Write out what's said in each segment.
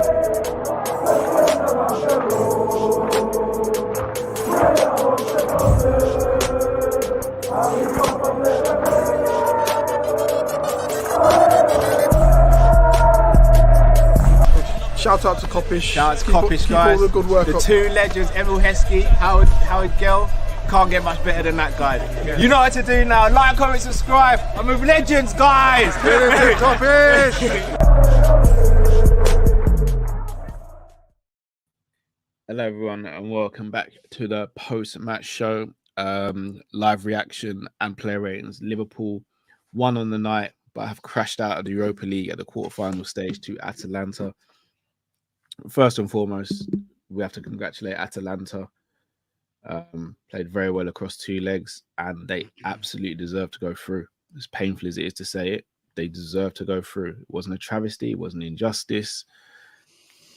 Shout out to Kopish. Shout out to Kopish, guys. All the good work the up. two legends, Emil Heskey, Howard Gill. Can't get much better than that, guys. Yeah. You know what to do now. Like, comment, subscribe. I'm with legends, guys. Kopish. Hello, everyone, and welcome back to the post-match show. Live reaction and player ratings. Liverpool won on the night, but have crashed out of the Europa League at the quarterfinal stage to Atalanta. First and foremost, we have to congratulate Atalanta. Played very well across two legs, and they absolutely deserve to go through. As painful as it is to say it, they deserve to go through. It wasn't a travesty, it wasn't injustice.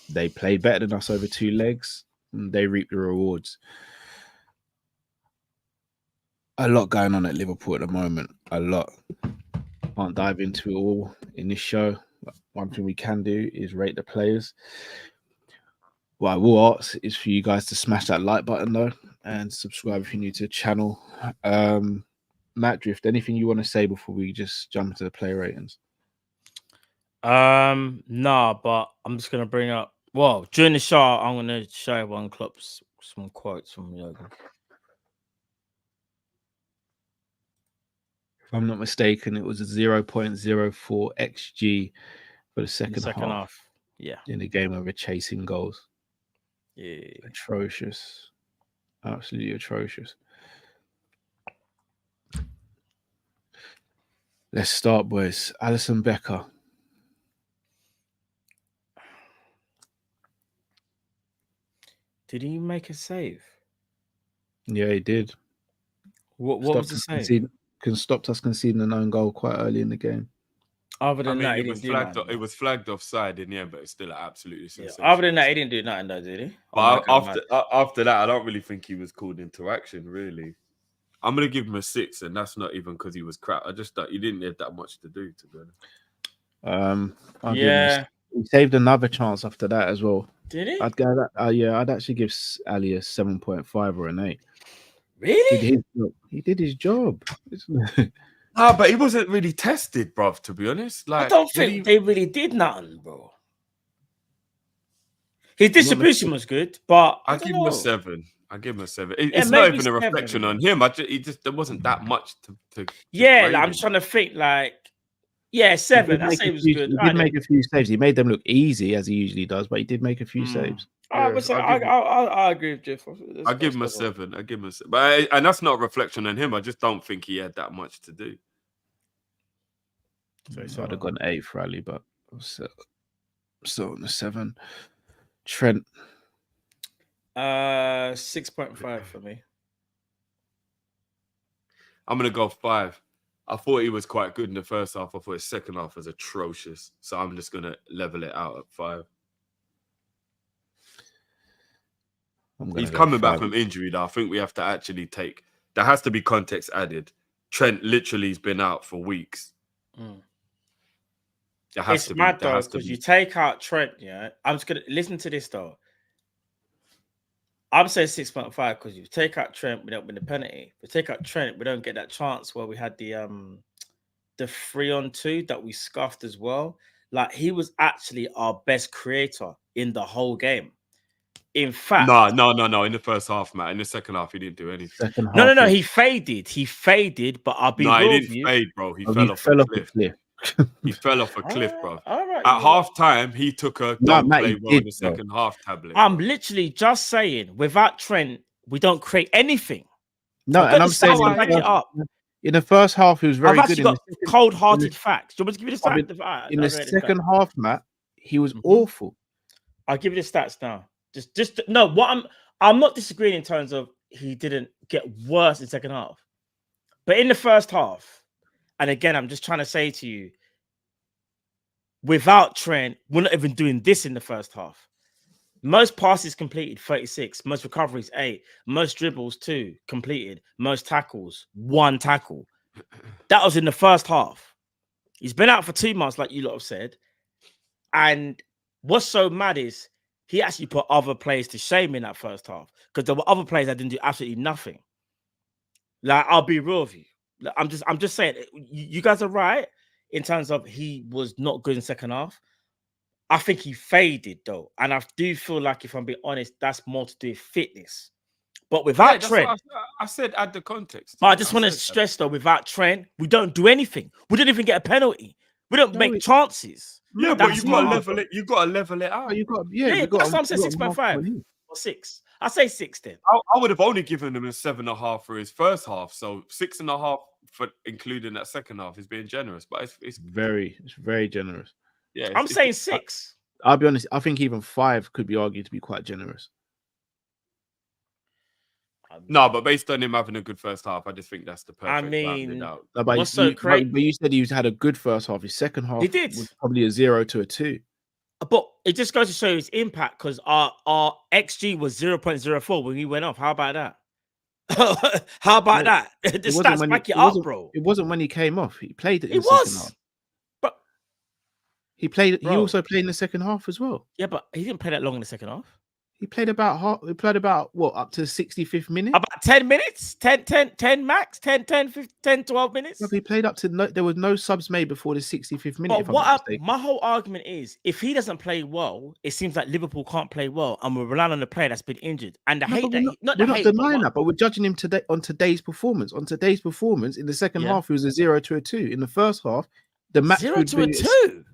They played better than us over two legs, and they reaped the rewards. A lot going on at Liverpool at the moment. A lot. Can't dive into it all in this show. One thing we can do is rate the players. What I will ask is for you guys to smash that like button though, and subscribe if you're new to the channel. Matt Drift, anything you want to say before we just jump into the player ratings? Nah, but I'm just gonna bring up. Well, during the show, I'm gonna show everyone Klopp's some quotes from Jurgen. If I'm not mistaken, it was a 0.04 XG for the second half. Yeah. In a game where we're chasing goals. Yeah. Atrocious. Absolutely atrocious. Let's start, boys. Alisson Becker. Did he make a save? Yeah, he did. What was the save? Stopped us conceding an own goal quite early in the game. Other than that, it was flagged offside in the end, but it's still absolutely sensational. Other than that, he didn't do nothing, though, did he? But after that, I don't really think he was called into action. Really, I'm gonna give him a 6, and that's not even because he was crap. I just thought he didn't have that much to do, to be honest. He saved another chance after that as well. Did he? I'd go that. I'd actually give Ali a 7.5 or an 8. Really? He did his job. No, but he wasn't really tested, bruv, to be honest. Like, I don't think they really did nothing, bro. His distribution was good, but I give him a 7. I give him a 7. It's not even a reflection on him. There wasn't that much to I'm trying to think, like, 7. That save was good. He did make a few saves. He made them look easy, as he usually does, but he did make a few saves. I agree with Jeff. I give him a 7. I give him a 7. But and that's not a reflection on him. I just don't think he had that much to do. So I'd have gone 8 for Ali, but still on the 7. Trent. 6.5 for me. I'm gonna go 5. I thought he was quite good in the first half. I thought his second half was atrocious. So I'm just gonna level it out at 5. He's coming back from injury though. I think we have to actually take. There has to be context added. Trent literally has been out for weeks. It's mad though, because you take out Trent, I'm just gonna listen to this though. I'm saying 6.5 because you take out Trent, we don't win the penalty. If we take out Trent, we don't get that chance where we had the 3-on-2 that we scuffed as well. Like, he was actually our best creator in the whole game. In fact, no. In the first half, Matt. In the second half, he didn't do anything. No. He faded. But I'll be real. No, he didn't fade, bro. He fell off a cliff. He fell off a cliff, bro. Right, at half time, he took a don't play well in the second half tablet. I'm literally just saying, without Trent, we don't create anything. No, and I'm saying in the first half, he was very good. Got cold-hearted facts. Do you want me to give you the stats? In the second half, Matt, he was awful. I'll give you the stats now. I'm not disagreeing in terms of he didn't get worse in the second half, but in the first half, and again, I'm just trying to say to you, without Trent, we're not even doing this in the first half. Most passes completed, 36. Most recoveries, 8. Most dribbles, 2 completed. Most tackles, 1 tackle. That was in the first half. He's been out for 2 months, like you lot have said, and what's so mad is he actually put other players to shame in that first half because there were other players that didn't do absolutely nothing. Like, I'll be real with you. Like, I'm just saying, you guys are right in terms of he was not good in second half. I think he faded though, and I do feel like, if I'm being honest, that's more to do with fitness. But without Trent, I said add the context. but I just want to stress though, without Trent, we don't do anything. We don't even get a penalty. We don't make chances. Yeah, but you've got to level it. You've got to level it out. You got, That's what I'm saying. 6.5 or 6. I say 6 then. I would have only given him a 7.5 for his first half, so 6.5 for including that second half is being generous. But it's very generous. Yeah, I'm saying 6. I'll be honest. I think even 5 could be argued to be quite generous. No, but based on him having a good first half, I just think that's the perfect. No, but what's so crazy? But you said he's had a good first half. His second half, he did, was probably a 0 to a 2. But it just goes to show his impact because our XG was 0.04 when he went off. How about that? How about that? The stats back it up, bro. It wasn't when he came off. He played it in the second half. But he played. Bro. He also played in the second half as well. Yeah, but he didn't play that long in the second half. He played about half. He played about what, up to the 65th minute? About 10 minutes? 10 max? 10, 12 minutes? Look, he played up to there was no subs made before the 65th minute. But my whole argument is, if he doesn't play well, it seems like Liverpool can't play well, and we're relying on a player that's been injured. And the hate that we're not denying that, but we're judging him today on today's performance. On today's performance, in the second half, he was a 0 to a 2. In the first half, the match 0 to a 2.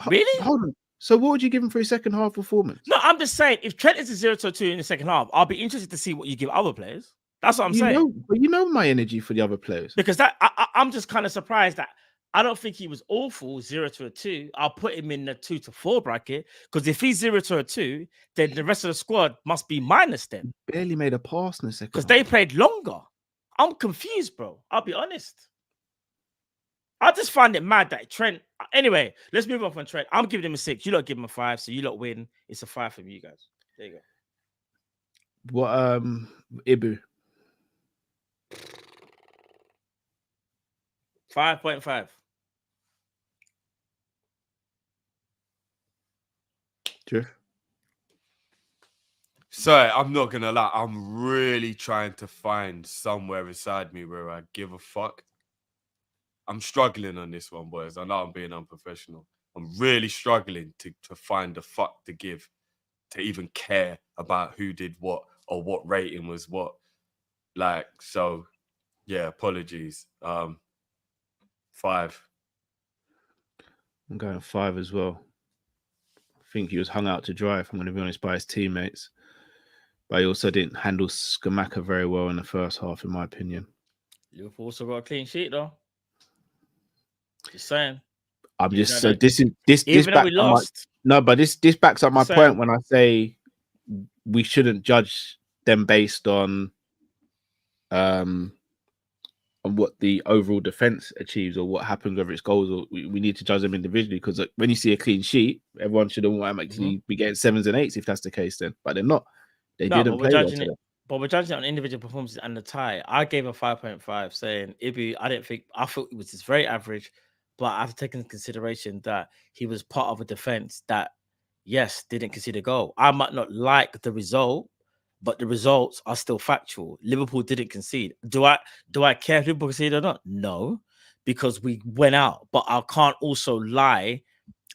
Really? Hold on. So what would you give him for his second half performance? No, I'm just saying, if Trent is a 0 to a 2 in the second half, I'll be interested to see what you give other players. That's what I'm saying. But you know my energy for the other players. Because I'm just kind of surprised that I don't think he was awful, 0 to a 2. I'll put him in the 2 to 4 bracket, because if he's 0 to a 2, then the rest of the squad must be minus then. He barely made a pass in the second because they played longer. I'm confused, bro. I'll be honest. I just find it mad that Trent. Anyway, let's move on from Trent. I'm giving him a 6. You lot give him a 5, so you lot win. It's a 5 from you guys. There you go. What Ibu? 5.5. True. Sorry, I'm not gonna lie. I'm really trying to find somewhere inside me where I give a fuck. I'm struggling on this one, boys. I know I'm being unprofessional. I'm really struggling to find the fuck to give, to even care about who did what or what rating was what. Like, so, yeah, apologies. 5. I'm going 5 as well. I think he was hung out to dry, if I'm going to be honest, by his teammates. But he also didn't handle Skamaka very well in the first half, in my opinion. Liverpool also got a clean sheet, though. Just saying. I'm just so this even though we lost. But this backs up my point when I say we shouldn't judge them based on what the overall defense achieves or what happens, whether it's goals, or we need to judge them individually, because when you see a clean sheet, everyone should automatically be getting 7s and 8s if that's the case. Then, but they're not. They didn't play well today. But we're judging it on individual performances and the tie. I gave a 5.5, saying Ibu, I thought it was just very average, but I have to take into consideration that he was part of a defense that, yes, didn't concede a goal. I might not like the result, but the results are still factual. Liverpool didn't concede. Do I care if Liverpool conceded or not? No, because we went out. But I can't also lie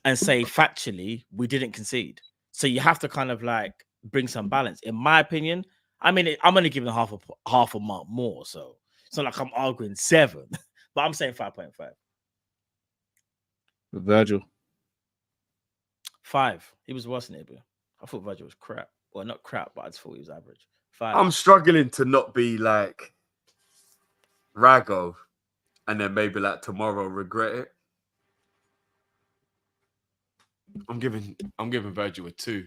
and say factually we didn't concede. So you have to kind of like bring some balance. In my opinion, I mean, I'm only giving half a mark more, so it's not like I'm arguing 7, but I'm saying 5.5. Virgil. 5. He was worse than Ibu. I thought Virgil was crap. Well, not crap, but I just thought he was average. 5. I'm struggling to not be like Rago and then maybe like tomorrow regret it. I'm giving Virgil a 2.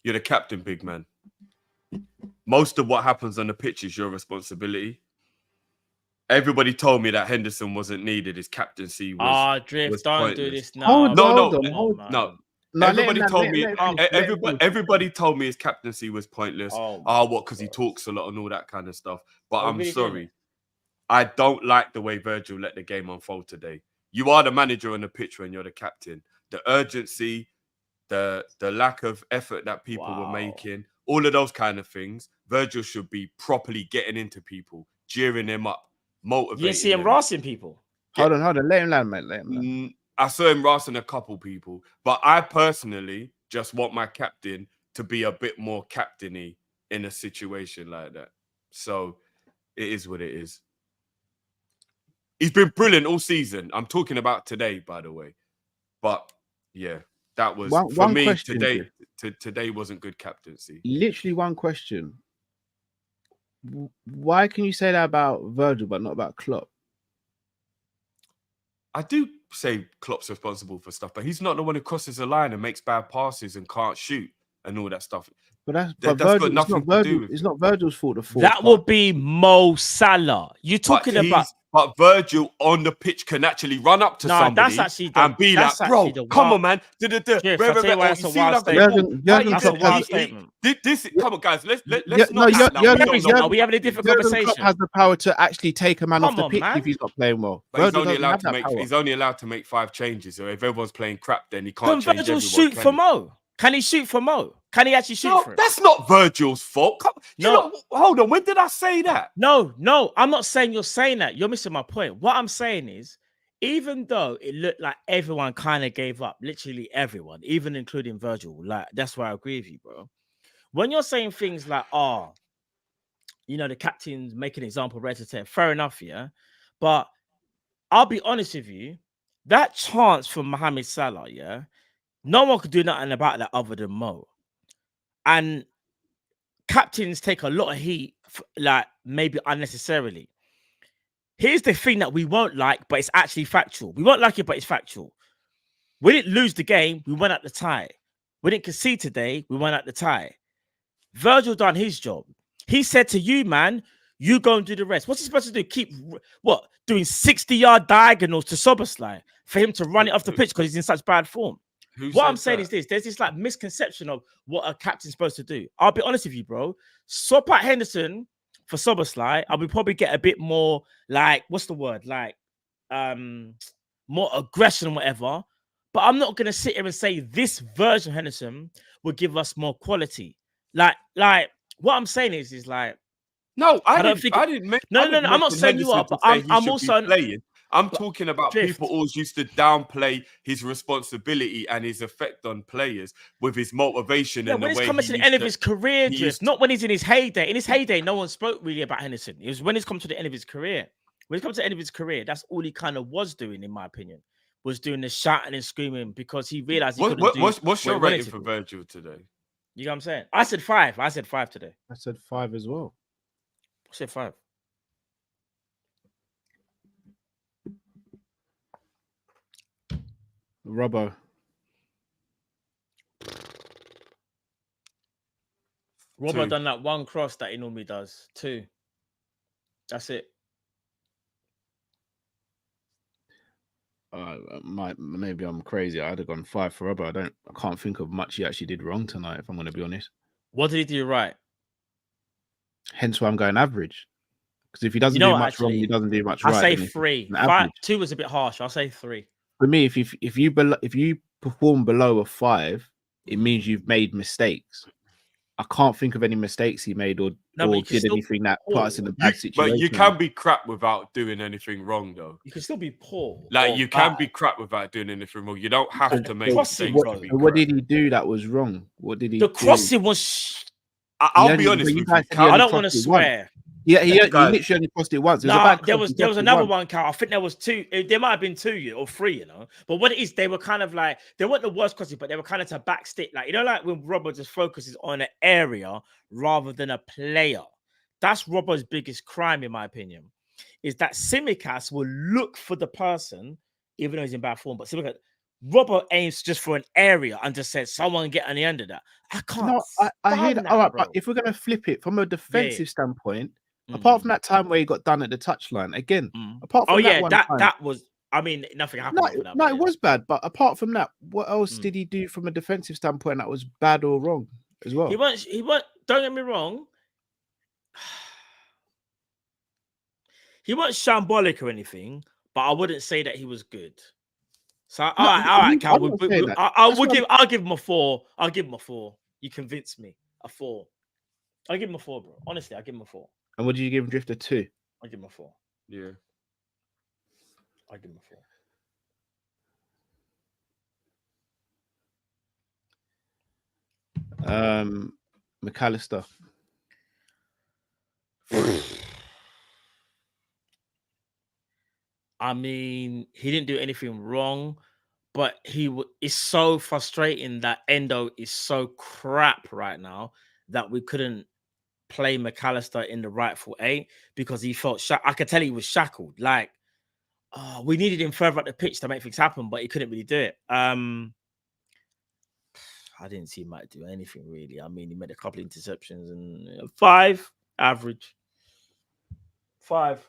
You're the captain, big man. Most of what happens on the pitch is your responsibility. Everybody told me that Henderson wasn't needed. His captaincy was Drift, was don't pointless. do this now. No. Everybody told me his captaincy was pointless. What? Because he talks a lot and all that kind of stuff. But I'm sorry. I don't like the way Virgil let the game unfold today. You are the manager on the pitch when you're the captain. The urgency, the lack of effort that people were making, all of those kind of things, Virgil should be properly getting into people, cheering them up, motivating You see him them. rassing people. Hold on. Let him land, mate. Let him land. I saw him rassing a couple people, but I personally just want my captain to be a bit more captainy in a situation like that. So it is what it is. He's been brilliant all season. I'm talking about today, by the way. But yeah, that was for me question, today. Today wasn't good captaincy. Literally one question. Why can you say that about Virgil but not about Klopp? I do say Klopp's responsible for stuff, but he's not the one who crosses the line and makes bad passes and can't shoot and all that stuff. But that's Virgil, got nothing to do with it's not Virgil's fault. That would be Mo Salah. You're talking about. But Virgil on the pitch can actually run up to somebody and be like, bro, come on, man. That's a wild statement. Come on, guys. Let's not. Are we having a different conversation? Klopp has the power to actually take a man off the pitch if he's not playing well. He's only allowed to make 5 changes. So if everyone's playing crap, then he can't change. Can Virgil shoot for Mo? Can he shoot for Mo? Can he actually shoot for him? That's not Virgil's fault. Hold on. When did I say that? No. I'm not saying you're saying that. You're missing my point. What I'm saying is, even though it looked like everyone kind of gave up, literally everyone, even including Virgil, like that's where I agree with you, bro. When you're saying things like, the captain's making an example, fair enough, yeah. But I'll be honest with you, that chance from Mohamed Salah, yeah, no one could do nothing about that other than Mo. And captains take a lot of heat, like maybe unnecessarily. Here's the thing that we won't like, but it's actually factual. We won't like it, but it's factual. We didn't lose the game. We went at the tie. We didn't concede today. We went at the tie. Virgil done his job. He said to you, man, you go and do the rest. What's he supposed to do? Keep doing 60-yard diagonals to Szoboszlai for him to run it off the pitch because he's in such bad form. What I'm saying is this: there's this like misconception of what a captain's supposed to do. I'll be honest with you, bro. Swap out Henderson for Szoboszlai, I would probably get a bit more like more aggression and whatever. But I'm not gonna sit here and say this version of Henderson will give us more quality. Like what I'm saying is like no, I didn't. No. I'm not saying you are, but I'm also playing. I'm talking about people always used to downplay his responsibility and his effect on players with his motivation and the way when he's coming to the end of his career, not when he's in his heyday. In his heyday, no one spoke really about Henderson. It was when he's come to the end of his career. When he's come to the end of his career, that's all he kind of was doing, in my opinion, was doing the shouting and screaming because he realized he couldn't do. What's your rating for Virgil today? You know what I'm saying? I said 5. I said 5 today. I said 5 as well. I said 5. Robbo. Robbo done that one cross that he normally does. 2. That's it. Maybe I'm crazy. I'd have gone 5 for Robbo. I can't think of much he actually did wrong tonight, if I'm going to be honest. What did he do right? Hence why I'm going average. Because if he doesn't do much wrong, he doesn't do much right. I say 3. 2 was a bit harsh. I'll say 3. For me, if you perform below a 5, it means you've made mistakes. I can't think of any mistakes he made or did anything that put us in a bad situation. But you can be crap without doing anything wrong, though. You can still be poor. Like you can be crap without doing anything wrong. You don't have to make mistakes. What did he do that was wrong? What did he do? The crossing was. I'll be honest with you. I don't want to swear. Yeah, he literally only crossed it once. There was another one, Carl. I think there was 2. There might have been 2 or 3, But what it is, they were kind of like, they weren't the worst crosses, but they were kind of to backstick. Like, like when Robbo just focuses on an area rather than a player. That's Robbo's biggest crime, in my opinion, is that Tsimikas will look for the person, even though he's in bad form. But Tsimikas, Robbo aims just for an area and just says, someone get on the end of that. I can't. No, I hear that. All right, but if we're going to flip it from a defensive standpoint, apart from that time where he got done at the touchline, again, apart from that was, I mean, nothing happened. No, it was bad. But apart from that, what else did he do from a defensive standpoint that was bad or wrong as well? He won't. Don't get me wrong. He wasn't shambolic or anything, but I wouldn't say that he was good. So all right, Cal. I'll give him a 4. I'll give him a 4. You convinced me. A 4. I'll give him a 4, bro. Honestly, I'll give him a 4. And what did you give him, Drifter? 2? I'll give him a 4. Yeah. I'll give him a 4. McAllister. I mean, he didn't do anything wrong, but it's so frustrating that Endo is so crap right now that we couldn't play McAllister in the rightful 8 because he felt I could tell he was shackled. Like, we needed him further up the pitch to make things happen, but he couldn't really do it. I didn't see him do anything really. I mean, he made a couple of interceptions and 5 average. 5.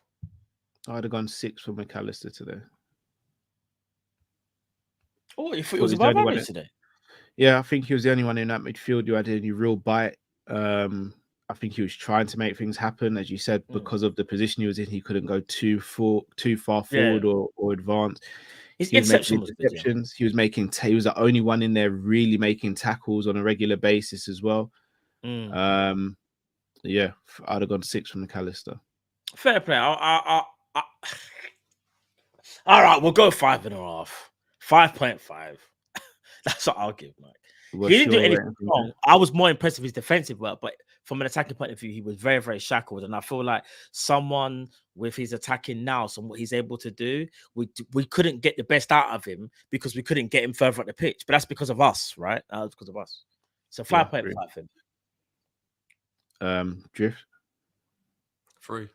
I'd have gone 6 for McAllister today. Oh, you thought it was above average today? Yeah, I think he was the only one in that midfield who had any real bite. I think he was trying to make things happen, as you said, because of the position he was in. He couldn't go too far forward or advance. His interception was good, yeah. He was making. He was the only one in there really making tackles on a regular basis as well. Yeah, I'd have gone 6 from McAllister. Fair play. All right, we'll go 5.5. 5.5. That's what I'll give, Mike. He didn't do anything wrong. I was more impressed with his defensive work, but from an attacking point of view, he was very, very shackled. And I feel like someone with his attacking now, so what he's able to do, we couldn't get the best out of him because we couldn't get him further up the pitch. But that's because of us, right? That's because of us. So 5.5 for him. Drift? 3.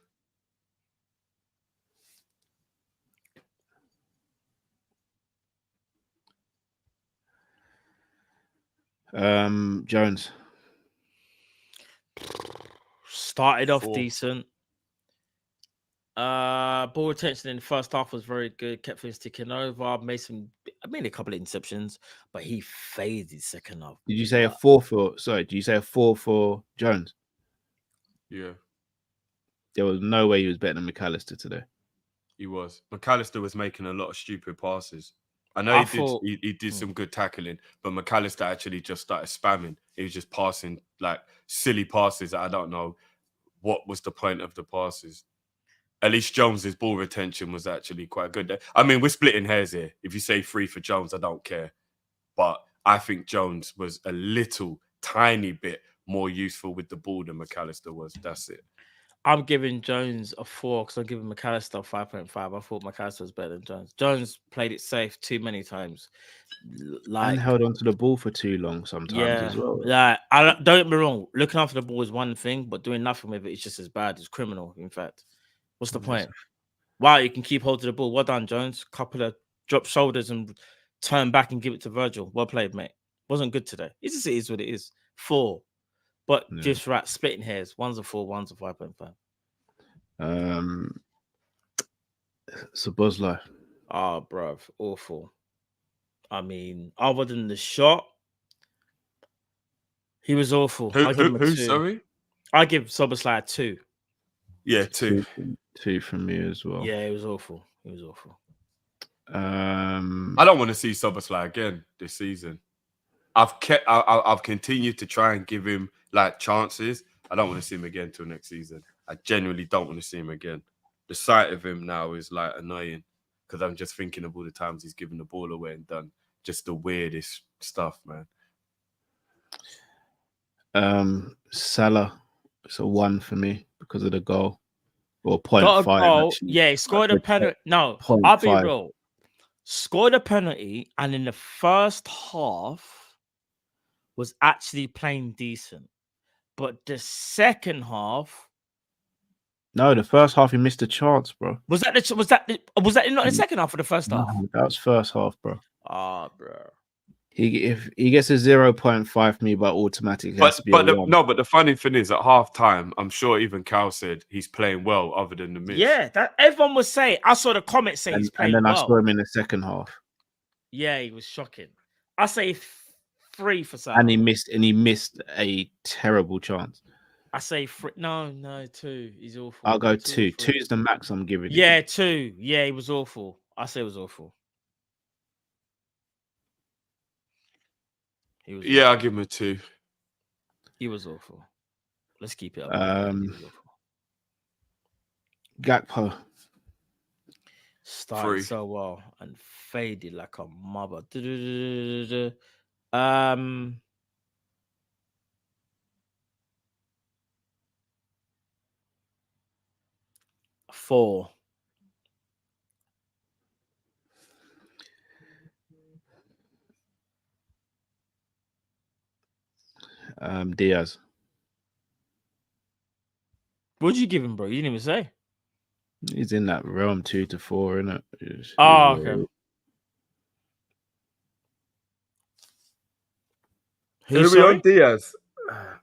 Jones. Started off 4. decent. Ball retention in the first half was very good. Kept things ticking over. I made a couple of interceptions, but he faded second half. Did you say a 4 for? Sorry, did you say a 4 for Jones? Yeah. There was no way he was better than McAllister today. He was. McAllister was making a lot of stupid passes. I know he did some good tackling, but McAllister actually just started spamming. He was just passing like silly passes that I don't know what was the point of the passes. At least Jones's ball retention was actually quite good. I mean, we're splitting hairs here. If you say 3 for Jones, I don't care. But I think Jones was a little tiny bit more useful with the ball than McAllister was. That's it. I'm giving Jones a 4 because I'm giving McAllister 5.5. I thought McAllister was better than Jones. Jones played it safe too many times. And held onto the ball for too long sometimes as well. Yeah, don't get me wrong. Looking after the ball is one thing, but doing nothing with it is just as bad. It's criminal, in fact. What's the point? Wow, you can keep hold of the ball. Well done, Jones. Couple of drop shoulders and turn back and give it to Virgil. Well played, mate. Wasn't good today. It is what it is. 4. But just right, splitting hairs. One's a 4, one's a 5.5. Szoboszlai. Bruv, awful. I mean, other than the shot, he was awful. Who? Sorry, I give Szoboszlai a 2. Yeah, 2. 2 from me as well. Yeah, it was awful. It was awful. I don't want to see Szoboszlai again this season. I've continued to try and give him like chances. I don't want to see him again till next season. I genuinely don't want to see him again. The sight of him now is like annoying because I'm just thinking of all the times he's given the ball away and done just the weirdest stuff, man. Salah, it's a 1 for me because of the goal. Or 0.5. Yeah, he scored a penalty. No, I'll be real. Scored a penalty, and in the first half was actually playing decent. But the second half, no, the first half he missed a chance, bro. Was that not the second half or the first half? No, that was first half, bro. Bro. If he gets a 0.5 for me, but automatically has to be but the funny thing is at half time, I'm sure even Cal said he's playing well other than the miss. Yeah, that everyone was saying. I saw the comments saying he's playing well. And then I saw him in the second half. Yeah, he was shocking. I say 3 for Salah. And he missed a terrible chance. I say no, 2. He's awful. I'll go 2 2. or 3. 2 is the max I'm giving. Yeah, 2. Yeah, he was awful. I say it was awful. He was Yeah, awful. I'll give him a 2. He was awful. Let's keep it up. He was awful. Gakpo. Started 3. so well and faded like a mother. 4. Diaz. What'd you give him, bro? You didn't even say. He's in that realm 2 to 4, isn't it? Oh, okay. Who are we on? Diaz.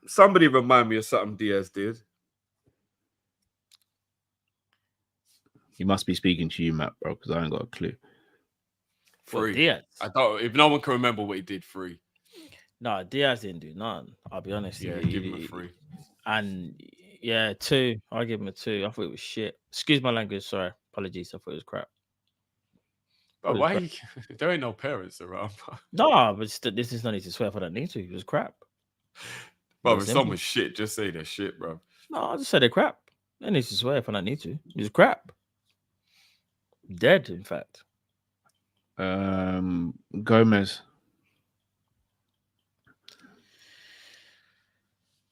Somebody remind me of something Diaz did. He must be speaking to you, Matt, bro, because I ain't got a clue. 3. Diaz. I don't. If no one can remember what he did, 3. No, Diaz didn't do none. I'll be honest. Yeah, give him a 3. And yeah, 2. I'll give him a 2. I thought it was shit. Excuse my language. Sorry. Apologies. I thought it was crap. But why? There ain't no parents around. No, but this is no need to swear if I don't need to. It was crap. Bro, if someone's shit, just say they're shit, bro. No, I just said they're crap. I need to swear if I don't need to. It was crap. Dead, in fact. Gomez.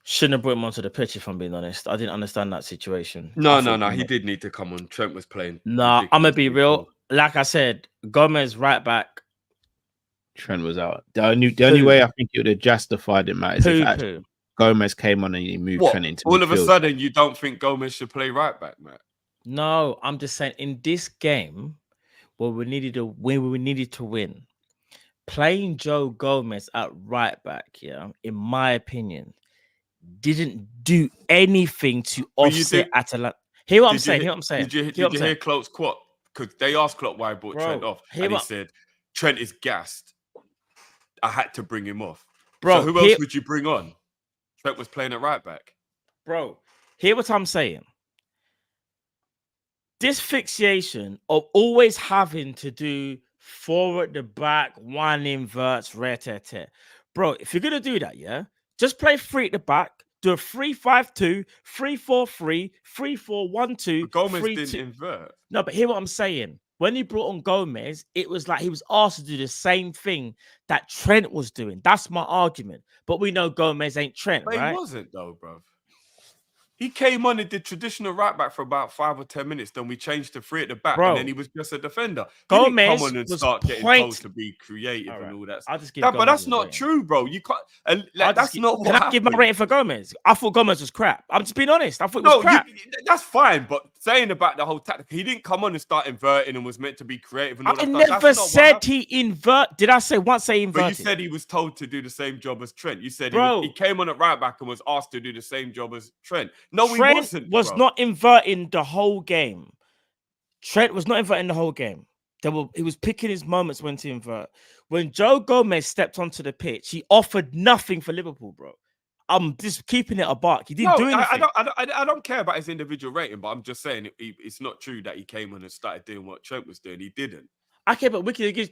Shouldn't have brought him onto the pitch, if I'm being honest. I didn't understand that situation. No. He did need to come on. Trent was playing. Nah, I'm going to be real. Like I said, Gomez right back. Trent was out. The only way I think it would have justified it, Matt, is if actually Gomez came on and he moved Trent into all of a midfield. sudden, you don't think Gomez should play right back, Matt? No, I'm just saying in this game, where we needed to win, playing Joe Gomez at right back, in my opinion, didn't do anything to offset Atalanta. Hear what I'm saying? Did you hear Klopp's quote? Because they asked Klopp why he brought Trent off, and he said, "Trent is gassed. I had to bring him off." Bro, so who else would you bring on? Trent was playing at right back. Bro, hear what I'm saying. This fixation of always having to do 4 at the back, 1 inverts, ret-tet. Bro, if you're gonna do that, just play 3 at the back. Do a 3-5-2, 3-4-3, 3-4-1-2. Gomez didn't invert. No, but hear what I'm saying. When he brought on Gomez, it was like he was asked to do the same thing that Trent was doing. That's my argument. But we know Gomez ain't Trent, but right? He wasn't though, bro. He came on and did traditional right back for about 5 or 10 minutes. Then we changed to 3 at the back, and then he was just a defender. Gomez he didn't come on and start getting told to be creative and all that. I'll just give but that's not true, bro. You can't. That's not what happened. Can I give my rating for Gomez? I thought Gomez was crap. I'm just being honest. I thought it was crap. That's fine, but saying about the whole tactic, he didn't come on and start inverting and was meant to be creative and all that stuff. I never said he invert. Did I say once he inverted? But you said he was told to do the same job as Trent. You said he came on at right back and was asked to do the same job as Trent. No, he wasn't. Was not inverting the whole game. Trent was not inverting the whole game. He was picking his moments when to invert. When Joe Gomez stepped onto the pitch, he offered nothing for Liverpool, bro. I'm just keeping it a buck. He didn't do anything. I don't care about his individual rating, but I'm just saying it's not true that he came on and started doing what Trent was doing. He didn't. Okay, but we can agree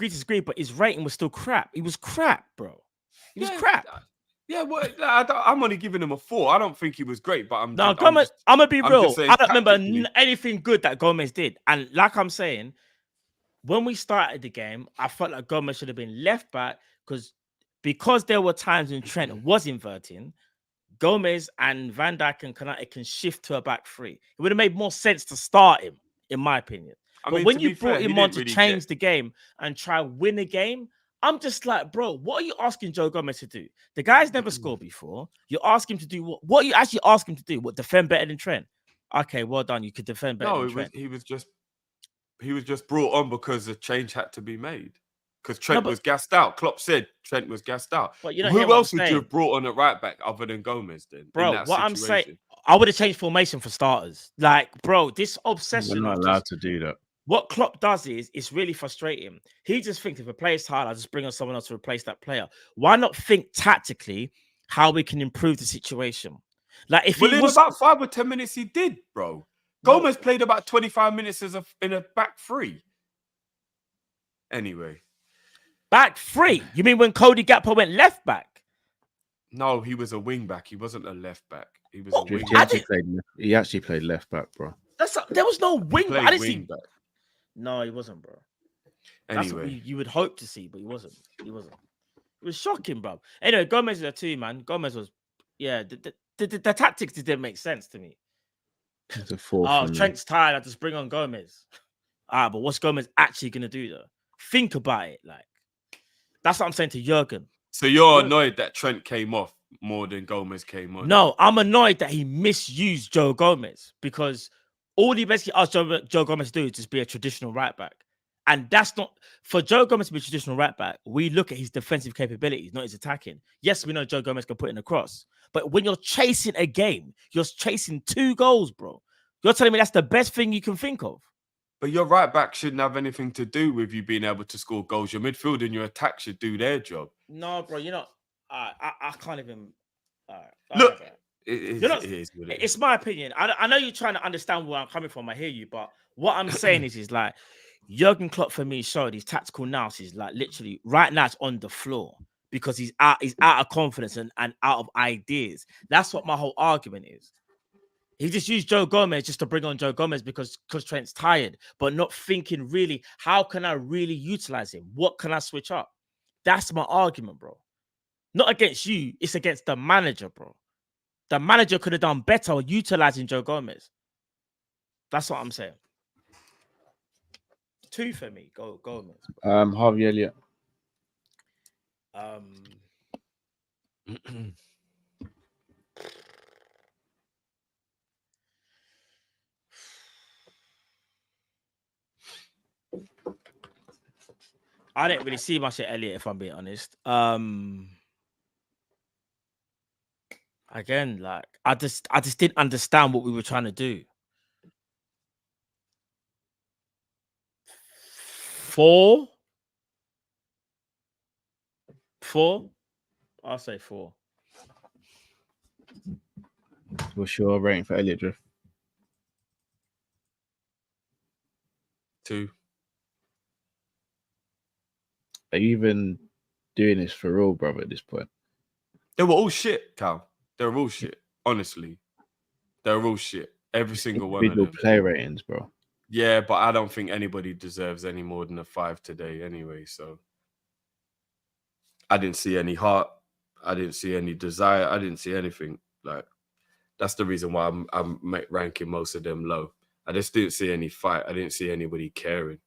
to disagree, but his rating was still crap. He was crap, bro. He was crap. Yeah, well, I'm only giving him a 4. I don't think he was great, but I'm gonna be real. I don't remember anything good that Gomez did. And like I'm saying, when we started the game, I felt like Gomez should have been left back because there were times when Trent was inverting. Gomez and Van Dijk and Konate can shift to a back 3. It would have made more sense to start him, in my opinion. But when you brought him on to change the game and try win a game, I'm just like, bro, what are you asking Joe Gomez to do? The guy's never scored before. You ask him to do what? What you actually ask him to do? What, defend better than Trent? Okay, well done. You could defend better than Trent. He was just brought on because a change had to be made. Because Trent was gassed out. Klopp said Trent was gassed out. Who else would you have brought on at right back other than Gomez then? Bro, what I'm saying, I would have changed formation for starters. Like, bro, this obsession. We're not allowed to do that. What Klopp does is it's really frustrating. He just thinks if a player's tired, I'll just bring on someone else to replace that player. Why not think tactically how we can improve the situation? Like if Well, he in was about 5 or 10 minutes, he did, bro. Gomez played about 25 minutes in a back three. Anyway. back three, you mean when Cody Gakpo went left back? No, he was a wing back. He wasn't a left back. He was What? a wing He back. actually played left back, bro. There was no wing back. I didn't see. back. No, he wasn't, bro. That's what Anyway, you would hope to see, but he wasn't. He wasn't. It was shocking, bro. Anyway, Gomez is a 2, man. Gomez was, yeah. The tactics didn't make sense to me. It's a 4. Oh, Trent's tired. I just bring on Gomez. But what's Gomez actually gonna do though? Think about it. Like that's what I'm saying to Jurgen. so you're annoyed that Trent came off more than Gomez came on? No, I'm annoyed that he misused Joe Gomez because all he basically asked Joe Gomez to do is just be a traditional right back. And that's not for Joe Gomez to be a traditional right back. We look at his defensive capabilities, not his attacking. Yes, we know Joe Gomez can put in a cross, but when you're chasing a game, you're chasing 2 goals, bro. You're telling me that's the best thing you can think of. But your right back shouldn't have anything to do with you being able to score goals. Your midfield and your attack should do their job. No, bro, you're not. I can't even. Look, It's my opinion. I know you're trying to understand where I'm coming from. I hear you, but what I'm saying is like Jurgen Klopp for me showed his tactical analysis. Like literally, right now it's on the floor because he's out of confidence and out of ideas. That's what my whole argument is. He just used Joe Gomez just to bring on Joe Gomez because Trent's tired, but not thinking really, how can I really utilize him? What can I switch up? That's my argument, bro. Not against you, it's against the manager, bro. The manager could have done better utilizing Joe Gomez. That's what I'm saying. 2 for me, Gomez. Harvey Elliott. I didn't really see much at Elliott, if I'm being honest. Again, like I just didn't understand what we were trying to do. 4? I'll say 4. What's your rating for Elliott, Drift? 2. Are you even doing this for real, brother, at this point? They were all shit, Cal. They were all shit. Honestly, they were all shit. Every single one of them. Play ratings, bro. Yeah, but I don't think anybody deserves any more than a 5 today anyway. So I didn't see any heart. I didn't see any desire. I didn't see anything. Like that's the reason why I'm ranking most of them low. I just didn't see any fight. I didn't see anybody caring.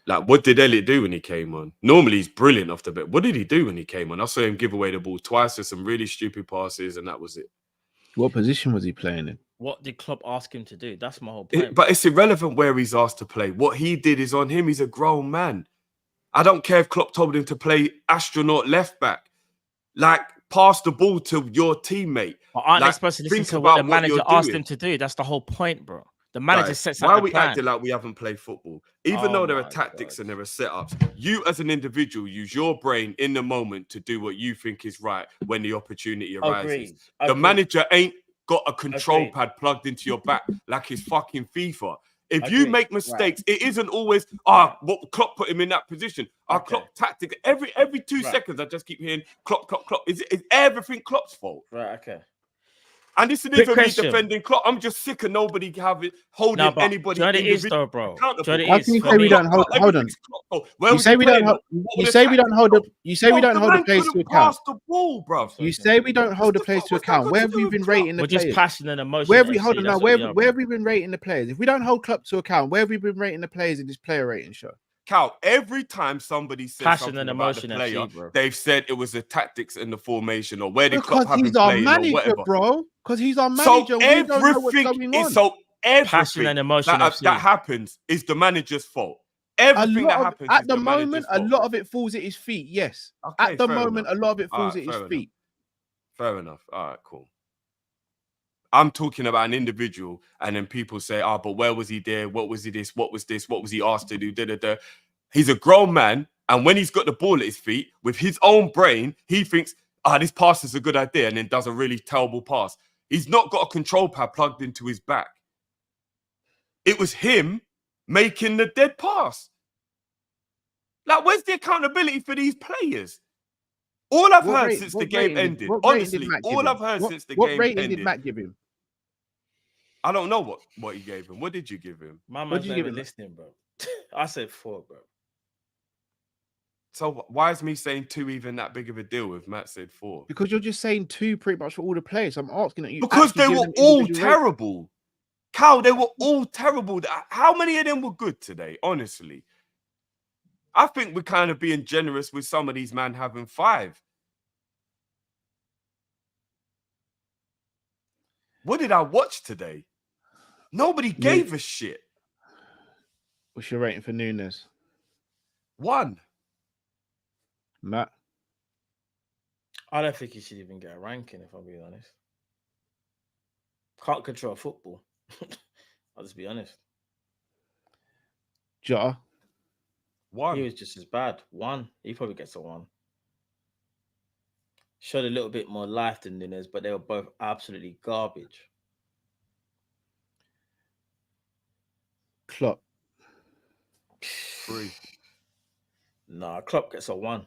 Like, what did Elliott do when he came on? Normally, he's brilliant off the bat. What did he do when he came on? I saw him give away the ball twice with some really stupid passes, and that was it. What position was he playing in? What did Klopp ask him to do? That's my whole point. But it's irrelevant where he's asked to play. What he did is on him. He's a grown man. I don't care if Klopp told him to play astronaut left back. Like, pass the ball to your teammate. But aren't they supposed to listen to what the manager asked him to do? That's the whole point, bro. The manager sets out the plan. Why are we acting like we haven't played football? Even though there are tactics and there are setups, you as an individual use your brain in the moment to do what you think is right when the opportunity arises. The manager ain't got a control pad plugged into your back like it's fucking FIFA. If you make mistakes, it isn't always what Klopp put him in that position. Klopp tactics. Every 2 seconds, I just keep hearing Klopp. Is everything Klopp's fault? Right. Okay. And this isn't even me defending Klopp. I'm just sick of nobody holding anybody. What it is, though, bro. How can you say we don't hold? Hold on. You say we don't hold. You say we don't hold the. You say we don't hold the players to account. The ball, bro. You say we don't hold the players to account. Where have we been rating the players? We're just passion and emotion. Where have we hold on now? Where have we been rating the players? If we don't hold Klopp to account, where have we been rating the players in this player rating show? Cal, every time somebody says passion something and about emotion, the player, they've said it was the tactics and the formation or where the Klopp because he's our manager, bro. Because he's our manager. So everything passion and emotion that happens is the manager's fault. Everything that happens at the moment, a lot of it falls at his feet. Yes, at the moment, a lot of it falls at his feet. Fair enough. All right, cool. I'm talking about an individual, and then people say, but where was he there? What was he this? What was this? What was he asked to do? He's a grown man, and when he's got the ball at his feet, with his own brain, he thinks, this pass is a good idea, and then does a really terrible pass. He's not got a control pad plugged into his back. It was him making the dead pass. Like, where's the accountability for these players? All I've heard since the game ended, honestly, all I've heard since the game ended. What rating did Matt give him? I don't know what he gave him. What did you give him? My man's not even listening, bro. I said 4, bro. So why is me saying 2 even that big of a deal if Matt said 4? Because you're just saying 2 pretty much for all the players. I'm asking that you. Because they were all terrible. Cal, they were all terrible. How many of them were good today, honestly? I think we're kind of being generous with some of these men having 5. What did I watch today? Nobody gave a shit. What's your rating for Nunes? 1. Matt? I don't think he should even get a ranking, if I'm being honest. Can't control football. I'll just be honest. Jota? 1. He was just as bad. 1. He probably gets a 1. Showed a little bit more life than Nunes, but they were both absolutely garbage. Klopp? 3. Nah, Klopp gets a 1.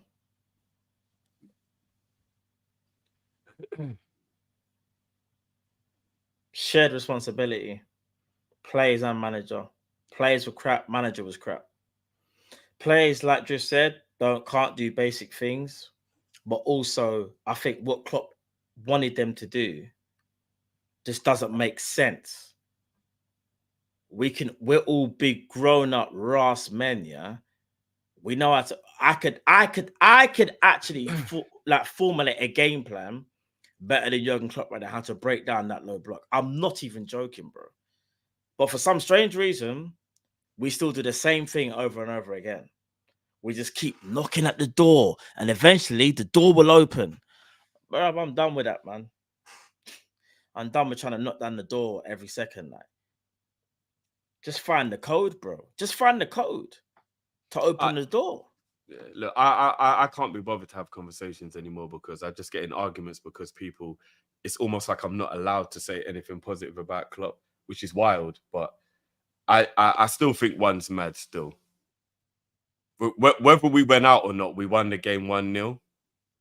Shared responsibility. Players and manager. Players were crap. Manager was crap. Players, like just said, can't do basic things. But also, I think what Klopp wanted them to do just doesn't make sense. We're all big grown-up Ross men, yeah. We know how to. I could actually formulate a game plan better than Jurgen Klopp right now, how to break down that low block. I'm not even joking, bro. But for some strange reason, we still do the same thing over and over again. We just keep knocking at the door, and eventually the door will open. Bro, I'm done with that, man. I'm done with trying to knock down the door every second. Like, just find the code, bro. Just find the code to open the door. Yeah, look, I can't be bothered to have conversations anymore because I just get in arguments because people, it's almost like I'm not allowed to say anything positive about Klopp, which is wild. But I still think 1's mad still. Whether we went out or not, we won the game 1-0.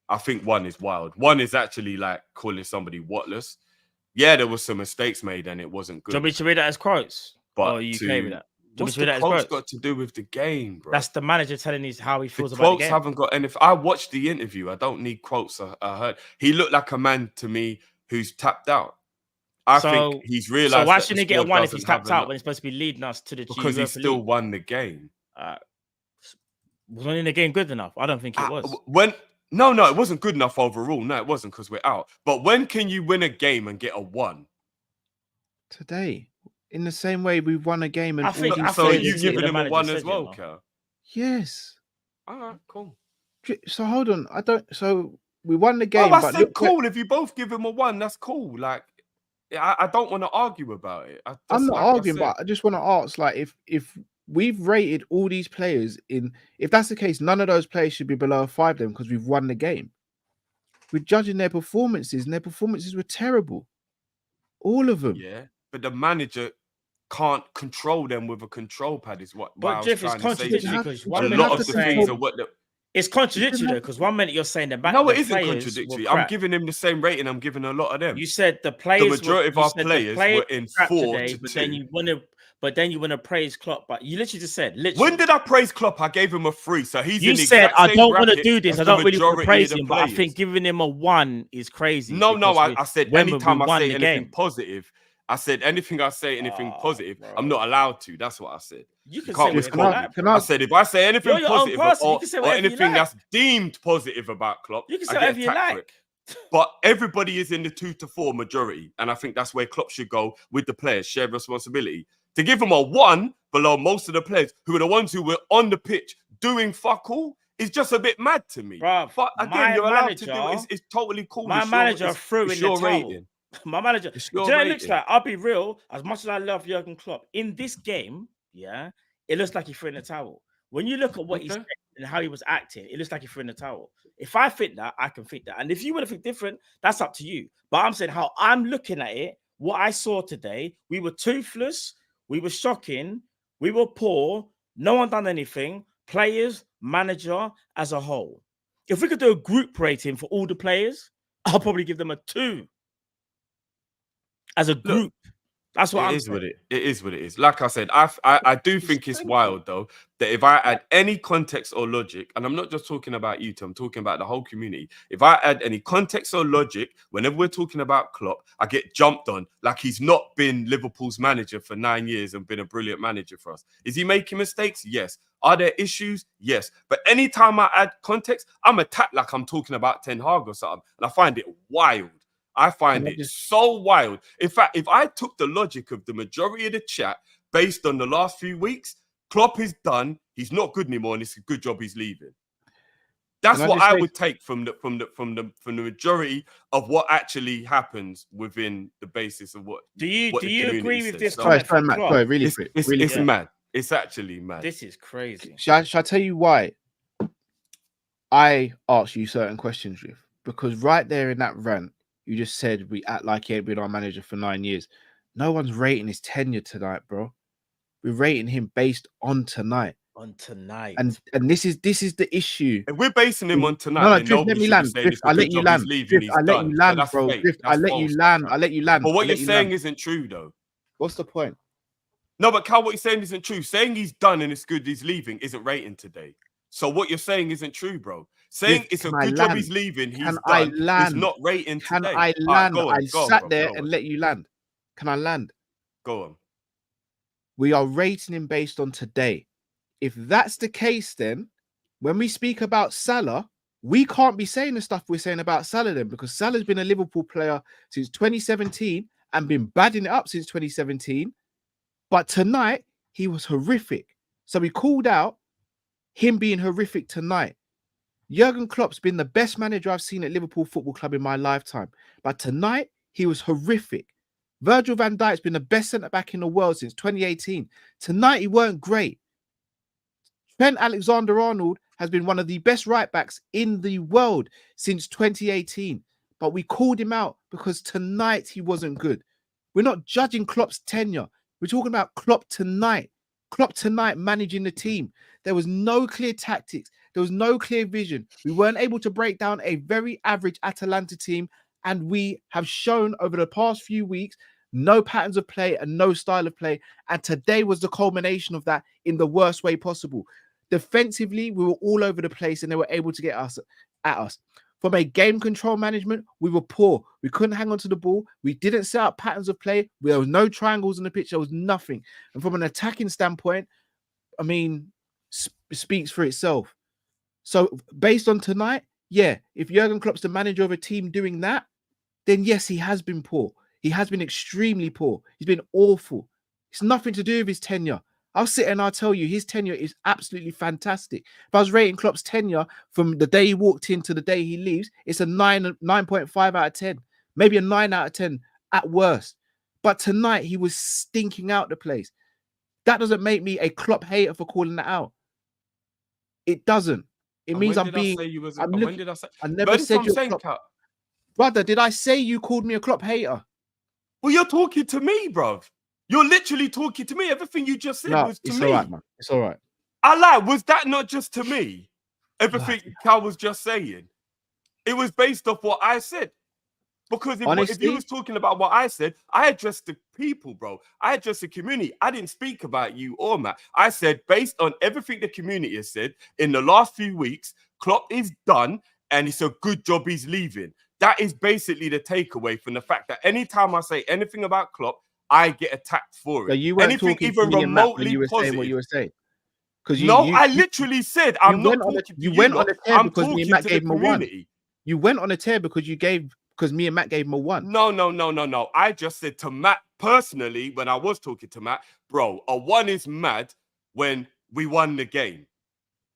I think 1 is wild. 1 is actually like calling somebody whatless. Yeah, there was some mistakes made and it wasn't good. Do you want me to read that as quotes? But or are you okay with that? What's the quotes got to do with the game, bro? That's the manager telling us how he feels the about the quotes game. Haven't got anything. I watched the interview. I don't need quotes. I heard he looked like a man to me who's tapped out. I think he's realised. So why shouldn't he get a 1 if he's tapped out when he's supposed to be leading us to the because he still won the game. Was winning the game good enough? I don't think it was. No, it wasn't good enough overall. No, it wasn't because we're out. But when can you win a game and get a 1? Today. In the same way we've won a game and so you've given him a 1 as well, Kel? Yes. All right, cool. So hold on. So we won the game. I said cool. If you both give him a 1, that's cool. Like, I don't want to argue about it. I'm not arguing, but I just want to ask, like, if we've rated all these players if that's the case, none of those players should be below a 5 then because we've won the game. We're judging their performances, and their performances were terrible. All of them. Yeah, but the manager can't control them with a control pad. Is what? But Jeff, it's contradictory because a lot of the things are what. It's contradictory though, because 1 minute you're saying the no, it isn't contradictory. I'm giving him the same rating. I'm giving a lot of them. You said the players. The majority of our players were in 4-2. But then you want to praise Klopp. But you literally just said. When did I praise Klopp? I gave him a 3. So he's. You said I don't want to do this. I don't really want to praise him, but I think giving him a 1 is crazy. No. I said anytime I say anything positive. I said anything positive, I'm not allowed to. That's what I said. You can't say I said if I say anything positive or anything that's deemed positive about Klopp, you can say whatever you like. But everybody is in the 2 to 4 majority, and I think that's where Klopp should go with the players, share responsibility. To give him a 1 below most of the players who are the ones who were on the pitch doing fuck all is just a bit mad to me. Bruv, but again, you're allowed to do it. It's totally cool. My manager threw in the towel. Rating. My manager, do you know what it looks like? I'll be real. As much as I love Jurgen Klopp, in this game, yeah, it looks like he threw in the towel. When you look at what he said and how he was acting, it looks like he threw in the towel. If I think that, I can think that. And if you want to think different, that's up to you. But I'm saying how I'm looking at it, what I saw today, we were toothless, we were shocking, we were poor, no one done anything, players, manager as a whole. If we could do a group rating for all the players, I'll probably give them a 2. As a group. That's what I'm saying. It is what it is. Like I said, I do think it's wild though that if I add any context or logic, and I'm not just talking about you, Tom, I'm talking about the whole community. If I add any context or logic, whenever we're talking about Klopp, I get jumped on like he's not been Liverpool's manager for 9 years and been a brilliant manager for us. Is he making mistakes? Yes. Are there issues? Yes. But anytime I add context, I'm attacked like I'm talking about Ten Hag or something, and I find it wild. I find it so wild. In fact, if I took the logic of the majority of the chat based on the last few weeks, Klopp is done. He's not good anymore, and it's a good job he's leaving. That's what I would take from the majority of what actually happens within the basis of what. Do you agree with this? Sorry, really, it's mad. It's actually mad. This is crazy. Shall I tell you why I asked you certain questions, Riff? Because right there in that rant, you just said we act like he ain't been our manager for 9 years. No one's rating his tenure tonight, bro. We're rating him based on tonight. On tonight. And this is the issue. If we're basing him on tonight, Drift, let me land. Drift, I'll let you land. Drift, I'll let you land, bro. Drift, I'll let you land. I'll let you land. But what you're saying isn't true, though. What's the point? No, but Cal, what you're saying isn't true. Saying he's done and it's good he's leaving isn't rating today. So what you're saying isn't true, bro. Saying it's a good job he's leaving, he's done, is not rating today. Can I land? I sat there and let you land. Can I land? Go on. We are rating him based on today. If that's the case, then when we speak about Salah, we can't be saying the stuff we're saying about Salah then, because Salah's been a Liverpool player since 2017 and been badding it up since 2017. But tonight, he was horrific. So we called out him being horrific tonight. Jurgen Klopp's been the best manager I've seen at Liverpool Football Club in my lifetime. But tonight, he was horrific. Virgil van Dijk's been the best centre-back in the world since 2018. Tonight, he weren't great. Trent Alexander-Arnold has been one of the best right-backs in the world since 2018. But we called him out because tonight, he wasn't good. We're not judging Klopp's tenure. We're talking about Klopp tonight. Klopp tonight managing the team. There was no clear tactics. There was no clear vision. We weren't able to break down a very average Atalanta team, and we have shown over the past few weeks no patterns of play and no style of play. And today was the culmination of that in the worst way possible. Defensively, we were all over the place, and they were able to get at us. From a game control management, we were poor. We couldn't hang on to the ball. We didn't set up patterns of play. There was no triangles on the pitch. There was nothing. And from an attacking standpoint, I mean, speaks for itself. So based on tonight, yeah, if Jurgen Klopp's the manager of a team doing that, then yes, he has been poor. He has been extremely poor. He's been awful. It's nothing to do with his tenure. I'll sit and I'll tell you, his tenure is absolutely fantastic. If I was rating Klopp's tenure from the day he walked in to the day he leaves, it's a 9.5 out of 10, maybe a 9 out of 10 at worst. But tonight, he was stinking out the place. That doesn't make me a Klopp hater for calling that out. It doesn't. It means I'm being. When did I say? I never said you're a Klopp. Brother, did I say you called me a Klopp hater? Well, you're talking to me, bruv. You're literally talking to me. Everything you just said was to me. It's all right, man. It's all right. I lie. Was that not just to me? Everything Cal was just saying. It was based off what I said. Because if you was talking about what I said, I addressed the people, bro. I addressed the community. I didn't speak about you or Matt. I said, based on everything the community has said in the last few weeks, Klopp is done and it's a good job he's leaving. That is basically the takeaway from the fact that anytime I say anything about Klopp, I get attacked for it. So you weren't anything talking even to me and Matt when remotely you were positive. saying what you were saying. I literally said I'm not talking to you. You went on a tear I'm because me and talking Matt to gave the him a 1. community. You went on a tear because me and Matt gave him a 1. No. I just said to Matt personally when I was talking to Matt, bro, a 1 is mad when we won the game.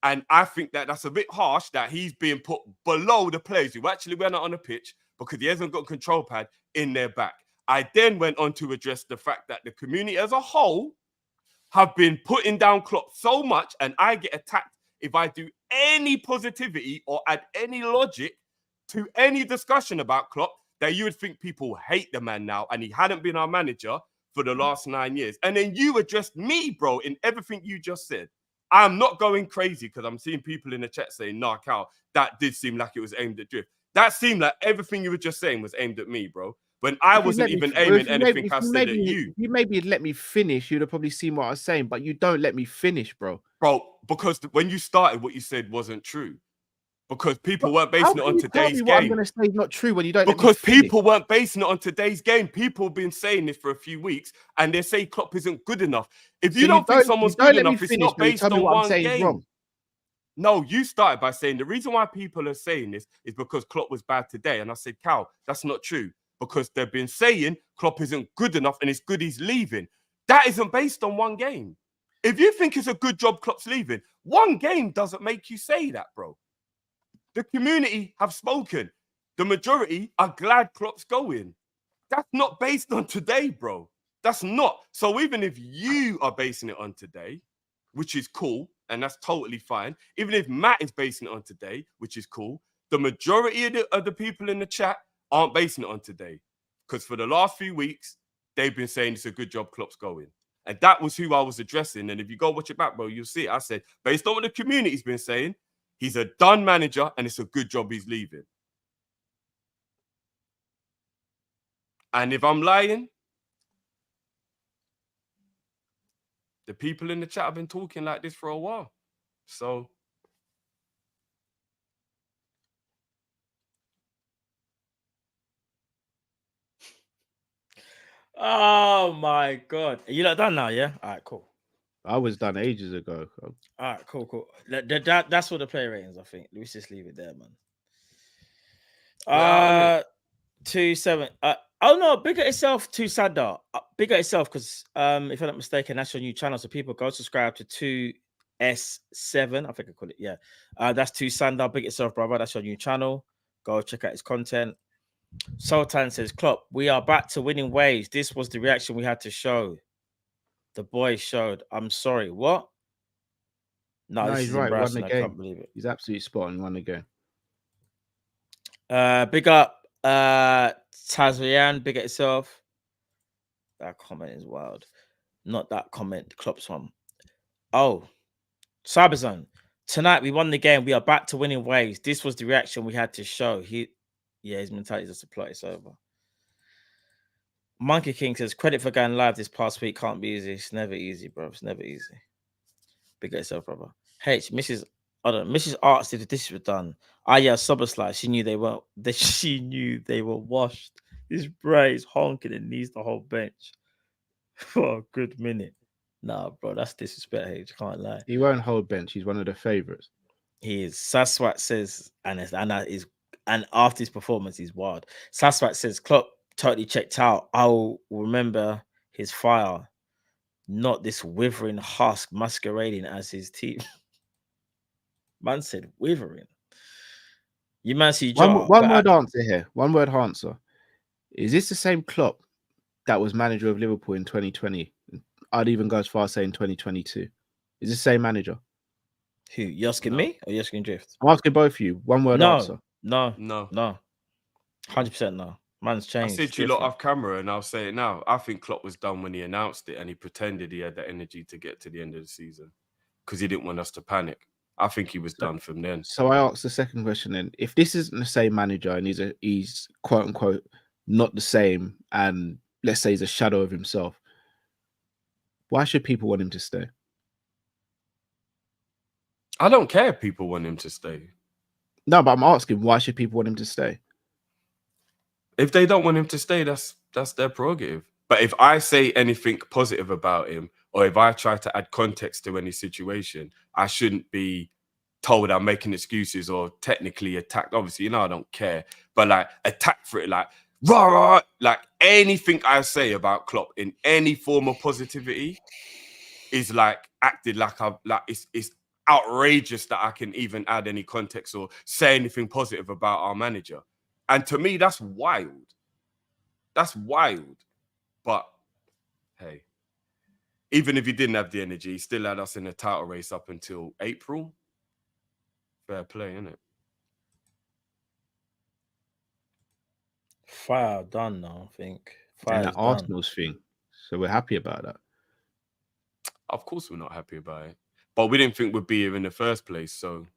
And I think that that's a bit harsh that he's being put below the players who actually went out on the pitch because he hasn't got control pad in their back. I then went on to address the fact that the community as a whole have been putting down Klopp so much and I get attacked if I do any positivity or add any logic to any discussion about Klopp, that you would think people hate the man now and he hadn't been our manager for the last 9 years. And then you addressed me, bro, in everything you just said. I'm not going crazy because I'm seeing people in the chat saying, nah, Cal, that did seem like it was aimed at Drift. That seemed like everything you were just saying was aimed at me, bro. When I wasn't even aiming anything I said at you. If you maybe let me finish, you'd have probably seen what I was saying, but you don't let me finish, bro. Bro, because when you started, what you said wasn't true. Because people weren't basing it on today's game. What I'm going to say is not true when you don't. Because people weren't basing it on today's game. People have been saying this for a few weeks, and they say Klopp isn't good enough. If you don't think someone's good enough, it's not based on one game. No, you started by saying the reason why people are saying this is because Klopp was bad today. And I said, Cal, that's not true. Because they've been saying Klopp isn't good enough and it's good he's leaving. That isn't based on one game. If you think it's a good job Klopp's leaving, one game doesn't make you say that, bro. The community have spoken. The majority are glad Klopp's going. That's not based on today, bro. That's not. So even if you are basing it on today, which is cool, and that's totally fine. Even if Matt is basing it on today, which is cool, the majority of the people in the chat aren't basing it on today. Because for the last few weeks, they've been saying it's a good job Klopp's going. And that was who I was addressing. And if you go watch it back, bro, you'll see it. I said, based on what the community's been saying, he's a done manager and it's a good job he's leaving. And if I'm lying, the people in the chat have been talking like this for a while. So Oh my God. Are you not done now, yeah? All right, cool. I was done ages ago. All right, cool. That's all the player ratings, I think. Let's just leave it there, man. 2-7. Oh no, bigger itself, 2 Sadar. Bigger itself, because if I'm not mistaken, that's your new channel. So people go subscribe to 2S7. I think I call it, yeah. That's 2 Sandar, big itself, brother. That's your new channel. Go check out his content. Sultan says, Klopp, we are back to winning ways. This was the reaction we had to show. The boys showed. I'm sorry. What? No, he's right. Won the I game. can't believe it. He's absolutely spot on. Won the game. Big up Tazrian, big at itself. That comment is wild. Not that comment, Klopp's one. Oh, Cyberzone. Tonight we won the game. We are back to winning ways. This was the reaction we had to show. His mentality is just a plot. It's over. Monkey King says, credit for going live this past week. Can't be easy. It's never easy, bro. It's never easy. Big at itself, brother. Mrs. Arts, if this was done. Yeah, Szoboszlai. She knew they weren't. She knew they were washed. This bro is honking and needs the whole bench for a good minute. Nah, bro, that's disrespect. H. Can't lie. He won't hold bench. He's one of the favorites. He is. Saswat says, and after his performance, he's wild. Saswat says, Klopp totally checked out. I'll remember his fire, not this withering husk masquerading as his team. Man said withering. You man see one word answer here. One word answer. Is this the same Klopp that was manager of Liverpool in 2020? I'd even go as far as saying 2022. Is this the same manager? Who? You asking me or you asking Drift? I'm asking both of you. One word answer. No. 100% no. Man's changed. I said to you lot off camera, and I'll say it now. I think Klopp was done when he announced it, and he pretended he had the energy to get to the end of the season because he didn't want us to panic. I think he was done from then. So I asked the second question then. If this isn't the same manager and he's quote unquote not the same, and let's say he's a shadow of himself, why should people want him to stay? I don't care if people want him to stay. No, but I'm asking, why should people want him to stay? If they don't want him to stay, that's their prerogative. But if I say anything positive about him, or if I try to add context to any situation, I shouldn't be told I'm making excuses or technically attacked. Obviously, I don't care. But like attack for it, like rah, like anything I say about Klopp in any form of positivity is like acted like it's outrageous that I can even add any context or say anything positive about our manager. And to me, that's wild. That's wild. But hey, even if he didn't have the energy, he still had us in the title race up until April. Fair play, innit? Fire done now, I think. And Fire that is done. Arsenal's thing. So we're happy about that. Of course, we're not happy about it, but we didn't think we'd be here in the first place. So,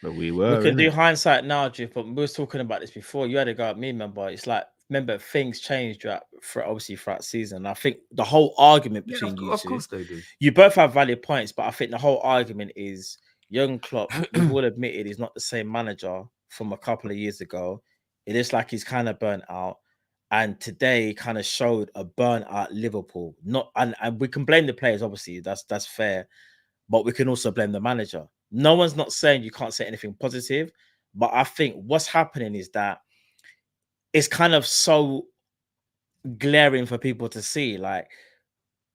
But we were. We can do innit? hindsight now, Jeff, but we were talking about this before. You had to go at me, remember? It's like, remember, things changed obviously throughout season. I think the whole argument between you of two, course they do. you both have valid points, but I think the whole argument is young Klopp, we've all admitted he's not the same manager from a couple of years ago. It is like he's kind of burnt out. And today kind of showed a burnt out Liverpool. And we can blame the players, obviously, that's fair, but we can also blame the manager. No one's not saying you can't say anything positive, but I think what's happening is that it's kind of so glaring for people to see, like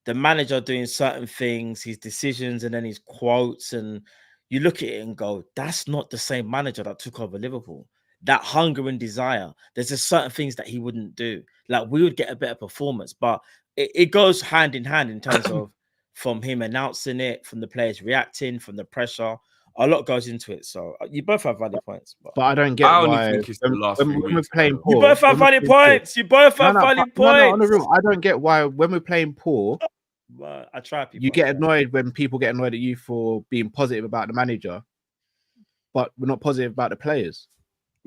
the manager doing certain things, his decisions, and then his quotes, and you look at it and go, that's not the same manager that took over Liverpool. That hunger and desire, there's just certain things that he wouldn't do. Like we would get a better performance, but it goes hand in hand in terms of from him announcing it, from the players reacting, from the pressure. A lot goes into it. So you both have valid points. But I don't get I only why think it's the last when 3 we're weeks. playing though. poor. You both have when we're valid playing poor- points. You both have valid No, on the points. real, I don't get why when we're playing poor, But I try people. you get annoyed when people get annoyed at you for being positive about the manager, but we're not positive about the players.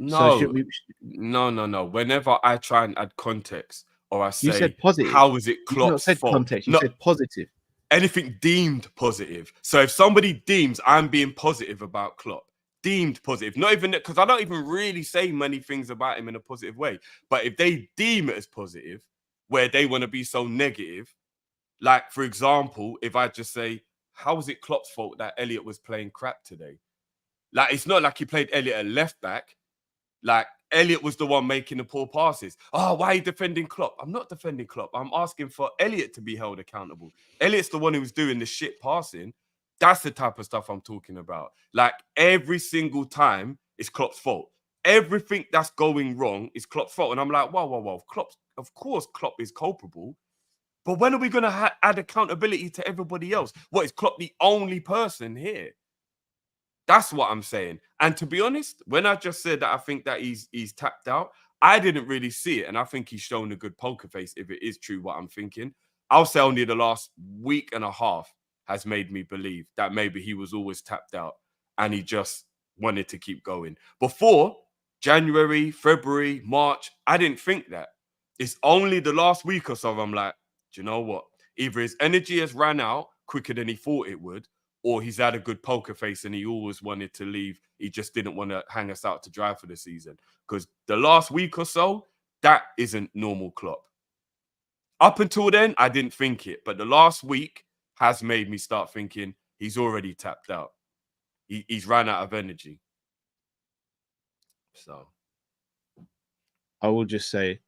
No, should we? no. Whenever I try and add context, or I You say, said positive. how is it You've not Klopp's said fault? context. You No, said positive. anything deemed positive. So if somebody deems I'm being positive about Klopp, deemed positive, not even because I don't even really say many things about him in a positive way, but if they deem it as positive, where they want to be so negative, like for example, if I just say, how is it Klopp's fault that Elliot was playing crap today? Like it's not like he played Elliot at left back. Like Elliot was the one making the poor passes. Oh, why are you defending Klopp? I'm not defending Klopp. I'm asking for Elliot to be held accountable. Elliot's the one who was doing the shit passing. That's the type of stuff I'm talking about. Like every single time, it's Klopp's fault. Everything that's going wrong is Klopp's fault. And I'm like, whoa. Klopp, of course, Klopp is culpable. But when are we going to add accountability to everybody else? What, is Klopp the only person here? That's what I'm saying. And to be honest, when I just said that I think that he's tapped out, I didn't really see it. And I think he's shown a good poker face if it is true what I'm thinking. I'll say only the last week and a half has made me believe that maybe he was always tapped out and he just wanted to keep going. Before January, February, March, I didn't think that. It's only the last week or so I'm like, do you know what? Either his energy has ran out quicker than he thought it would, or he's had a good poker face and he always wanted to leave. He just didn't want to hang us out to dry for the season. Because the last week or so, that isn't normal Klopp. Up until then, I didn't think it. But the last week has made me start thinking he's already tapped out. He's ran out of energy. So I will just say,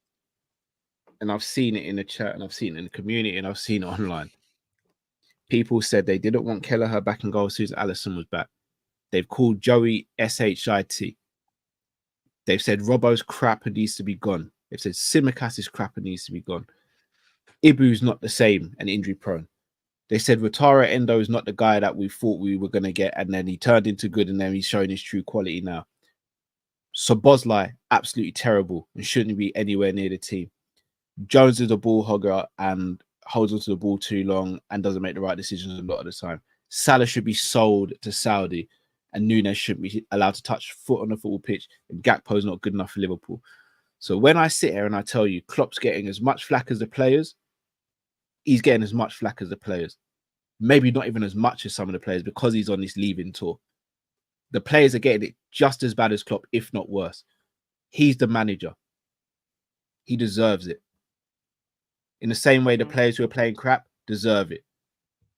and I've seen it in the chat, and I've seen it in the community, and I've seen it online. People said they didn't want Kelleher back in goal as soon as Alisson was back. They've called Joey SHIT. They've said Robbo's crap and needs to be gone. They've said Simicast is crap and needs to be gone. Ibu's not the same and injury prone. They said Rotara Endo is not the guy that we thought we were going to get, and then he turned into good, and then he's showing his true quality now. Szoboszlai, absolutely terrible and shouldn't be anywhere near the team. Jones is a ball hogger and holds onto the ball too long and doesn't make the right decisions a lot of the time. Salah should be sold to Saudi, and Nunes shouldn't be allowed to touch foot on the football pitch, and Gakpo's not good enough for Liverpool. So when I sit here and I tell you Klopp's getting as much flack as the players, he's getting as much flack as the players. Maybe not even as much as some of the players because he's on this leaving tour. The players are getting it just as bad as Klopp, if not worse. He's the manager. He deserves it. In the same way the players who are playing crap deserve it.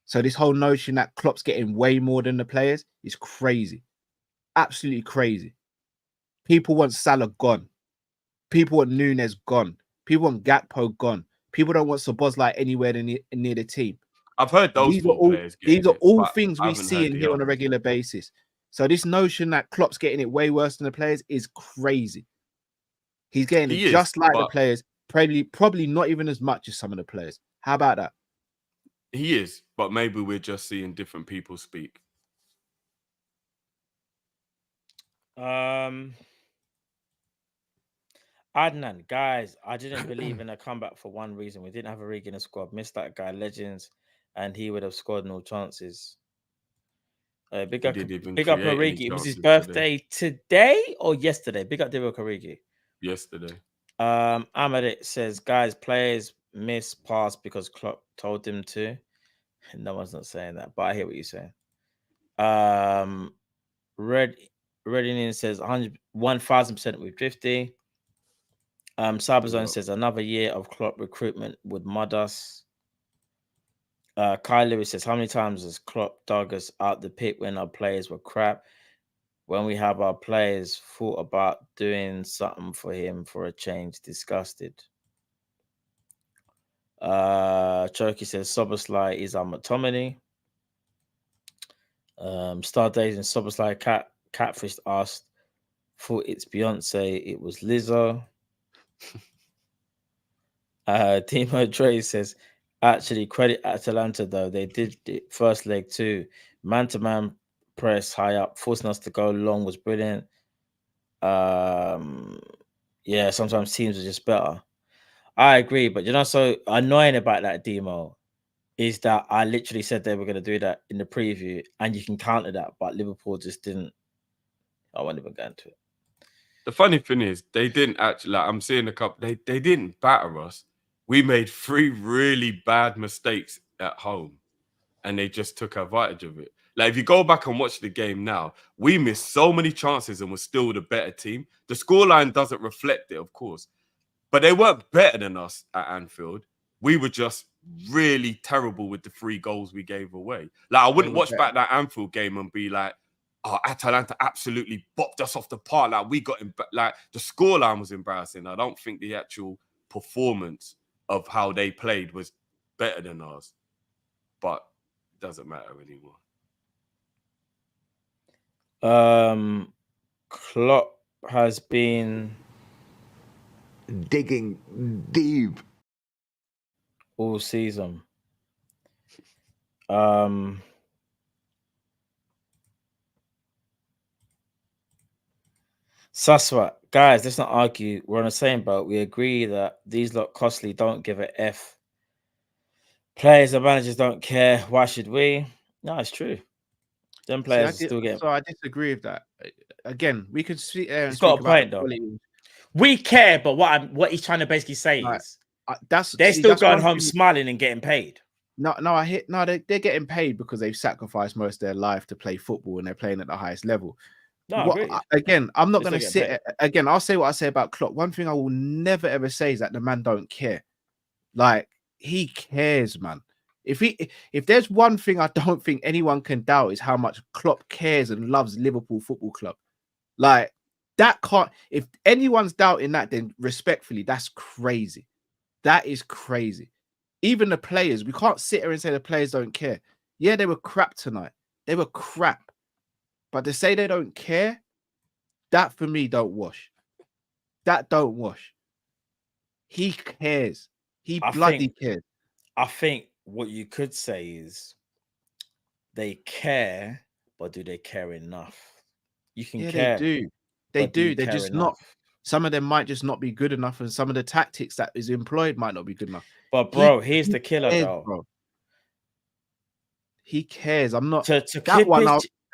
So this whole notion that Klopp's getting way more than the players is crazy. Absolutely crazy. People want Salah gone. People want Nunes gone. People want Gakpo gone. People don't want Szoboszlai anywhere near the team. I've heard those players. These are all it, things we see in here on a regular basis. So this notion that Klopp's getting it way worse than the players is crazy. He's getting it just like the players, probably not even as much as some of the players. How about that? He is, but maybe we're just seeing different people speak. Adnan, guys, I didn't believe in a comeback for one reason. We didn't have a rig in the squad. Missed that guy, Legends, and he would have scored no chances. Big He up, didn't even big up create any Origi. It was his chances birthday today or yesterday. Big up Divock Origi. yesterday. Ahmed says, guys, players miss pass because Klopp told them to. No one's not saying that, but I hear what you're saying. Redinin says 1000% with 50. Cyberzone says another year of Klopp recruitment would mud us. Kai Lewis says, how many times has Klopp dug us out the pit when our players were crap? When we have our players thought about doing something for him for a change, disgusted. Cherokee says Szoboszlai is our McTominay. Star Days and Szoboszlai Catfish asked, thought it's Beyonce, it was Lizzo. Timo Dre says, actually, credit Atalanta though. They did the first leg too. Man-to-man press high up, forcing us to go long was brilliant. Yeah, sometimes teams are just better. I agree, but you know, so annoying about that demo is that I literally said they were going to do that in the preview, and you can counter that, but Liverpool just didn't. I won't even go into it. The funny thing is, they didn't actually. Like, I'm seeing a couple. They didn't batter us. We made 3 really bad mistakes at home, and they just took advantage of it. Like, if you go back and watch the game now, we missed so many chances and we're still the better team. The scoreline doesn't reflect it, of course, but they weren't better than us at Anfield. We were just really terrible with the 3 goals we gave away. Like, I wouldn't watch back that Anfield game and be like, oh, Atalanta absolutely bopped us off the park. Like, we got him. Like, the scoreline was embarrassing. I don't think the actual performance of how they played was better than ours, but it doesn't matter anymore. Klopp has been digging deep all season. Saswa, guys, let's not argue. We're on the same boat. We agree that these lot costly don't give a F. Players and managers don't care. Why should we? No, it's true. Them players still get. So I disagree with that. Again, we could see. He's got a point though. We care, but what he's trying to basically say is they're still going home smiling and getting paid. No, they're getting paid because they've sacrificed most of their life to play football and they're playing at the highest level. No, again, I'm not going to sit. Again, I'll say what I say about Klopp. One thing I will never ever say is that the man don't care. Like, he cares, man. If there's one thing I don't think anyone can doubt is how much Klopp cares and loves Liverpool Football Club. Like, that can't. If anyone's doubting that, then respectfully, that's crazy. That is crazy. Even the players, we can't sit here and say the players don't care. Yeah, they were crap tonight. They were crap. But to say they don't care, that for me don't wash. That don't wash. He cares. He bloody cares. I think what you could say is they care, but do they care enough? You can care. They do. They do. They're just not. Some of them might just not be good enough, and some of the tactics that is employed might not be good enough. But bro, here's the killer though. Bro. He cares. I'm not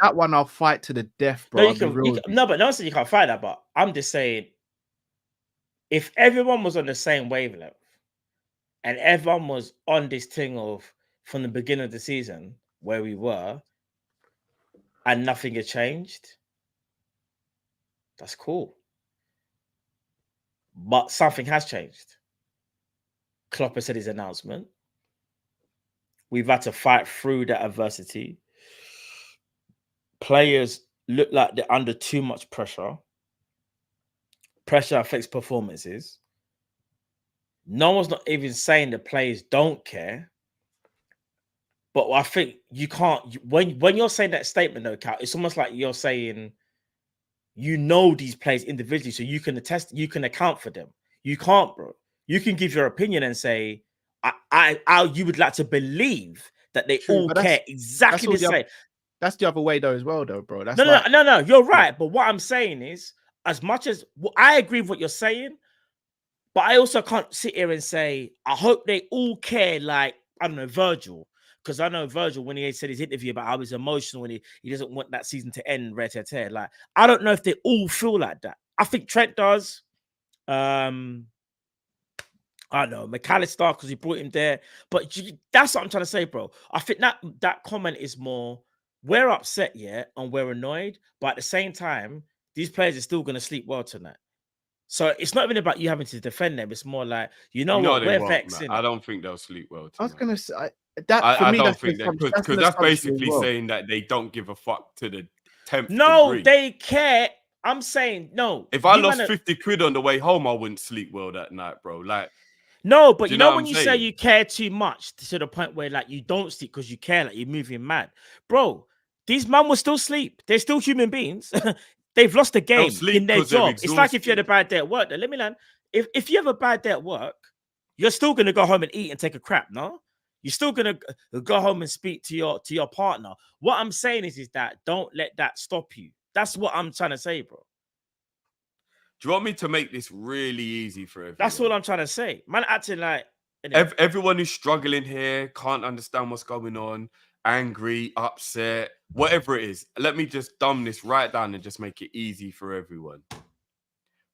that one I'll fight to the death, bro. No, but no one said you can't fight that. But I'm just saying, if everyone was on the same wavelength and everyone was on this thing of from the beginning of the season where we were, and nothing had changed, that's cool. But something has changed. Klopp has said his announcement. We've had to fight through that adversity. Players look like they're under too much pressure. Pressure affects performances. No one's not even saying the players don't care. But I think you can't, when you're saying that statement though, Cal, it's almost like you're saying, you know, these players individually, so you can attest, you can account for them. You can't, bro. You can give your opinion and say, you would like to believe that they all care exactly the same. That's the other way though as well, though, bro. That's No. You're right. But what I'm saying is, as much as I agree with what you're saying, but I also can't sit here and say I hope they all care like I don't know Virgil, because I know Virgil when he said his interview about how he's emotional when he doesn't want that season to end. Like I don't know if they all feel like that. I think Trent does. I don't know McAllister because he brought him there, but that's what I'm trying to say, bro. I think that comment is more we're upset, yeah, and we're annoyed, but at the same time, these players are still going to sleep well tonight. So it's not even about you having to defend them. It's more like what we're vexing. I don't think they'll sleep well tonight. I was gonna say I don't think that because that's basically saying that they don't give a fuck to the 10th degree. They care. I'm saying no. If I lost 50 quid on the way home, I wouldn't sleep well that night, bro. Like, no, but you know when you say you care too much to the point where like you don't sleep because you care, like you're moving mad, bro. These men will still sleep. They're still human beings. They've lost a game in their job. It's like if you had a bad day at work. Let me learn. If you have a bad day at work, you're still gonna go home and eat and take a crap, no? You're still gonna go home and speak to your partner. What I'm saying is that don't let that stop you. That's what I'm trying to say, bro. Do you want me to make this really easy for everyone? That's all I'm trying to say. Man, acting like everyone who's struggling here can't understand what's going on, angry, upset, whatever it is. Let me just dumb this right down and just make it easy for everyone.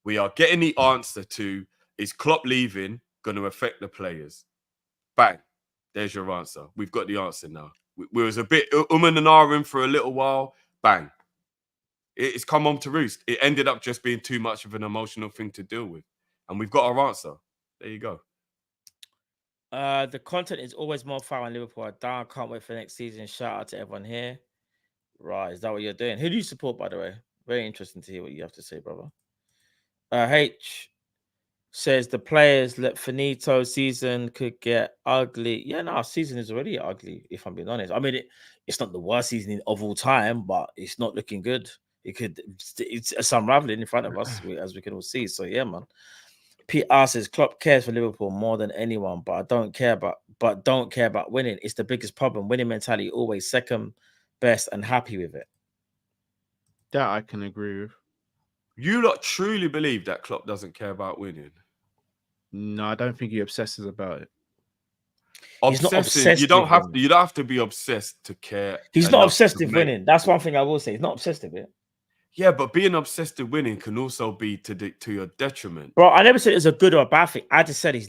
We are getting the answer to, is Klopp leaving going to affect the players? Bang. There's your answer. We've got the answer now. We was a bit and ahhing for a little while. Bang. It's come home to roost. It ended up just being too much of an emotional thing to deal with. And we've got our answer. There you go. The content is always more fire on Liverpool. I can't wait for next season. Shout out to everyone here. Right, is that what you're doing? Who do you support, by the way? Very interesting to hear what you have to say, brother. H says the players let Finito season could get ugly. Yeah, no, our season is already ugly, if I'm being honest. I mean, it's not the worst season of all time, but it's not looking good. It's unraveling in front of us, as we can all see. So yeah, man. PR says Klopp cares for Liverpool more than anyone, but don't care about winning. It's the biggest problem. Winning mentality, always second best and happy with it. That I can agree with. You lot truly believe that Klopp doesn't care about winning? No, I don't think he obsesses about it. He's not obsessed. You don't have to be obsessed to care. He's not obsessed with winning. That's one thing I will say. He's not obsessed with it. Yeah, but being obsessed with winning can also be to your detriment. Bro, I never said it's a good or a bad thing. I literally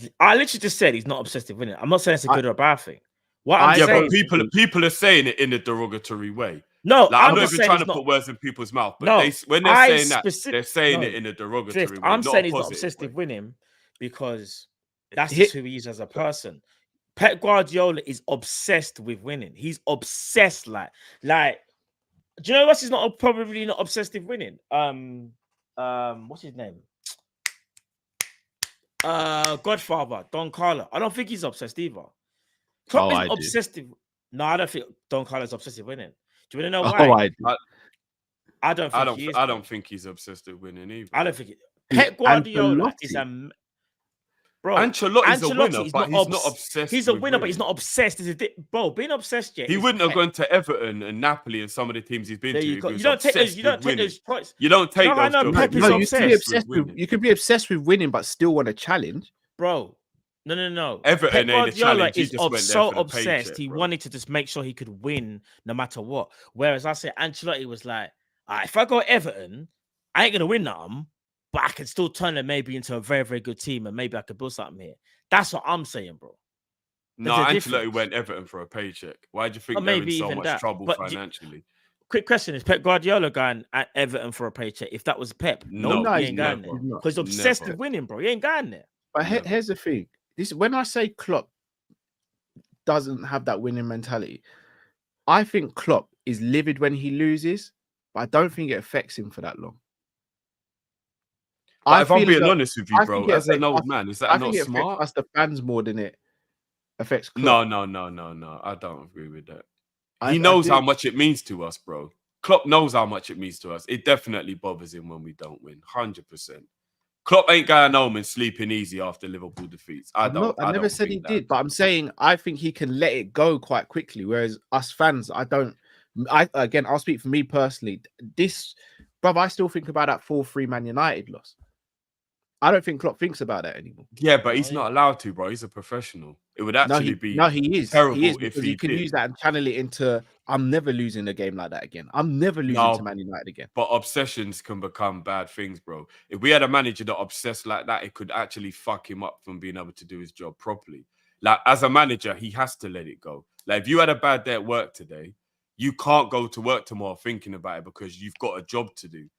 just said he's not obsessed with winning. I'm not saying it's a good or a bad thing. But people are saying it in a derogatory way. No, like, I'm not even trying to put words in people's mouth. But when they're saying that, they're saying it in a derogatory way. I'm saying he's not obsessed with winning because that's just who he is as a person. Pep Guardiola is obsessed with winning. He's obsessed like. Do you know what? He's probably not obsessed with winning. What's his name? Godfather, Don Carlo. I don't think he's obsessed either. Klopp is obsessed. No, I don't think Don Carlo's obsessed with winning. Do you want to know why? I don't think he's obsessed with winning either. I don't think Pep Guardiola is a bro. Ancelotti's a winner, but he's not obsessed. He's a winner, but he's not obsessed. Bro, being obsessed yet. He wouldn't have gone to Everton and Napoli and some of the teams he's been to. You don't take those points. You don't take those. No, you can be obsessed with winning, but still want a challenge, bro. No. Everton Pep Guardiola is so obsessed. He wanted to just make sure he could win no matter what. Whereas I say Ancelotti was like, if I go Everton, I ain't gonna win nothing, but I can still turn them maybe into a very, very good team, and maybe I could build something here. That's what I'm saying, bro. No, Ancelotti went Everton for a paycheck. Why do you think they're in so much trouble financially? Quick question: is Pep Guardiola going at Everton for a paycheck? If that was Pep, no, he ain't going there because he's obsessed with winning, bro. He ain't going there. But here's the thing: when I say Klopp doesn't have that winning mentality, I think Klopp is livid when he loses, but I don't think it affects him for that long. If I'm being honest with you, bro, as an old man, is that not smart? Us the fans more than it affects Klopp. No. I don't agree with that. He knows how much it means to us, bro. Klopp knows how much it means to us. It definitely bothers him when we don't win, 100%. Klopp ain't going home and sleeping easy after Liverpool defeats. I never said he did, but I'm saying I think he can let it go quite quickly. Whereas us fans, I don't I'll speak for me personally. Bruv, I still think about that 4-3 Man United loss. I don't think Klopp thinks about that anymore. Yeah, but he's not allowed to, bro. He's a professional. It would actually be he is. terrible He is, if because he you can did. use that and channel it into I'm never losing a game like that again. I'm never losing to Man United again. But obsessions can become bad things, bro. If we had a manager that obsessed like that, it could actually fuck him up from being able to do his job properly. Like, as a manager, he has to let it go. Like, if you had a bad day at work today, you can't go to work tomorrow thinking about it because you've got a job to do.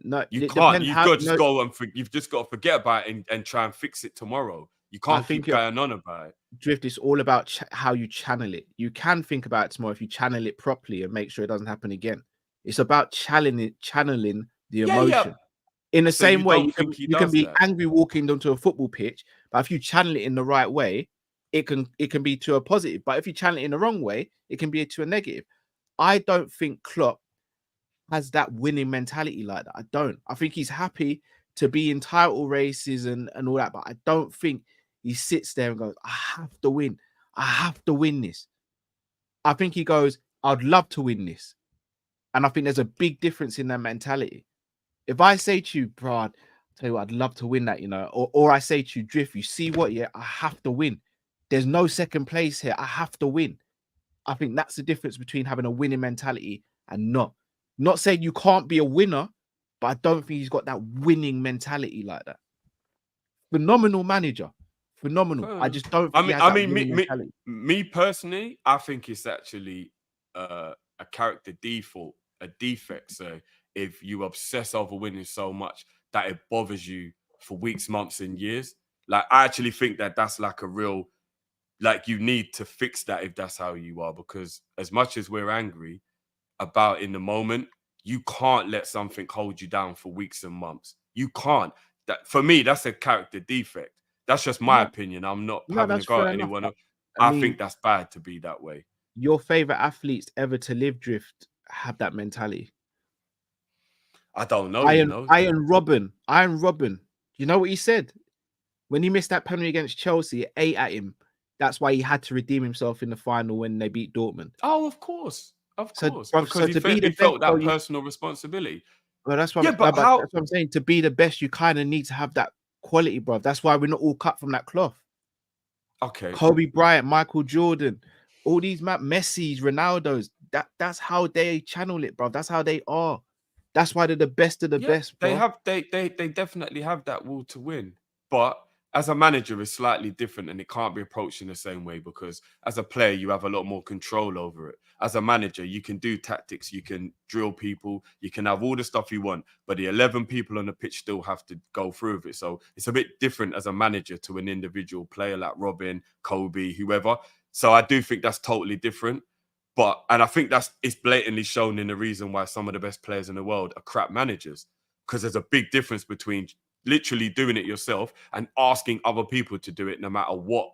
No, you can't. You've just got to forget about it and try and fix it tomorrow. You can't keep going on about it. Drift is all about how you channel it. You can think about it tomorrow if you channel it properly and make sure it doesn't happen again. It's about channeling the emotion. Yeah. In the same way, you can be that. angry walking onto a football pitch, but if you channel it in the right way, it can be to a positive. But if you channel it in the wrong way, it can be to a negative. I don't think Klopp has that winning mentality like that. I don't. I think he's happy to be in title races and all that, but I don't think he sits there and goes, I have to win. I have to win this. I think he goes, I'd love to win this. And I think there's a big difference in that mentality. If I say to you, bro, I'll tell you what, I'd love to win that, or I say to you, Drift, you see what? Yeah, I have to win. There's no second place here. I have to win. I think that's the difference between having a winning mentality and not. Not saying you can't be a winner, but I don't think he's got that winning mentality like that. Phenomenal manager. Phenomenal. I just don't think me personally, I think it's actually a character default, a defect. So if you obsess over winning so much that it bothers you for weeks, months, and years, like, I actually think that that's like a real, like, you need to fix that if that's how you are, because as much as we're angry about in the moment, you can't let something hold you down for weeks and months. You can't. That, for me, that's a character defect. That's just my opinion. I'm not having to go at anyone else. I think that's bad to be that way. Your favorite athletes ever to live, Drift, have that mentality. I don't know. Iron Robin. You know what he said? When he missed that penalty against Chelsea, it ate at him. That's why he had to redeem himself in the final when they beat Dortmund. Oh, of course. Because he felt that personal responsibility. Well, that's what that's what I'm saying. To be the best, you kind of need to have that quality, bro. That's why we're not all cut from that cloth. Okay. Kobe Bryant, Michael Jordan, all these Messi's, Ronaldo's. That's how they channel it, bro. That's how they are. That's why they're the best of the best, bro. They definitely have that will to win. But as a manager, it's slightly different and it can't be approached in the same way, because as a player, you have a lot more control over it. As a manager, you can do tactics, you can drill people, you can have all the stuff you want, but the 11 people on the pitch still have to go through with it. So it's a bit different as a manager to an individual player like Robin, Kobe, whoever. So I do think that's totally different. And I think it's blatantly shown in the reason why some of the best players in the world are crap managers, because there's a big difference between literally doing it yourself and asking other people to do it, no matter what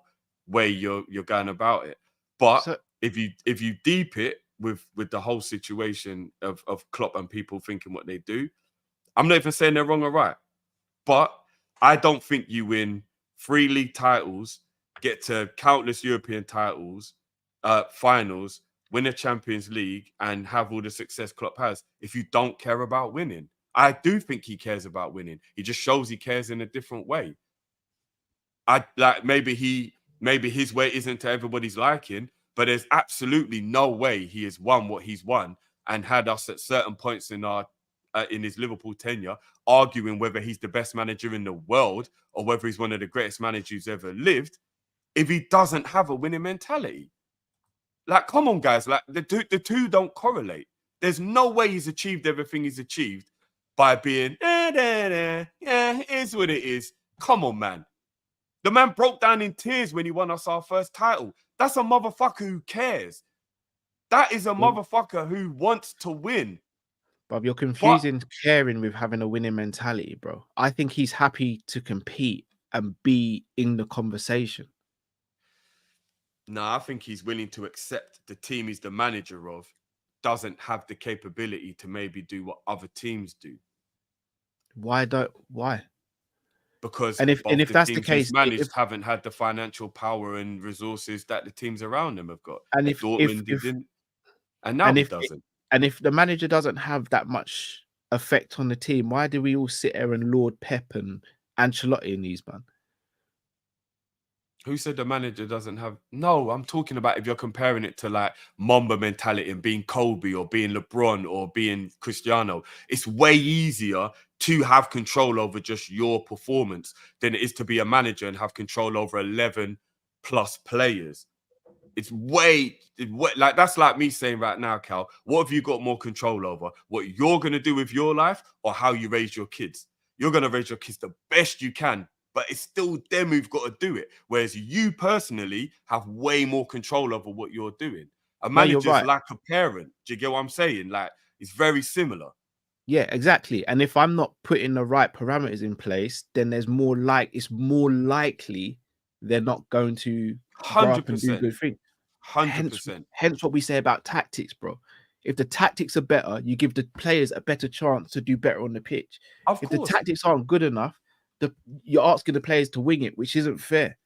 way you're going about it. But if you deep it with the whole situation of Klopp and people thinking what they do, I'm not even saying they're wrong or right, but I don't think you win 3 league titles, get to countless European titles, finals, win a Champions League, and have all the success Klopp has if you don't care about winning. I do think he cares about winning. He just shows he cares in a different way. Maybe his way isn't to everybody's liking, but there's absolutely no way he has won what he's won and had us at certain points in his Liverpool tenure arguing whether he's the best manager in the world or whether he's one of the greatest managers ever lived, if he doesn't have a winning mentality. Like, come on, guys. Like, the two don't correlate. There's no way he's achieved everything he's achieved by being, yeah, it is what it is. Come on, man. The man broke down in tears when he won us our first title. That's a motherfucker who cares. That is a motherfucker who wants to win. But you're confusing caring with having a winning mentality, bro. I think he's happy to compete and be in the conversation. No, I think he's willing to accept the team he's the manager of doesn't have the capability to maybe do what other teams do. Why? Because if that's the case, haven't had the financial power and resources that the teams around them have got. And And now he doesn't. And if the manager doesn't have that much effect on the team, why do we all sit there and laud Pep and Ancelotti in these, man? Who said the manager doesn't have? No, I'm talking about if you're comparing it to like Mamba mentality and being Kobe or being LeBron or being Cristiano. It's way easier to have control over just your performance than it is to be a manager and have control over 11 plus players. It's way like that's like me saying right now, Cal, what have you got more control over? What you're going to do with your life or how you raise your kids? You're going to raise your kids the best you can, but it's still them who've got to do it. Whereas you personally have way more control over what you're doing. A manager's like a parent. Do you get what I'm saying? Like, it's very similar. Yeah, exactly. And if I'm not putting the right parameters in place, then it's more likely they're not going to 100% do good things. 100%. Hence what we say about tactics, bro. If the tactics are better, you give the players a better chance to do better on the pitch. If the tactics aren't good enough, you're asking the players to wing it, which isn't fair.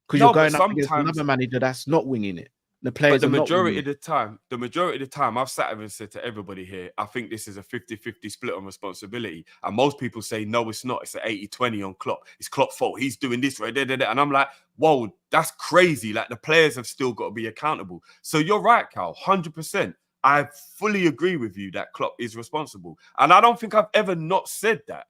Because you're going up against another manager that's not winging it. The players but the majority of the time, I've sat here and said to everybody here, I think this is a 50-50 split on responsibility. And most people say, no, it's not. It's an 80-20 on Klopp. It's Klopp's fault. He's doing this, right? And I'm like, whoa, that's crazy. Like, the players have still got to be accountable. So you're right, Cal, 100%. I fully agree with you that Klopp is responsible. And I don't think I've ever not said that.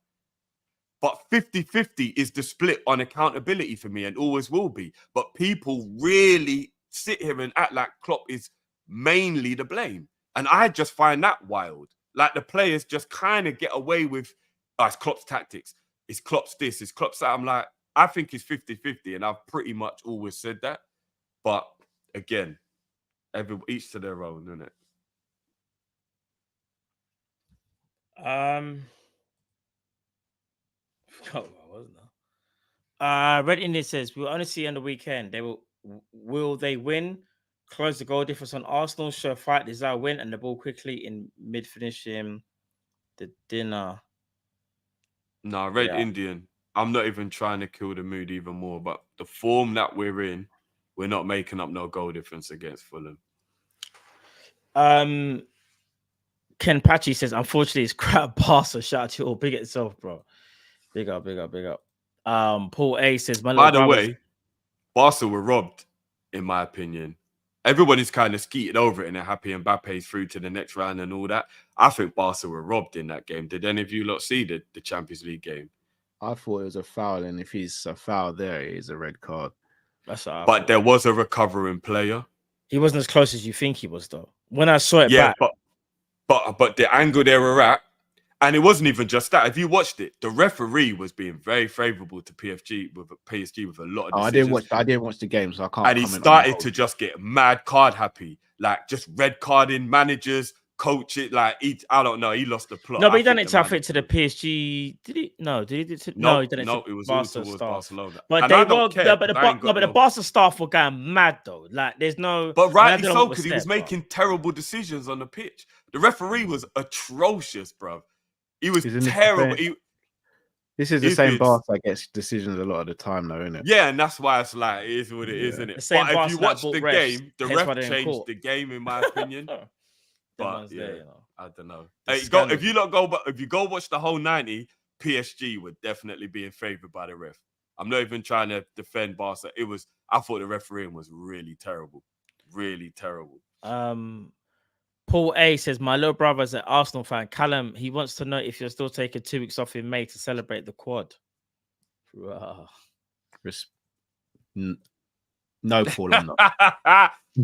But 50-50 is the split on accountability for me and always will be. But people really sit here and act like Klopp is mainly to blame. And I just find that wild. Like, the players just kind of get away with, it's Klopp's tactics. It's Klopp's this, it's Klopp's that. I'm like, I think it's 50-50. And I've pretty much always said that. But again, each to their own, isn't it? Red Indian says we'll only see on the weekend. Will they win? Close the goal difference on Arsenal. Show fight, desire, win, and the ball quickly in mid finishing the dinner. No, Red Indian. I'm not even trying to kill the mood even more, but the form that we're in, we're not making up no goal difference against Fulham. Ken Patchy says, unfortunately, it's crap Barca. Shout out to you all. Big itself, bro. Big up. Paul A says, by the way, Barca were robbed, in my opinion. Everyone is kind of skeeted over it and they're happy Mbappe's through to the next round and all that. I think Barca were robbed in that game. Did any of you lot see the Champions League game? I thought it was a foul, and if he's a foul there, it is a red card. That's what I but thought. There was a recovering player. He wasn't as close as you think he was, though. When I saw it back. But the angle they were at, and it wasn't even just that. If you watched it, the referee was being very favourable to PSG with a lot of decisions. I didn't watch the game, so I can't. And he started to just get mad card happy, like just red carding managers, coach it. Like I don't know, he lost the plot. No, but he done it to the PSG. Did he? No, did he? No, he done it. No, it was Barca all towards staff. Barcelona. But and they were, but the Barca staff were going mad though. Like, there's no. But rightly so, because he was making terrible decisions on the pitch. The referee was atrocious, bro. He was terrible. This is the same Barca that gets decisions a lot of the time, though, isn't it? Yeah, and that's why it's like, it is what it is, isn't it? But if you watch the game, the ref changed the game, in my opinion. But yeah, I don't know. If you go watch the whole 90, PSG would definitely be in favour by the ref. I'm not even trying to defend Barca. I thought the refereeing was really terrible. Really terrible. Paul A says, my little brother's an Arsenal fan. Callum, he wants to know if you're still taking 2 weeks off in May to celebrate the quad. No, Paul, I'm not.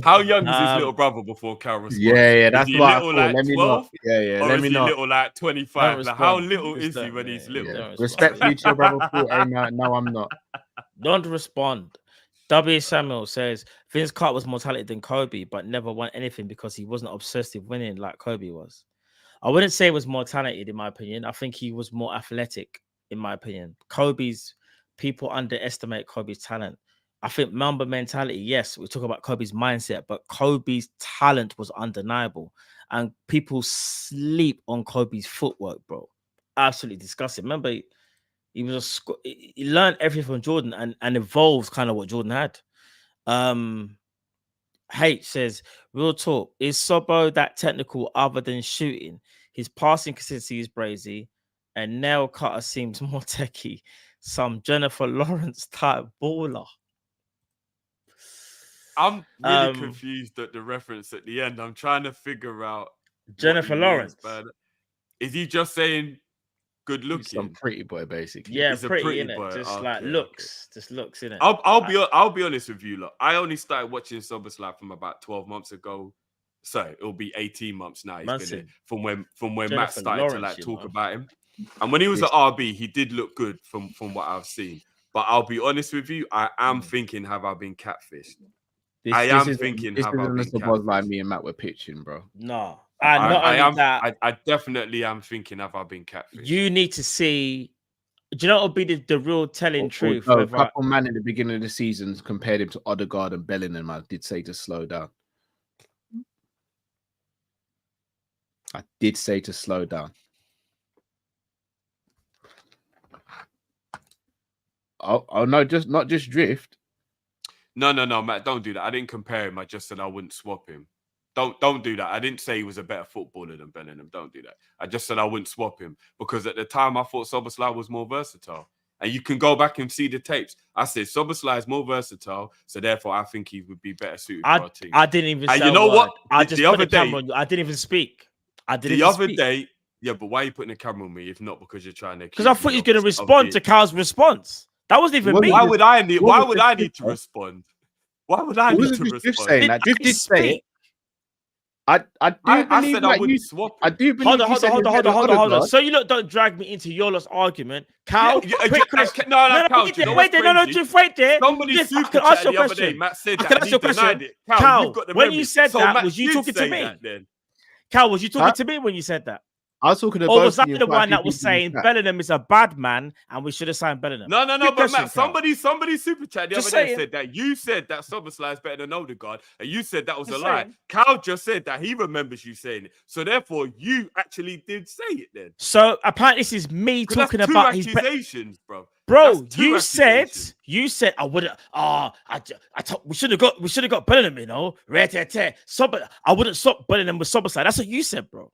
How young is his little brother before Cal responds? Yeah, that's why I thought. Like let me 12? Know. Yeah, or let me know. Little like 25. Like, how little is he when he's little? Yeah. Respectfully to your brother Paul. No, I'm not. Don't respond. W. Samuel says Vince Carter was more talented than Kobe, but never won anything because he wasn't obsessed with winning like Kobe was. I wouldn't say he was more talented, in my opinion. I think he was more athletic, in my opinion. People underestimate Kobe's talent. I think Mamba mentality, yes, we talk about Kobe's mindset, but Kobe's talent was undeniable. And people sleep on Kobe's footwork, bro. Absolutely disgusting. Remember, he learned everything from Jordan and evolved kind of what Jordan had. H says, real talk, is Sobo that technical other than shooting? His passing consistency is brazy, and nail cutter seems more techie. Some Jennifer Lawrence type baller. I'm really confused at the reference at the end. I'm trying to figure out Jennifer Lawrence. But is he just saying good looking? Some pretty boy, basically. Yeah, He's pretty, a pretty innit? boy. Just Okay, like looks, just looks, innit? I'll be honest with you, look. I only started watching Szoboszlai from about 12 months ago. So it'll be 18 months now. He's been here from when Matt started to like talk about him. And when he was at RB, he did look good from what I've seen. But I'll be honest with you, I am thinking, have I been catfished? I am thinking, have I been catfished? Like me and Matt were pitching, bro. No. And I definitely am thinking, have I been catfished? You need to see. Do you know what would be the real telling truth? A couple man in the beginning of the season compared him to Odegaard and Bellingham. I did say to slow down. I did say to slow down. Oh no, not just drift. No, Matt, don't do that. I didn't compare him. I just said I wouldn't swap him. Don't do that. I didn't say he was a better footballer than Bellingham. Don't do that. I just said I wouldn't swap him because at the time I thought Szoboszlai was more versatile. And you can go back and see the tapes. I said Szoboszlai is more versatile, so therefore I think he would be better suited for our team. I didn't even. And you know what? I just put the camera on you. I didn't even speak. The other day, yeah, but why are you putting the camera on me if not because you're trying to? Because I thought he was going to respond to Cal's response. That wasn't even me. Why would I need to respond? Why would I need to respond? Saying that. Drift did say it. I said I wouldn't swap. I do believe. Hold on. So you look, don't drag me into your lost argument, Cal. Wait there. Somebody super chat the other day. Matt said that he denied it. Cal, when you said that, was you talking to me? Cal, was you talking to me when you said that? I was talking to or was I the one that was saying Bellingham is a bad man and we should have signed Bellingham? No, but Matt, somebody super chat the other day said that you said that Szoboszlai is better than Odegaard, and you said that was a lie. Cal just said that he remembers you saying it, so therefore you actually did say it then. So apparently this is me talking that's about his accusations, bro. Bro, you said I would. We should have got Bellingham, you know. I wouldn't swap Bellingham with Szoboszlai. That's what you said, bro.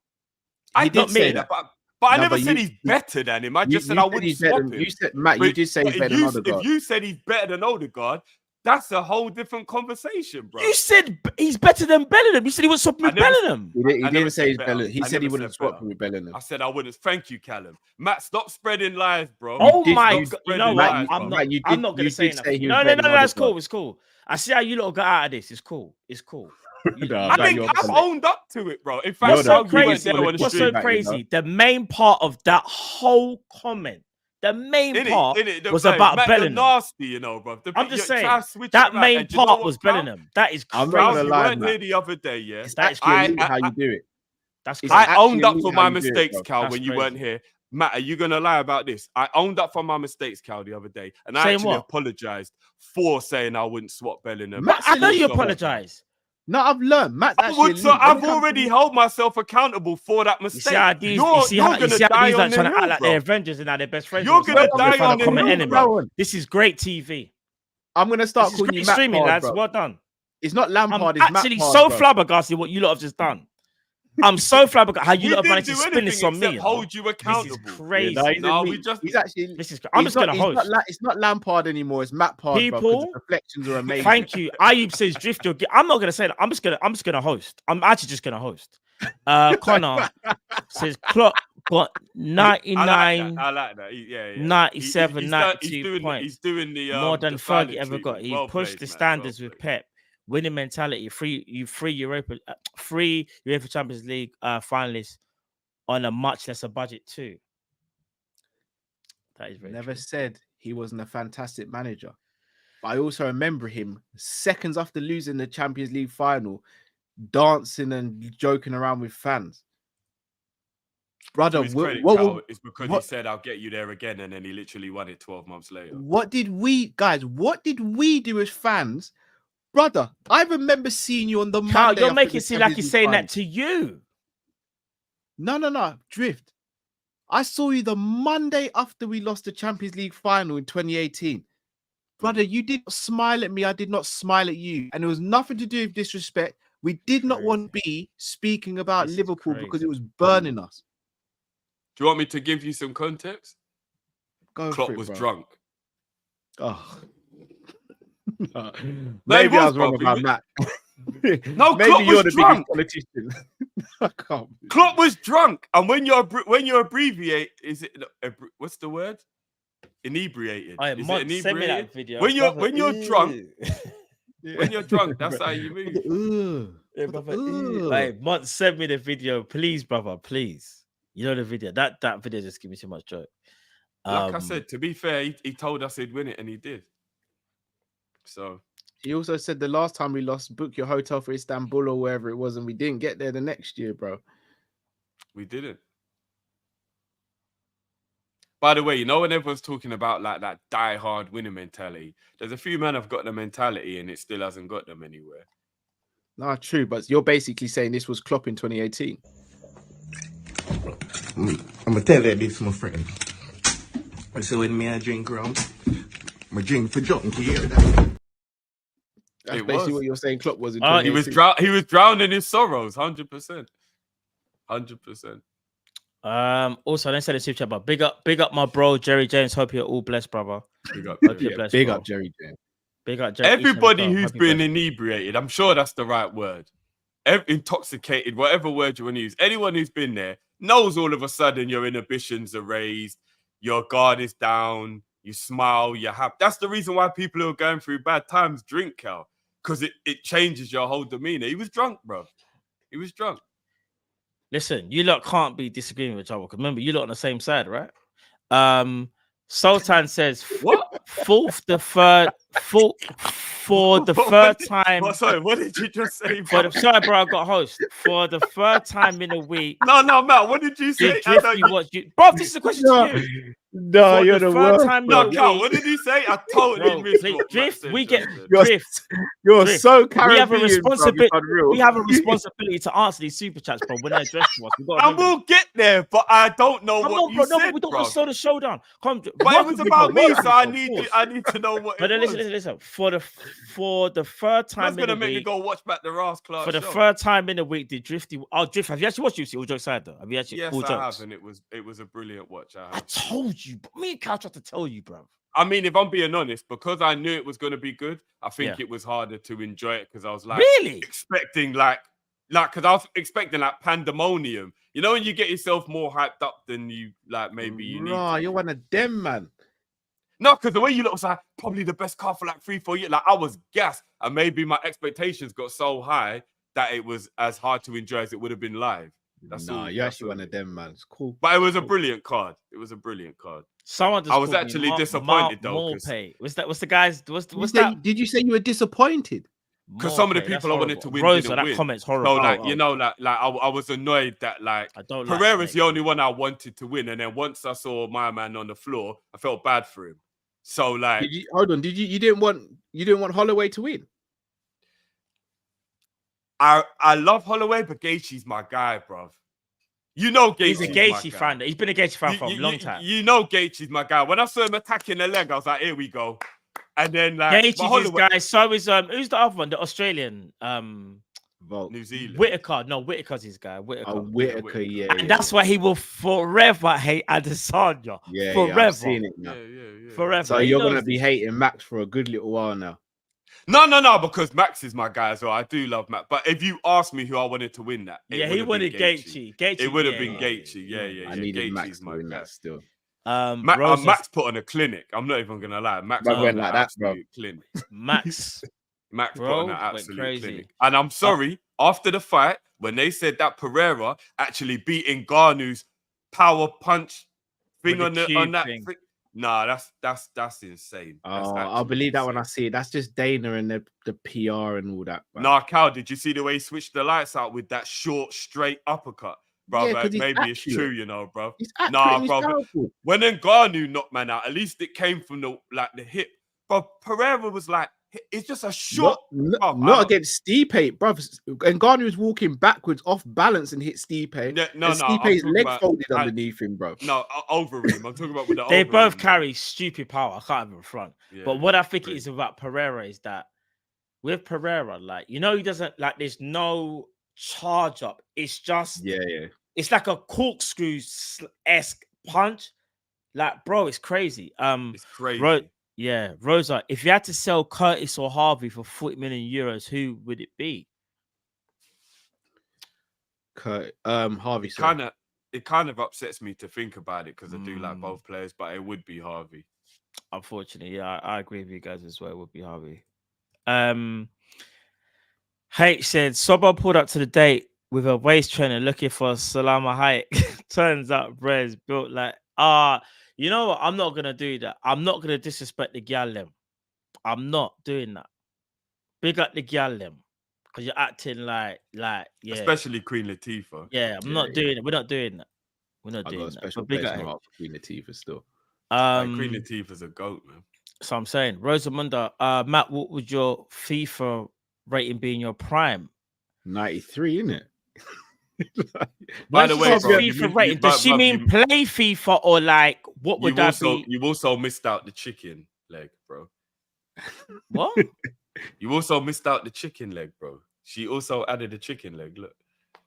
I did say that, but I never said he's better than him. I just said I wouldn't swap him. You said, Matt, you did say he's better than Odegaard. If you said he's better than Odegaard, that's a whole different conversation, bro. You said he's better than Bellingham. You said he wouldn't swap with Bellingham. He didn't say he's better. He said he wouldn't swap with Bellingham. I said I wouldn't. Thank you, Callum. Matt, stop spreading lies, bro. Oh my God. You know what? I'm not going to say nothing. No, that's cool. It's cool. I see how you lot got out of this. It's cool. I think I've owned up to it, bro. In fact, what's so crazy? The main part of that whole comment, was about Bellingham. Nasty, you know, bro. I'm just saying that main part was Bellingham. That is crazy. You weren't here the other day, yeah. That's how you do it. I owned up for my mistakes, Cal, when you weren't here. Matt, are you gonna lie about this? I owned up for my mistakes, Cal, the other day, and I actually apologized for saying I wouldn't swap Bellingham. I know you apologized. No, I've learned. Matt, I've already held myself accountable for that mistake. You see how these trying to act like they're Avengers and now they're best friends. You're gonna die on the hill. This is great TV. I'm gonna start calling you Matt streaming, lads. Well done. It's not Lampard. I'm actually so flabbergasted what you lot have just done. I'm so flabbergasted how you lot have managed to spin this on me. Hold you accountable. This is crazy. He's actually. I'm just gonna host. It's not Lampard anymore. It's Matt Pard. People, the reflections are amazing. Thank you. Ayub says drift your. I'm not gonna say that. I'm just gonna host. I'm actually just gonna host. Connor says Klopp got 99. I like that. Yeah. 97, 92 points. He's doing the more than Fergie ever got. He pushed the standards with Pep. Winning mentality, free Europa Champions League finalists on a much lesser budget too. That is very never true. Said he wasn't a fantastic manager, but I also remember him seconds after losing the Champions League final, dancing and joking around with fans. Brother, it's because he said I'll get you there again, and then he literally won it 12 months later. What did we do as fans? Brother, I remember seeing you on the Monday. You're making it seem like he's saying that to you. No. Drift. I saw you the Monday after we lost the Champions League final in 2018. brother, you did not smile at me. I did not smile at you. And it was nothing to do with disrespect. We did not want to be speaking about Liverpool because it was burning us. Do you want me to give you some context? Klopp was drunk. Oh. No. Maybe I was wrong about that. No, maybe Klopp you're was the drunk. biggest politician. I can't. Klopp was drunk, and when you abbreviate, is it what's the word? Inebriated. Is it inebriated? Send me that video. When you're drunk, when you're drunk, that's how you move. Like, Mont, send me the video, please, brother, please. You know the video. That video just give me too much joy. Like I said, to be fair, he told us he'd win it, and he did. So he also said the last time we lost, book your hotel for Istanbul or wherever it was, and we didn't get there the next year, bro. We didn't. By the way, you know when everyone's talking about like that die-hard winning mentality, there's a few men have got the mentality and it still hasn't got them anywhere. Nah, true, but you're basically saying this was Klopp in 2018. I'm gonna tell you this, my friend. So when me I drink rum, I drink for drunk. You hear that? That's basically what you're saying. Klopp was in 2018. He was drowning his sorrows, 100%. 100%. Also, I didn't say the super chat, but big up my bro Jerry James. Hope you're all blessed, brother. Big up, big up Jerry James. Big up Jerry. Everybody who's been inebriated, I'm sure that's the right word. Intoxicated, whatever word you want to use. Anyone who's been there knows all of a sudden your inhibitions are raised, your guard is down, you smile, you're happy. That's the reason why people who are going through bad times drink, Cal, because it changes your whole demeanor. He was drunk, bro. He was drunk. Listen, you lot can't be disagreeing with each other because remember, you lot on the same side, right? Sultan says, what? For the third time. Sorry, what did you just say? Sorry, bro, I got host. For the third time in a week. No, Matt, what did you say? Bro, this is a question to you. No, you're the worst. No, Cal, what did he say? I totally missed what Drift. We get drift. You're so Caribbean. We have a responsibility to answer these super chats, bro. When they're addressed to us, I will get there, but I don't know what you said, we don't want to slow the show down. But it was about me, so I need to know what. But listen. For the third time, that's gonna make me go watch back the Ross Clark. For the third time in a week, did Drifty? Oh, Drift, have you actually watched UFC? All jokes aside, though, have you actually? Yes, I have, and it was a brilliant watch. I told you, me and Cal tried to tell you, bro. I mean, if I'm being honest, because I knew it was going to be good, I think it was harder to enjoy it because I was like, expecting like, because I was expecting like pandemonium. You know, when you get yourself more hyped up than you like, maybe you need. No, you're one of them, man. No, because the way you look was like probably the best car for like 3-4 years. Like I was gassed, and maybe my expectations got so high that it was as hard to enjoy as it would have been live. You're actually one of them, man. It's cool. But it was a brilliant card. It was a brilliant card. I was actually disappointed though. What's the guys? What's that? Did you say you were disappointed? Because some of the people I wanted to win didn't win. Comment's horrible. So like, you know, like I was annoyed that like Pereira's the only one I wanted to win, and then once I saw my man on the floor, I felt bad for him. So like, hold on, you didn't want Holloway to win? I love Holloway, but Gaethje's my guy, bruv. You know Gaethje's He's a Gaethje fan. He's been a Gaethje fan for a long time. You know Gaethje's my guy. When I saw him attacking the leg, I was like, here we go. And then like Gaethje's his guy. So is who's the other one? The Australian New Zealand. Whitaker. No, Whitaker's his guy. Whitaker, yeah. And that's why he will forever hate Adesanya. Yeah, forever. Yeah, I've seen it now. Yeah. Forever. So you're gonna be hating Max for a good little while now. No, because Max is my guy as well. I do love Max. But if you ask me who I wanted to win that, he wanted Gaethje. It would have been Gaethje. Yeah. I needed Max to win that still. Max put on a clinic. I'm not even gonna lie. Max went like that, bro. Clinic. Max put on an absolute clinic. And I'm sorry, after the fight, when they said that Pereira actually beating Ngannou's power punch thing on that thing. Nah, that's insane. I'll believe that when I see it. That's just Dana and the PR and all that. Nah, Cal, did you see the way he switched the lights out with that short, straight uppercut? Bro, Yeah, maybe accurate. it's true, you know, bro. Nah, bro. When Ngannou knocked man out, at least it came from the hip. But Pereira was like, It's just a shot. Not against Stipe, bro. And Garner was walking backwards off balance and hit Stipe. No, and Stipe's leg folded underneath him, bro. No, over him. I'm talking about with the They over both him, carry stupid power. I can't even front. Yeah, but what I think it is about Pereira is that with Pereira, like, you know, he doesn't like, there's no charge up. It's just, it's like a corkscrew-esque punch. Like, bro, it's crazy. It's crazy. Rosa, if you had to sell Curtis or Harvey for 40 million euros, who would it be? Harvey. It kind of upsets me to think about it because I do like both players, but it would be Harvey. Unfortunately, yeah, I agree with you guys as well. It would be Harvey. H said Sobo pulled up to the date with a waist trainer looking for Salama Hayek. Turns out Brez built like you know what? I'm not gonna do that. I'm not gonna disrespect the gal. I'm not doing that. Big up the gal because you're acting like yeah. Especially Queen Latifah. Yeah, I'm not doing it. We're not doing that. We're not doing that. Special place in my heart for Queen Latifah still. Queen Latifah's a goat, man. So I'm saying, Rosamunda, Matt, what would your FIFA rating be in your prime? 93, isn't it? By the way, bro, FIFA rating, does she mean play FIFA or like what would that be? You also missed out the chicken leg, bro. What? You also missed out the chicken leg, bro. She also added a chicken leg. Look.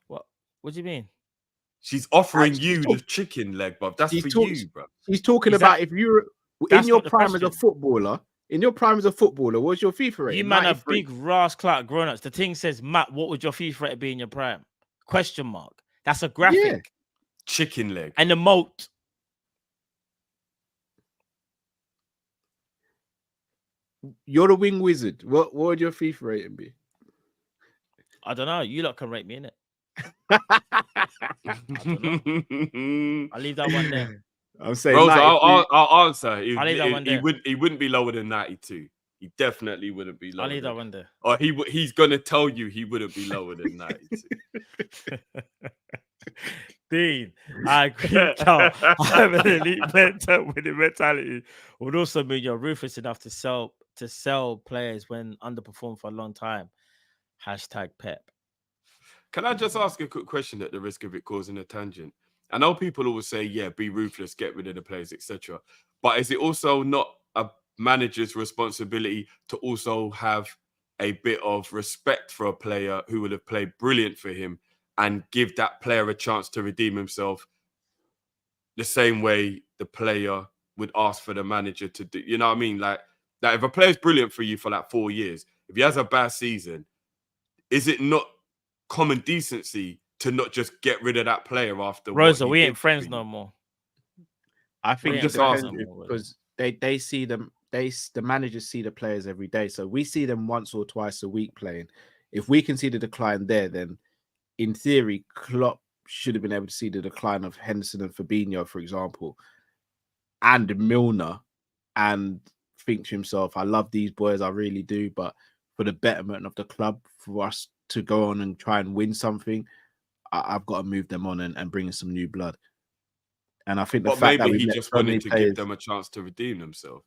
What do you mean? She's offering you the chicken leg, bro. That's for you, bro. She's talking about if you're in your prime as a footballer. In your prime as a footballer, what's your FIFA rating? You man are big Ras Clark grown-ups. The thing says, Matt, what would your FIFA rating be in your prime? Question mark. That's a graphic. Yeah. Chicken leg. And the moat. You're the wing wizard. What would your FIFA rating be? I don't know. You lot can rate me in it. I'll leave that one there. I'm saying, Rosa, I'll answer. I'll leave that one there. He wouldn't be lower than 92. He definitely wouldn't be lower. I'll leave that one there. Or he's gonna tell you he wouldn't be lower than 92. Dean, I agree. Having an elite winning mentality would also mean you're ruthless enough to sell players when underperformed for a long time. Hashtag Pep. Can I just ask a quick question at the risk of it causing a tangent? I know people always say, yeah, be ruthless, get rid of the players, etc. But is it also not a manager's responsibility to also have a bit of respect for a player who would have played brilliant for him and give that player a chance to redeem himself the same way the player would ask for the manager to do? You know what I mean? Like if a player's brilliant for you for like 4 years, if he has a bad season, is it not common decency to not just get rid of that player after? Rosa, we ain't friends no more. I think just asking because they see them. The managers see the players every day, so we see them once or twice a week playing. If we can see the decline there, then in theory, Klopp should have been able to see the decline of Henderson and Fabinho, for example, and Milner, and think to himself, "I love these boys, I really do, but for the betterment of the club, for us to go on and try and win something, I've got to move them on and bring in some new blood." And I think the fact that he just wanted to give them a chance to redeem themselves,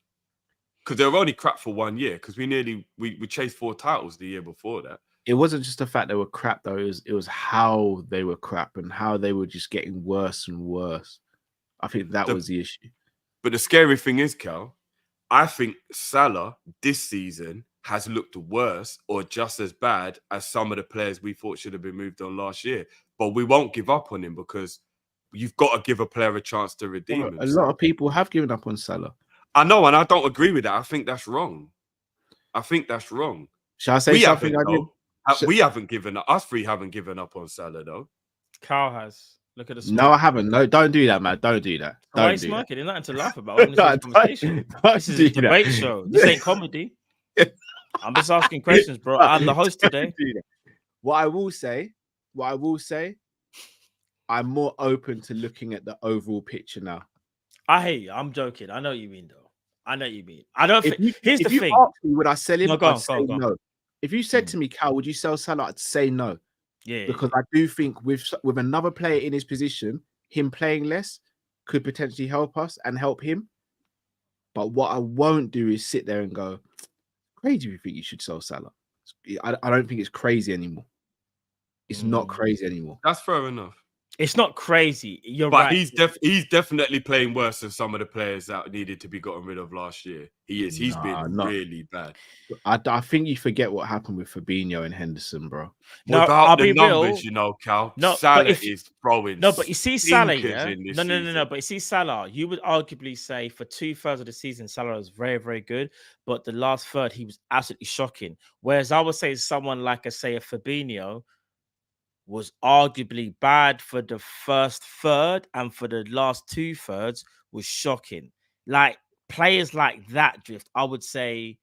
because they were only crap for 1 year. Because we chased 4 titles the year before that. It wasn't just the fact they were crap though; it was how they were crap and how they were just getting worse and worse. I think that was the issue. But the scary thing is, Cal, I think Salah this season has looked worse or just as bad as some of the players we thought should have been moved on last year. But we won't give up on him because you've got to give a player a chance to redeem himself. A lot of people have given up on Salah. I know, and I don't agree with that. I think that's wrong. Shall I say something? We haven't given up. Us three haven't given up on Salah, though. Carl has. Look at the smoke. No, I haven't. No, don't do that, man. Don't do that. Why are you smirking? There's nothing to laugh about. This is a debate show. This ain't comedy. I'm just asking questions, bro. I'm the host today. What I will say, I'm more open to looking at the overall picture now. I hate you. I'm joking. I know what you mean, though. I know what you mean. I don't think. Here's the thing. Asked me, would I sell him? No, I'd say no. If you said to me, Cal, would you sell Salah? I'd say no. Yeah. Because I do think with another player in his position, him playing less could potentially help us and help him. But what I won't do is sit there and go, crazy if you think you should sell Salah. I don't think it's crazy anymore. It's not crazy anymore. That's fair enough. It's not crazy. You're But right. he's definitely playing worse than some of the players that needed to be gotten rid of last year. He is. He's been really bad. I think you forget what happened with Fabinho and Henderson, bro. No, Without I'll the be numbers, real. you know, Cal. No, Salah but is throwing. No, but you see Salah, stinkers yeah? in this No. season. But you see Salah, you would arguably say for 2/3 of the season, Salah was very, very good. But the last third, he was absolutely shocking. Whereas I would say someone like, a Fabinho was arguably bad for the first third, and for the last 2/3 was shocking. Like, players like that, Drift, I would say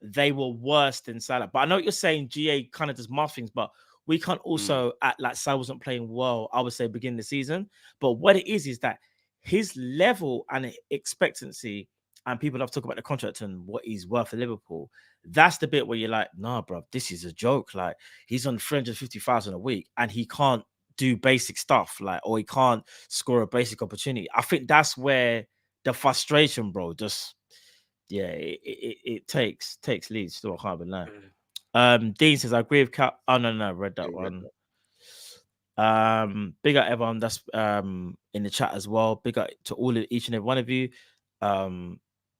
they were worse than Salah. But I know what you're saying, GA kind of does math things, but we can't also act like Salah wasn't playing well, I would say, beginning of the season. But what it is that his level and expectancy, and people have talked about the contract and what he's worth for Liverpool, that's the bit where you're like, nah, bro, this is a joke. Like, he's on 350,000 a week and he can't do basic stuff, like, or he can't score a basic opportunity. I think that's where the frustration, bro, just it takes leads. Still, I can't even lie. Dean says, I agree with Cal. Oh no, I read that one. Big up everyone that's in the chat as well. Big up to each and every one of you.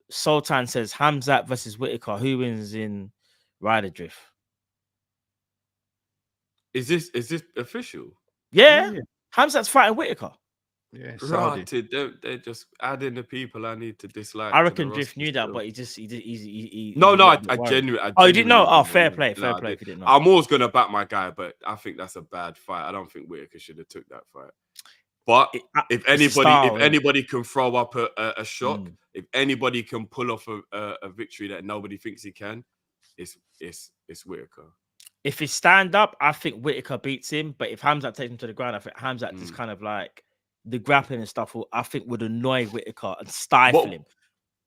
Sultan says, Hamzat versus Whitaker, who wins in Rider Drift? Is this official? Yeah. Hamzat's fighting Whitaker. Yeah, Right, they're just adding the people I need to dislike. I reckon Drift knew that, but he No, I genuinely. Oh, you didn't know? Oh, fair play if you didn't know. I'm always gonna back my guy, but I think that's a bad fight. I don't think Whitaker should have took that fight. But if anybody can throw up a shot, if anybody can pull off a victory that nobody thinks he can, it's Whitaker. If he stand up, I think Whitaker beats him. But if Hamzat takes him to the ground, I think Hamzat just kind of like the grappling and stuff, I think would annoy Whitaker and stifle him.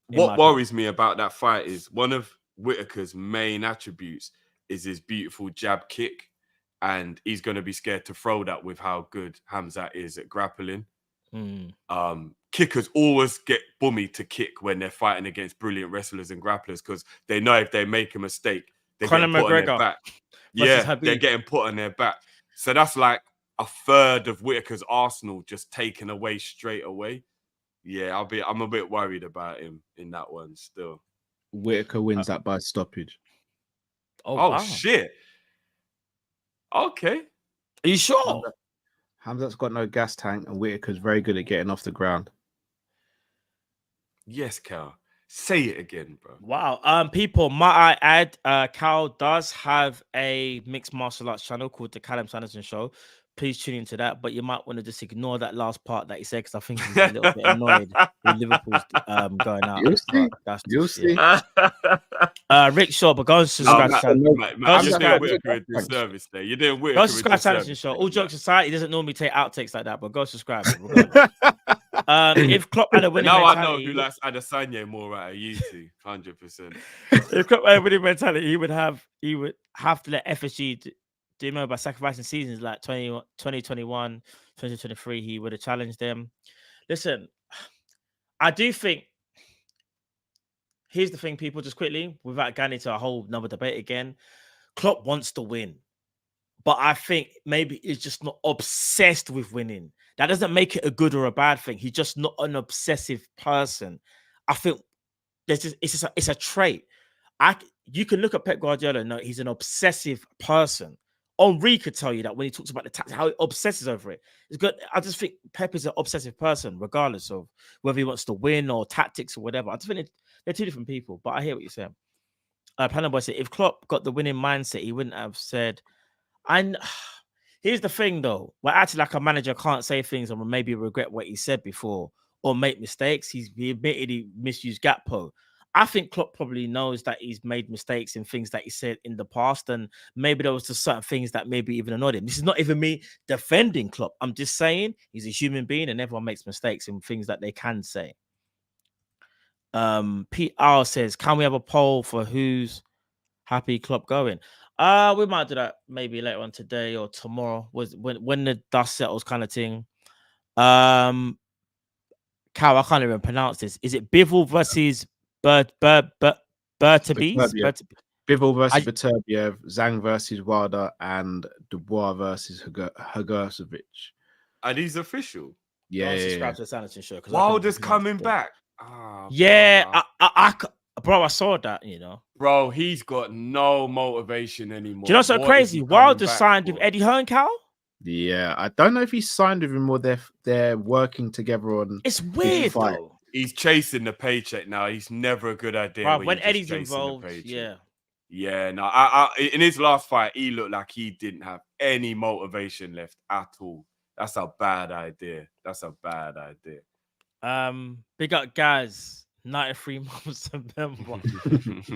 What worries me about that fight is one of Whitaker's main attributes is his beautiful jab kick, and he's going to be scared to throw that with how good Hamzat is at grappling. Kickers always get bummy to kick when they're fighting against brilliant wrestlers and grapplers because they know if they make a mistake, they're getting put on their back. Yeah, they're getting put on their back. So that's like a third of Whitaker's arsenal just taken away straight away. Yeah, I'm a bit worried about him in that one still. Whitaker wins that by stoppage. Oh wow. Shit. Okay. Are you sure? Hamzat's got no gas tank, and Whitaker's very good at getting off the ground. Yes, Cal. Say it again, bro. Wow. People, might I add, Cal does have a mixed martial arts channel called the Callum Sanderson Show. Please tune into that, but you might want to just ignore that last part that he said because I think he's a little bit annoyed with Liverpool's going out. You'll see. Rick Shaw, but go and subscribe. I'm just doing Whitaker a disservice there. You're doing Whitaker. Go subscribe to Sanderson Show. All jokes aside, he doesn't normally take outtakes like that, but go subscribe. If Klopp had a winning mentality, I know who likes Adesanya more out of you two, 100%. If Klopp had a winning mentality, he would have to let FSG do you remember by sacrificing seasons like 2021, 2023, he would have challenged them. Listen, I do think, here's the thing, people, just quickly, without going into a whole another debate again, Klopp wants to win. But I think maybe he's just not obsessed with winning. That doesn't make it a good or a bad thing. He's just not an obsessive person. I think it's a trait. You can look at Pep Guardiola and know he's an obsessive person. Henri could tell you that when he talks about the tactics, how he obsesses over it. It's good. I just think Pep is an obsessive person, regardless of whether he wants to win or tactics or whatever. I just think they're two different people, but I hear what you're saying. Panel Boy said, if Klopp got the winning mindset, he wouldn't have said, here's the thing though, we're acting like a manager can't say things and maybe regret what he said before or make mistakes. He admitted he misused Gakpo. I think Klopp probably knows that he's made mistakes in things that he said in the past, and maybe there was just certain things that maybe even annoyed him. This is not even me defending Klopp. I'm just saying he's a human being and everyone makes mistakes in things that they can say. PR says, can we have a poll for who's happy Klopp going? We might do that maybe later on today or tomorrow, when the dust settles kind of thing. Cal, I can't even pronounce this. Is it Bivol versus Bertebis. Bivol versus Viterbiev, Zhang versus Wilder, and Dubois versus Hagursovic. Are these official? Yeah, Subscribe to the Sanderson show. Wilder's coming back. Bro, I saw that, you know. Bro, he's got no motivation anymore. Do you know what's so crazy? Wilder signed with Eddie Hearncow. Yeah, I don't know if he signed with him or they're working together on. It's weird though. He's chasing the paycheck now. He's never a good idea. Right, when Eddie's involved, yeah. No, I in his last fight, he looked like he didn't have any motivation left at all. That's a bad idea. Big up guys. 93 months of member.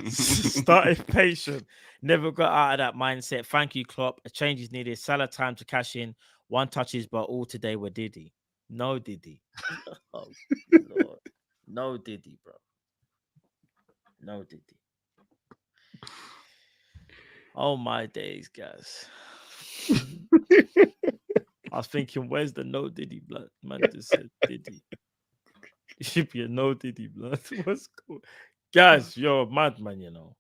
Started patient. Never got out of that mindset. Thank you, Klopp. A change is needed. Salah time to cash in. One touches, but all today were Diddy. No Diddy. Oh, Lord. No Diddy, bro. No Diddy. Oh my days, guys. I was thinking, where's the no Diddy blood? Man just said Diddy. It should be a no Diddy blood. What's cool? Guys, you're a madman, you know.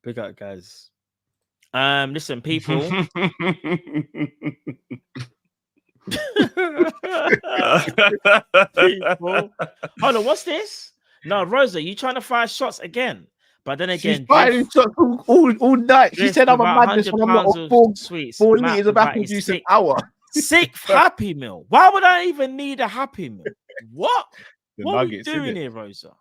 Big up, guys. Listen, people. People. Hold on, what's this? No, Rosa, you trying to fire shots again? But then again, she's firing shots all night. She said I'm a madness when I'm not on 4 liters of apple juice an hour. 6 Happy Meal. Why would I even need a Happy Meal? What? What nuggets, are we doing here, Rosa?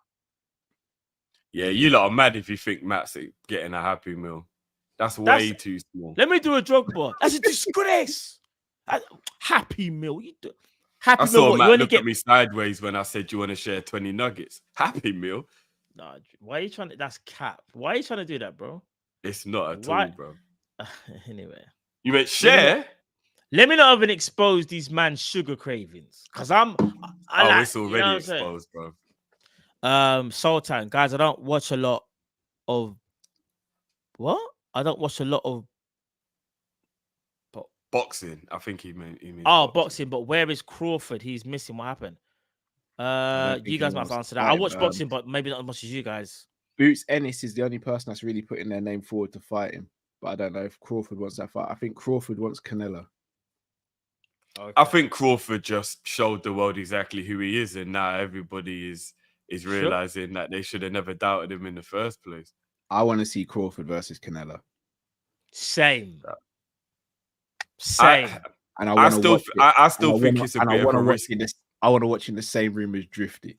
Yeah, you lot are mad if you think Matt's getting a Happy Meal. That's way too small. Let me do a drug bar. That's a disgrace. Happy Meal. You do. Happy I Meal. saw Matt look at me sideways when I said you want to share 20 nuggets. Happy Meal. Nah, why are you trying to? That's cap. Why are you trying to do that, bro? It's not at all, bro. Anyway, you meant share. Let me not even expose these man's sugar cravings, because it's already exposed, bro. Sultan, guys, I don't watch a lot of what? I don't watch a lot of boxing. I think he meant boxing. But where is Crawford? He's missing. What happened? You guys might have answered that. I watch boxing, but maybe not as much as you guys. Boots Ennis is the only person that's really putting their name forward to fight him. But I don't know if Crawford wants that fight. I think Crawford wants Canelo. Okay. I think Crawford just showed the world exactly who he is, and now everybody is realizing that they should have never doubted him in the first place. I want to see Crawford versus Canelo. Same. And I still think it's a bit of a risk. I want to watch in the same room as Drifty.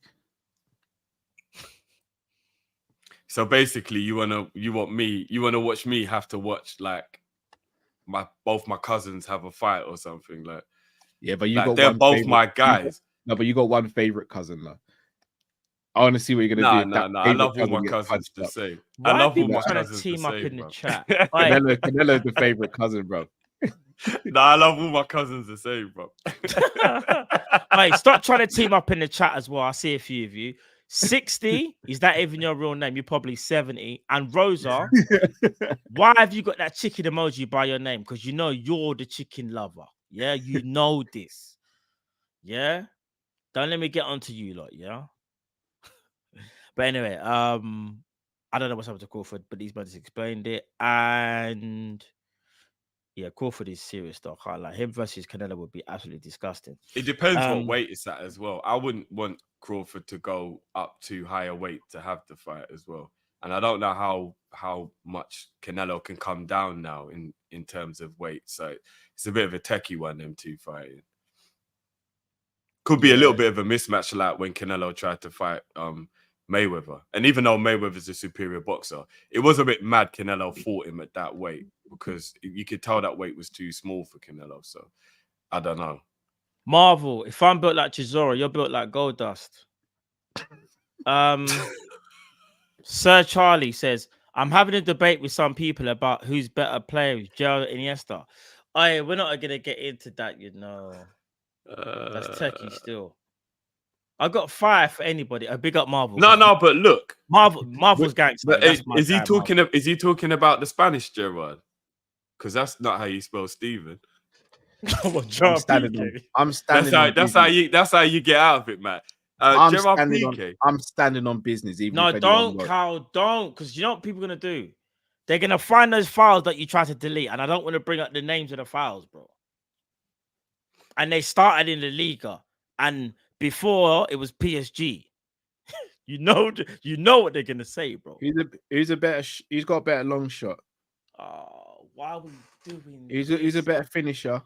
So basically, you want to watch me have to watch like both my cousins have a fight or something like. Yeah, but they're both my guys. But you got one favorite cousin though. I want to see what you're gonna do. No. I love all my cousins the same. I love all my cousins the same. Up in the chat. Canelo's the favorite cousin, bro. No, I love all my cousins the same, bro. Hey, stop trying to team up in the chat as well. I see a few of you. 60, is that even your real name? You're probably 70. And Rosa, why have you got that chicken emoji by your name? Because you know you're the chicken lover. Yeah, you know this. Yeah, don't let me get onto you lot. Yeah, but anyway, I don't know what's happened to Crawford, but these brothers explained it, and yeah, Crawford is serious though. I can't lie. Him versus Canelo would be absolutely disgusting. It depends what weight it's at as well. I wouldn't want Crawford to go up to higher weight to have the fight as well. And I don't know how much Canelo can come down now in terms of weight. So it's a bit of a techie one, them two fighting. Could be a little bit of a mismatch like when Canelo tried to fight Mayweather. And even though Mayweather's a superior boxer, it was a bit mad Canelo fought him at that weight because you could tell that weight was too small for Canelo. So I don't know. Marvel, if I'm built like Chisora, you're built like Gold Dust. Sir Charlie says, I'm having a debate with some people about who's better players, Gerard or Iniesta. We're not going to get into that, you know. That's techie still. I got 5 for anybody. A big up Marvel. No, but look, Marvel's gangster. Is he talking about the Spanish Gerard? Because that's not how you spell Steven. I'm standing. That's how you get out of it, man. Gerard Piqué. I'm standing on business. Even No, if anyone don't, Carl, don't, because you know what people are gonna do? They're gonna find those files that you try to delete, and I don't want to bring up the names of the files, bro. And they started in the Liga, and before it was PSG. you know what they're gonna say, bro. He's got a better long shot. Oh, why are we doing? He's a better finisher.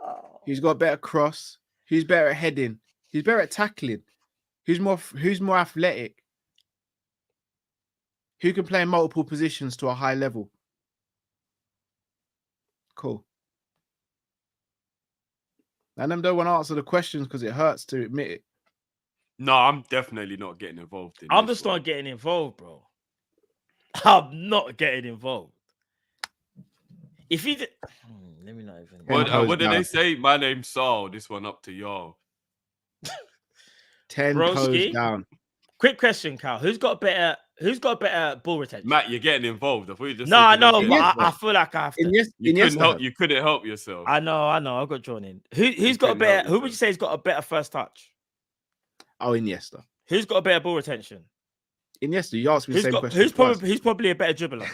Oh. He's got better cross. He's better at heading. He's better at tackling. Who's more athletic? Who can play in multiple positions to a high level? Cool. And them don't want to answer the questions because it hurts to admit it. No, I'm definitely not getting involved in I'm this just one. not getting involved, bro. I'm not getting involved. If you let me not even. What did they say? My name's Saul. This one up to y'all. 10 Broski, toes down. Quick question, Carl. Who's got better ball retention? Matt, you're getting involved. I thought you just No, I know, but Iniesta. I feel like I have to. You couldn't help yourself. I know. I got drawn in. Who's got a better? Who would you say has got a better first touch? Oh, Iniesta. Who's got a better ball retention? Iniesta. You asked me the same question. Who's probably a better dribbler?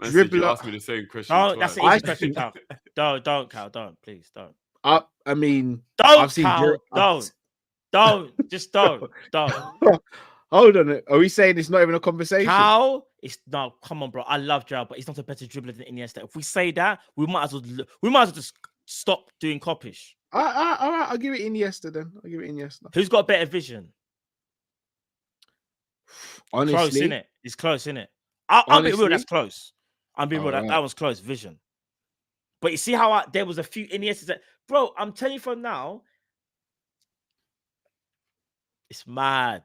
You asked me the same question. Oh, twice. that's an easy question, Cal. Don't, Cal. Don't, please, don't. I mean, Don't, I've seen Cal. Don't. Just don't. Hold on. Are we saying it's not even a conversation? Cal, no. Come on, bro. I love Gerard, but he's not a better dribbler than Iniesta. If we say that, we might as well just stop doing Kopish. All right. I'll give it Iniesta then. Who's got better vision? Honestly, Close, innit? It's close, innit? I'll be real. That's close. I'm being real. That was close vision. But you see how there was a few Iniestas that, bro. I'm telling you from now, it's mad.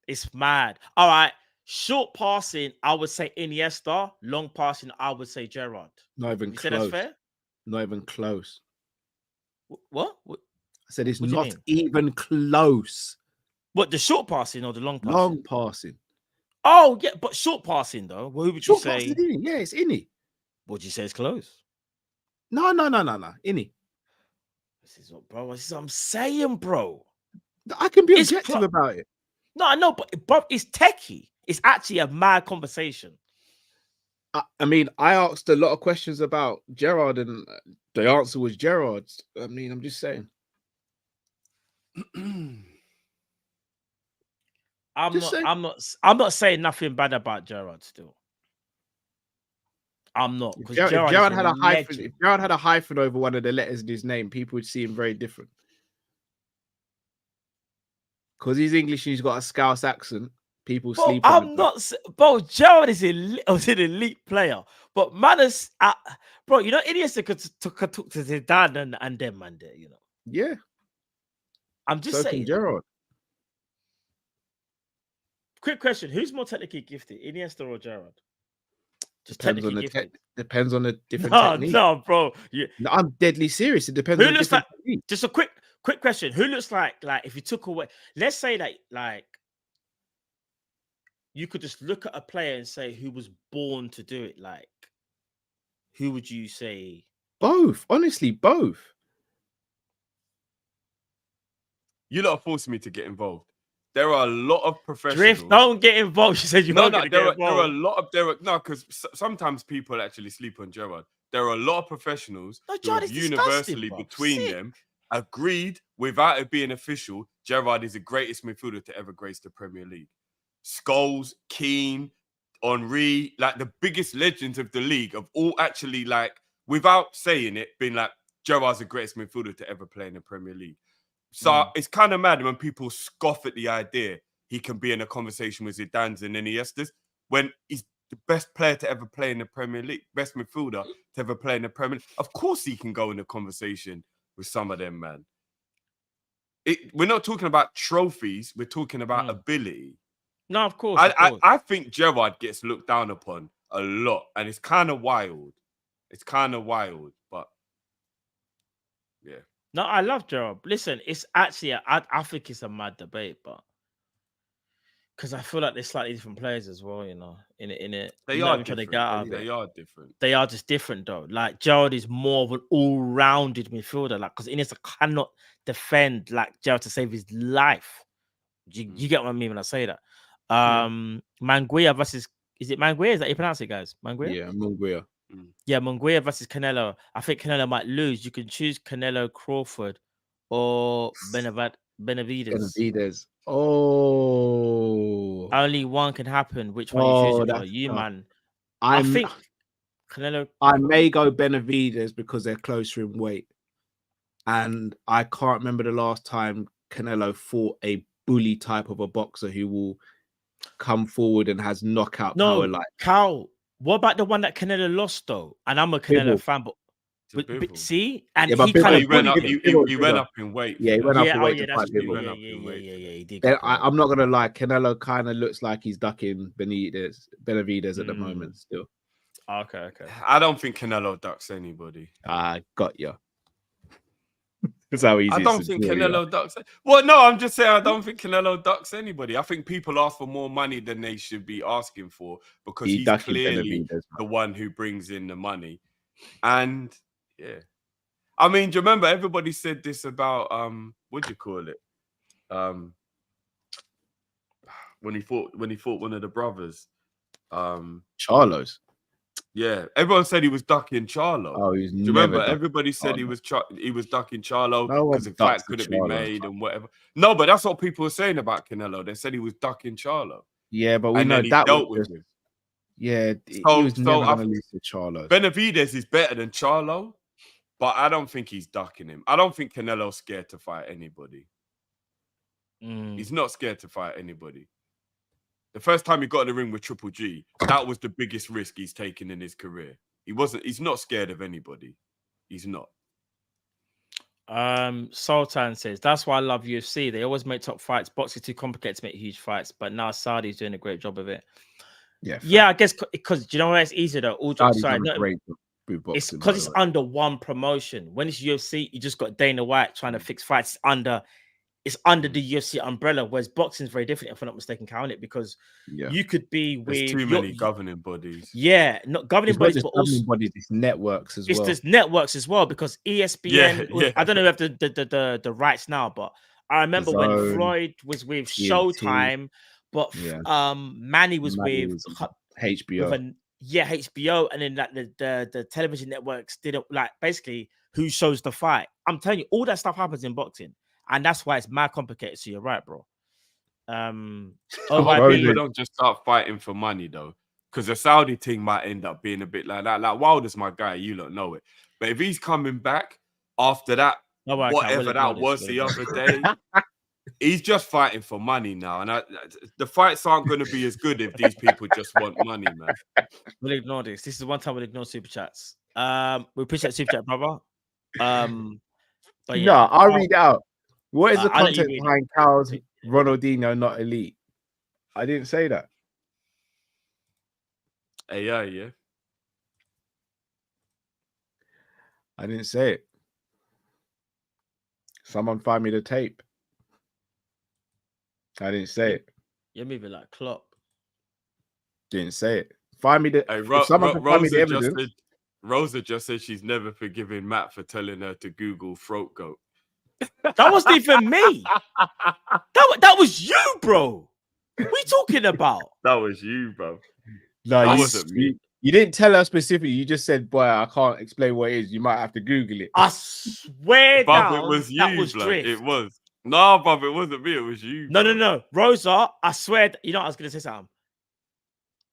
It's mad. All right. Short passing, I would say Iniesta. Long passing, I would say Gerard. not even You close. say that's fair? Not even close. What? I said it's What do you not mean? even close. What, the short passing or the long passing? Long passing. Oh, yeah, but short passing, though. Who would you Short say? passing, innit? Yeah, it's Inni. Would you say it's close? No. Inni. This is what I'm saying, bro. I can be It's objective about it. No, I know, but it's techie. It's actually a mad conversation. I mean, I asked a lot of questions about Gerard, and the answer was Gerard. I mean, I'm just saying. I'm not saying nothing bad about Gerard still. I'm not, because Gerard had a hyphen. If Gerard had a hyphen over one of the letters in his name, people would see him very different. Because he's English and he's got a Scouse accent. People sleep on bro, Gerard is an elite player. But man is bro, you know, Iniesta could talk to Zidane and them, man, there, you know. Yeah. I'm just saying. Gerard. Quick question: who's more technically gifted, Iniesta or Gerard? Just depends on the different technique. No, bro. No, I'm deadly serious. It depends on the different technique. Just a quick question: who looks like if you took away, let's say that you could just look at a player and say who was born to do it, like who would you say? Both, honestly, both. You lot are forcing me to get involved. There are a lot of professionals. Drift, don't get involved. You said you weren't going to get involved. There are a lot of because sometimes people actually sleep on Gerard. There are a lot of professionals who have universally between them agreed without it being official. Gerard is the greatest midfielder to ever grace the Premier League. Scholes, Keane, Henry, like the biggest legends of the league, have all actually, like, without saying it, been like, Gerard's the greatest midfielder to ever play in the Premier League. So it's kind of mad when people scoff at the idea he can be in a conversation with Zidane's and Iniesta's when he's the best player to ever play in the Premier League, best midfielder to ever play in the Premier League. Of course he can go in a conversation with some of them, man. We're not talking about trophies. We're talking about ability. No, of course. I think Gerard gets looked down upon a lot, and it's kind of wild. But yeah. No, I love Gerard. Listen, it's actually I think it's a mad debate, but Because I feel like they're slightly different players as well, you know. In it, They you are know, trying to different. get out of They it. are different. They are just different though. Like Gerard is more of an all-rounded midfielder, like because Iniesta cannot defend like Gerard to save his life. You get what I mean when I say that. Manguia versus is it Manguia? Is that how you pronounce it, guys? Manguia? Yeah, Munguia. Yeah, Manguia versus Canelo. I think Canelo might lose. You can choose Canelo Crawford or Benavides. Benavides. Oh, Only one can happen. Which one you choosing for? that's You, tough. man. I I think Canelo. may go Benavides because they're closer in weight, and I can't remember the last time Canelo fought a bully type of a boxer who will come forward and has knockout power. Like Cal. What about the one that Canelo lost though? And I'm a Canelo fan, but see, and but he kind of he went up. Bibble, He went up in weight. Yeah, he went up in weight. Yeah, that's true. Yeah, He did. I'm not gonna lie, Canelo kind of looks like he's ducking Benavides at the moment still. Okay. I don't think Canelo ducks anybody. I got you. That's how easy. I don't think Canelo ducks. Well, no, I'm just saying I don't think Canelo ducks anybody. I think people ask for more money than they should be asking for because he's clearly the one who brings in the money. And yeah, I mean, do you remember everybody said this about what do you call it? When he fought one of the brothers, Charlo's. Yeah, everyone said he was ducking Charlo. Oh, he's do you remember? Everybody said he was ducking Charlo because the fight couldn't be made and whatever. No, but that's what people were saying about Canelo. They said he was ducking Charlo. Yeah, but we know that dealt with him. Yeah, he was never going to lose to Charlo. Benavides is better than Charlo, but I don't think he's ducking him. I don't think Canelo's scared to fight anybody. He's not scared to fight anybody. The first time he got in the ring with Triple G, that was the biggest risk he's taken in his career. He's not scared of anybody. He's not. Sultan says, that's why I love UFC. They always make top fights. Boxing is too complicated to make huge fights, but now Saudi's doing a great job of it. Yeah, I guess because do you know why it's easier though? All jokes aside, it's because it's under one promotion. When it's UFC, you just got Dana White trying to fix fights it's under the UFC umbrella, whereas boxing is very different, if I'm not mistaken, count it, because you could be with too many governing bodies. Yeah, not governing bodies, but also bodies, it's networks as well. It's just networks as well, because ESPN, I don't know if the rights now, but I remember when Floyd was with Showtime, but Manny was with HBO. HBO, and then like the television networks didn't like basically who shows the fight. I'm telling you, all that stuff happens in boxing. And that's why it's mad complicated. So you're right, bro. People don't just start fighting for money though, because the Saudi thing might end up being a bit like that. Like Wilder's my guy, you don't know it. But if he's coming back after that, whatever that was the other day, he's just fighting for money now. And the fights aren't going to be as good if these people just want money, man. We'll ignore this. This is one time we'll ignore super chats. We appreciate super chat, brother. But yeah, I'll read out. What is the context behind Cal's Ronaldinho not elite? I didn't say that. Yeah. I didn't say it. Someone find me the tape. I didn't say it. You're moving like Klopp. Didn't say it. Find me the. Rosa just said she's never forgiven Matt for telling her to Google throat goat. That wasn't even me. That was you, bro. What are you talking about? That was you, bro. No, that wasn't me. You didn't tell her specifically. You just said, "Boy, I can't explain what it is. You might have to Google it." I swear, it was you. That was Drift. It was. No, bruv, it wasn't me. It was you. No. Rosa, I swear. You know, I was gonna say something.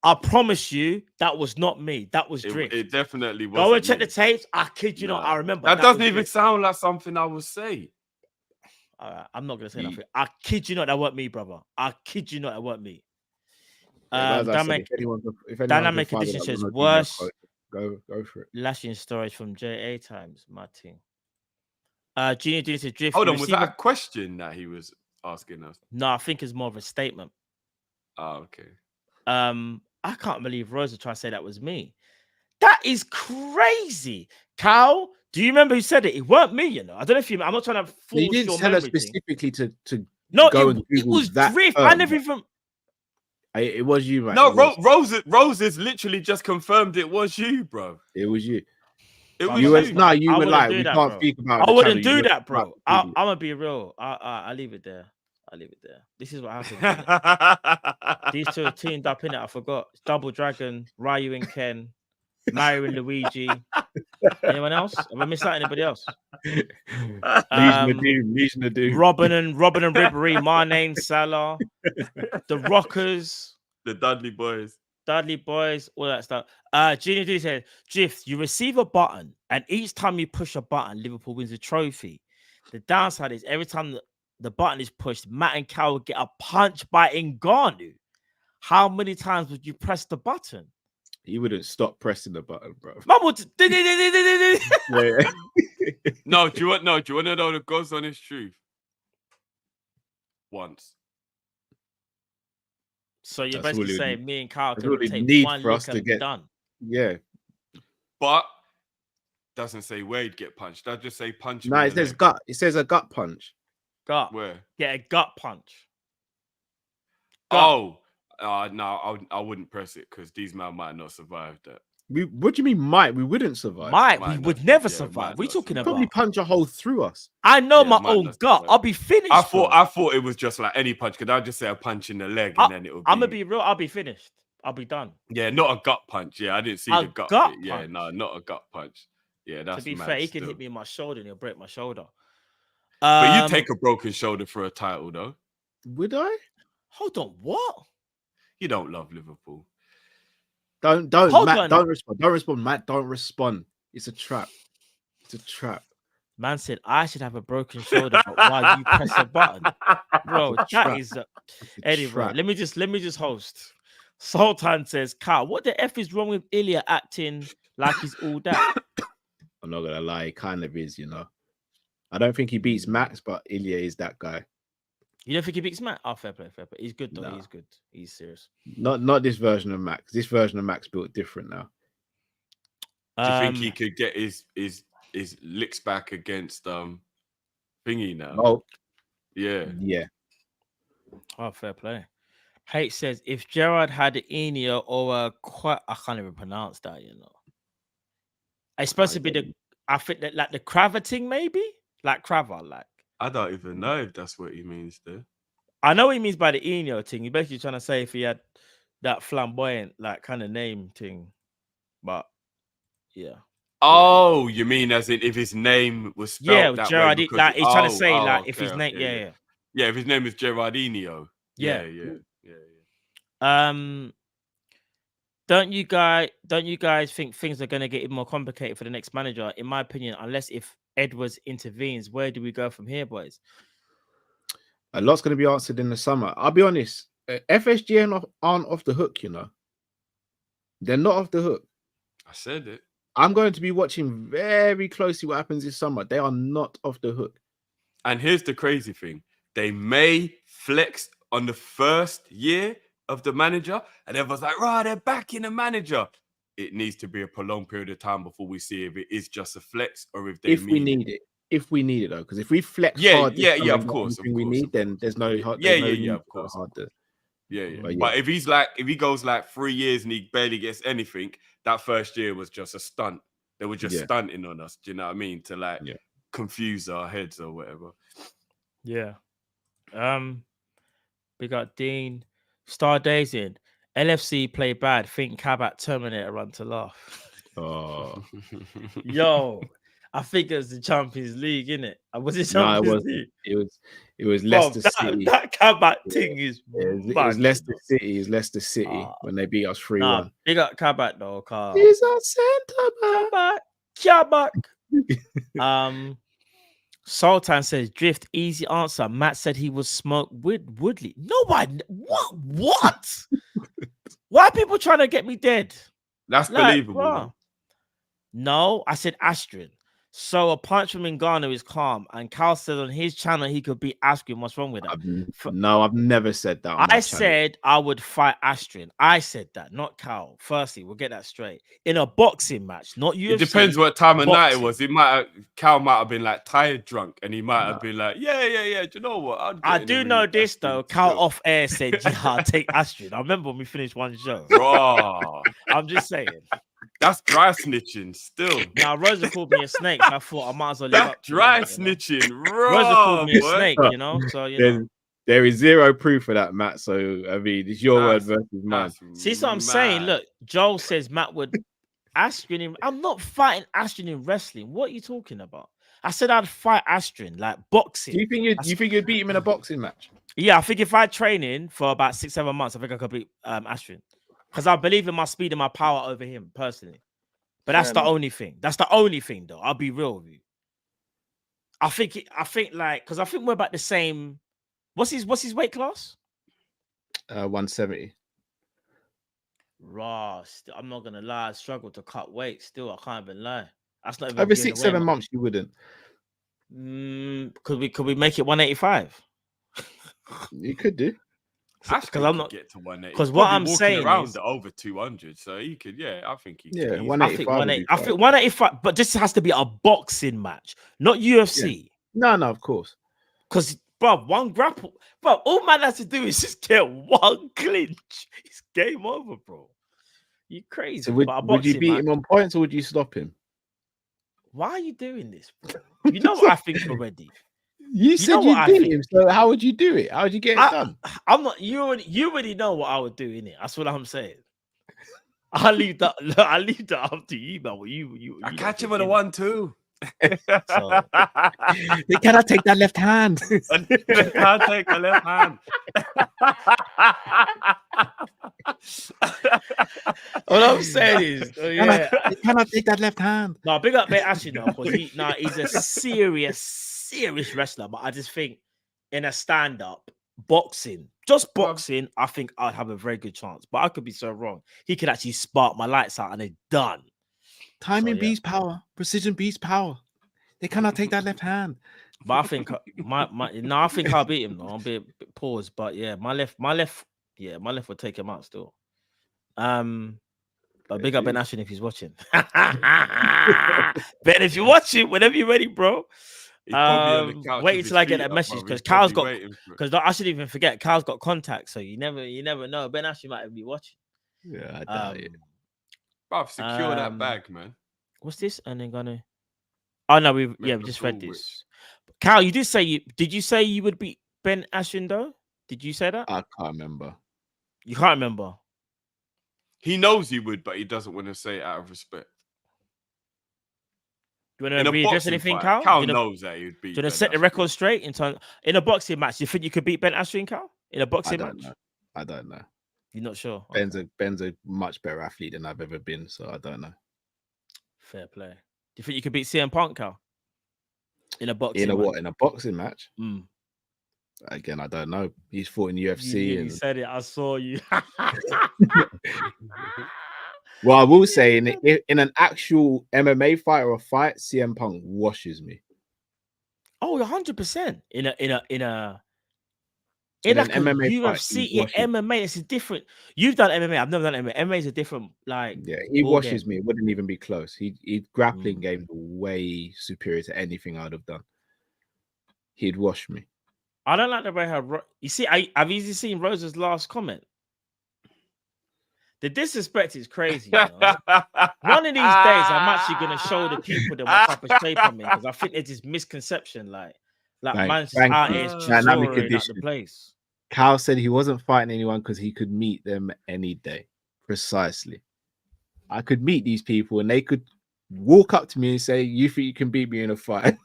I promise you, that was not me. That was Drift. It definitely was. Go and check the tapes. I kid you not. I remember. That doesn't even sound like something I would say. I'm not going to say nothing. I kid you not, that weren't me, brother. I kid you not, that weren't me. Dynamic Edition says, worse. Go for it. Lashing storage from JA Times, my team. Junior says, Drift. Hold on, was that a question that he was asking us? No, I think it's more of a statement. Oh, okay. I can't believe Rosa tried to say that was me. That is crazy. Cal, do you remember who said it? It weren't me, you know. I don't know if you. I'm not trying to force you didn't tell us specifically to no. go and it was that Drift. term. I never even. It was you, man. No, It was. Roses literally just confirmed it was you, bro. It was you. It was You you. was you I were wouldn't like, do we that, can't bro. speak about. I the wouldn't channel. do You that, bro. look I'm idiot. gonna be real. I leave it there. I leave it there. This is what happened. These two are teamed up in it. I forgot. It's Double Dragon, Ryu and Ken, Mario and Luigi. Anyone else? Have I missed out anybody else? Legion of Doom. Robin and Ribéry, Mane, Salah, the Rockers, The Dudley boys. Dudley boys, all that stuff. Gina D said, Jiff, you receive a button, and each time you push a button, Liverpool wins a trophy. The downside is every time the button is pushed, Matt and Cal get a punch by Ngannou. How many times would you press the button? He wouldn't stop pressing the button, bro. Mum would. Yeah. No, do you want to know the God's honest truth? Once. So you're That's basically all it saying would- me and Carl that's all can it take need one for us lick to and get- done. Yeah. But doesn't say where he'd get punched. That just say punch. No, him in it the says leg. gut. It says a gut punch. Gut. Where? Get a gut punch. Gut. Oh, no, I wouldn't press it because these men might not survive that. What do you mean, might? We wouldn't survive. Might. Might We not. would never Yeah, survive. might What are you not talking survive. about? Probably punch a hole through us. I know Yeah, my might own not gut. survive. I'll be finished. I thought it was just like any punch. Could I just say a punch in the leg and then it would be? I'm gonna be real. I'll be finished. I'll be done. Yeah, not a gut punch. Yeah, I didn't see A the gut. gut bit. Yeah, punch. no, not a gut punch. Yeah, that's To be mad fair, he can still. hit me in my shoulder and he'll break my shoulder. But you take a broken shoulder for a title, though. Would I? Hold on. What? You don't love Liverpool. Don't, Hold Matt. on. Don't respond, Matt. Don't respond. It's a trap. It's a trap. Man said I should have a broken shoulder, but why you press a button, bro? That is Eddie, bro. trap. Let me just host. Sultan says, Carl, what the F is wrong with Ilya acting like he's all that? I'm not gonna lie, it kind of is, you know. I don't think he beats Max, but Ilya is that guy. You don't think he beats Matt? Oh, fair play. He's good though. Nah. He's good. He's serious. Not this version of Max. This version of Max built different now. Do you think he could get his licks back against Thingy now? Oh, Yeah. yeah. Oh, fair play. Hate says if Gerard had an Iniesta or I can't even pronounce that, you know. It's supposed to be I think that like the Cravating, maybe? Like Crava, like. I don't even know if that's what he means there. I know what he means by the Iniesta thing. He's basically trying to say if he had that flamboyant, like kind of name thing. But yeah. Oh, you mean as in if his name was spelled that Gerard, way? Because, like he's trying to say like if okay, his name, okay, yeah, if his name is Gerardinho. Yeah. Yeah. Don't you guys think things are going to get even more complicated for the next manager? In my opinion, unless if Edwards intervenes, where do we go from here, boys? A lot's going to be answered in the summer. I'll be honest. FSG aren't off the hook, you know. They're not off the hook. I said it. I'm going to be watching very closely what happens this summer. They are not off the hook. And here's the crazy thing. They may flex on the first year of the manager, and everyone's like, right, they're backing the manager. It needs to be a prolonged period of time before we see if it is just a flex or if they If we need it. If we need it, though, because if we flex hard, of course, we need, then there's no hard. Of course. Yeah. But But if he goes like 3 years and he barely gets anything, that first year was just a stunt. They were just stunting on us. Do you know what I mean? To like confuse our heads or whatever. Yeah. We got Dean Star Days in LFC play bad. Think Kabak Terminator run to laugh. Oh, yo. I think it was the Champions League, innit? Was it Champions League? It was Leicester City. That Kabak thing is it was Leicester City. It's Leicester City when they beat us 3-1. Big up Kabak though, Carl. He's a centre back. Kabak. Sultan says drift easy answer. Matt said he was smoked with Woodley. Nobody. What? Why are people trying to get me dead? That's believable. Bro. No, I said Astrid. So a punch from Ngannou is calm, and Cal said on his channel he could beat Askren. What's wrong with that? No, I've never said that. On my I channel. said I would fight Askren. I said that, not Cal. Firstly, we'll get that straight. In a boxing match, not UFC. It depends what time of night it boxing. was. Cal might have been like tired, drunk, and he might have been like, yeah. Do you know what? I do know this though. Cal off air said, "Yeah, I'll take Askren." I remember when we finished one show. Bro, I'm just saying. that's dry snitching still. Now Rosa called me a snake. So I thought I might as well live That's up to dry it, you know? snitching. Rosa called me a boy. snake, you know. So you know. There is zero proof of that, Matt. So I mean, it's your word versus mine. See what I'm saying? Look, Joel says Matt would Askren in. I'm not fighting Askren in wrestling. What are you talking about? I said I'd fight Askren like boxing. Do you think you'd beat him in a boxing match? Yeah, I think if I train in for about 6-7 months, I think I could beat Askren. Because I believe in my speed and my power over him personally. But that's the only thing. That's the only thing, though. I'll be real with you. I think because I think we're about the same. What's his weight class? 170. Ross, I'm not gonna lie, I struggle to cut weight still. I can't even lie. That's not even Over giving 6-7 away months, you wouldn't. Could we make it 185? You could do. Because I'm not get to 180. Because what I'm saying around is over 200, so he could. Yeah, I think he. Yeah, could. 185. I think 185, but this has to be a boxing match, not UFC. Yeah. No, of course. Because, bro, one grapple, bro, all man has to do is just get one clinch. It's game over, bro. You crazy? So would you beat him on points or would you stop him? Why are you doing this, bro? You know what I think already. You said you beat him, so how would you do it? How would you get it done? I'm not. You already know what I would do in it. That's what I'm saying. I'll leave that up to you, man. I catch him on a 1-2. So, they cannot take that left hand. They can't take the left hand. all I'm saying is, They cannot take that left hand. No, big up Ben Ashley though, because he's a serious wrestler. But I just think in a stand-up boxing, just boxing, I think I'd have a very good chance. But I could be so wrong. He could actually spark my lights out and it's done. Timing beats power. Precision beats power. They cannot take that left hand. But I think I think I'll beat him though. I'll be a bit paused, but yeah, my left will take him out still. But big up Ben Ashton if he's watching. Ben, if you're watching, whenever you're ready, bro. Wait until I get that message because Cal's got. Because I should even forget, Cal's got contacts, so you never know. Ben Ashton might be watching. Yeah, I doubt it. Bruv, secure that bag, man. What's this? And then gonna. Oh no, we just read this. Cal, you did say did you say you would beat Ben Ashton though? Did you say that? I can't remember. You can't remember. He knows he would, but he doesn't want to say it out of respect. Do you want to readdress anything, Cal? Cal knows that he'd beat. Do you want to set the record straight in a boxing match? Do you think you could beat Ben Ashton, Cal? In a boxing match? I don't know. You're not sure? Ben's a much better athlete than I've ever been, so I don't know. Fair play. Do you think you could beat CM Punk, Cal? In a boxing match? In a boxing match? Mm. Again, I don't know. He's fought in UFC. You said it. I saw you. Well, I will say in an actual MMA fight or a fight, CM Punk washes me. Oh, 100%. In an MMA UFC, fight, MMA, it's a different. You've done MMA. I've never done MMA. MMA is a different, he washes me. It wouldn't even be close. He grappling games way superior to anything I'd have done. He'd wash me. I don't like the way how you see. I've easily seen Rosa's last comment. The disrespect is crazy. You know? One of these days, I'm actually gonna show the people that what type of shape I'm in because I think there's this misconception, like man's out here dynamic the place. Cal said he wasn't fighting anyone because he could meet them any day. Precisely. I could meet these people and they could walk up to me and say, "You think you can beat me in a fight?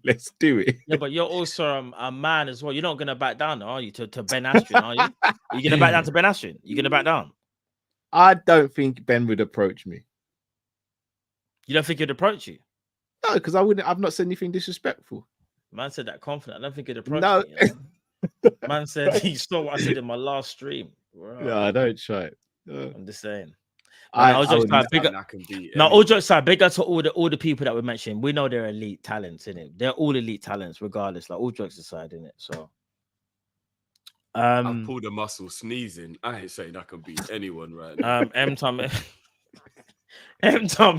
Let's do it." Yeah, but you're also a man as well. You're not gonna back down, are you? To Ben Ashton, are you? Are you gonna back down to Ben Ashton? You're gonna back down? I don't think Ben would approach me. You don't think he'd approach you? No, because I've not said anything disrespectful. Man said that confident. I don't think he'd approach me. You know? Man said he saw what I said in my last stream. Wow. Yeah, I don't try it. I'm just saying. all jokes aside, big up. That can be No, all jokes aside, big up to all the people that we mentioned. We know they're elite talents, innit? They're all elite talents, regardless. Like all jokes aside, innit? So, I've pulled a muscle sneezing. I ain't saying that can beat anyone right now. M Tom,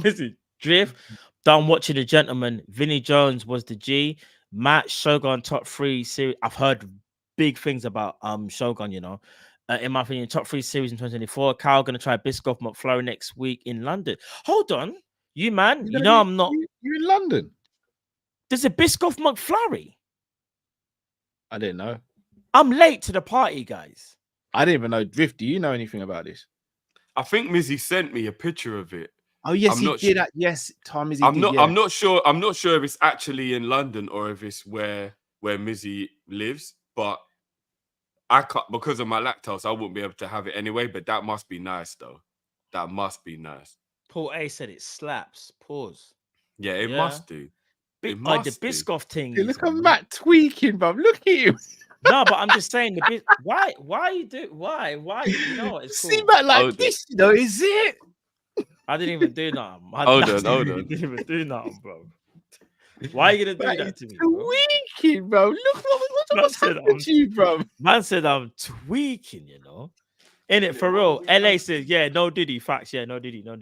Missy Drift. Done watching The Gentleman. Vinnie Jones was the G. Matt Shogun top 3 series. I've heard big things about Shogun, you know. In my opinion, top 3 series in 2024. Kyle gonna try Biscoff McFlurry next week in London. Hold on, you man. You know I'm not. You in London? There's a Biscoff McFlurry. I didn't know. I'm late to the party, guys. I didn't even know. Drift, do you know anything about this? I think Mizzy sent me a picture of it. Oh yes, I'm he not did. sure. Yes, Tom is. I'm not sure. I'm not sure if it's actually in London or if it's where Mizzy lives. But I can't, because of my lactose, I wouldn't be able to have it anyway. But that must be nice, though. That must be nice. Paul A said it slaps. Pause. Yeah, it must do. The Biscoff thing. Hey, look at Matt tweaking, bro. Look at you. No, but I'm just saying why you do why you know it's cool. See Matt like this, you know, is it? I didn't even do nothing. Hold on. Didn't even do nothing, bro. Why are you gonna do that to me, bro? Tweaking, bro. Look what's happening to you, bro. Man said I'm tweaking, you know. In it for real. LA says, yeah, no Diddy. Facts, yeah, no Diddy. Man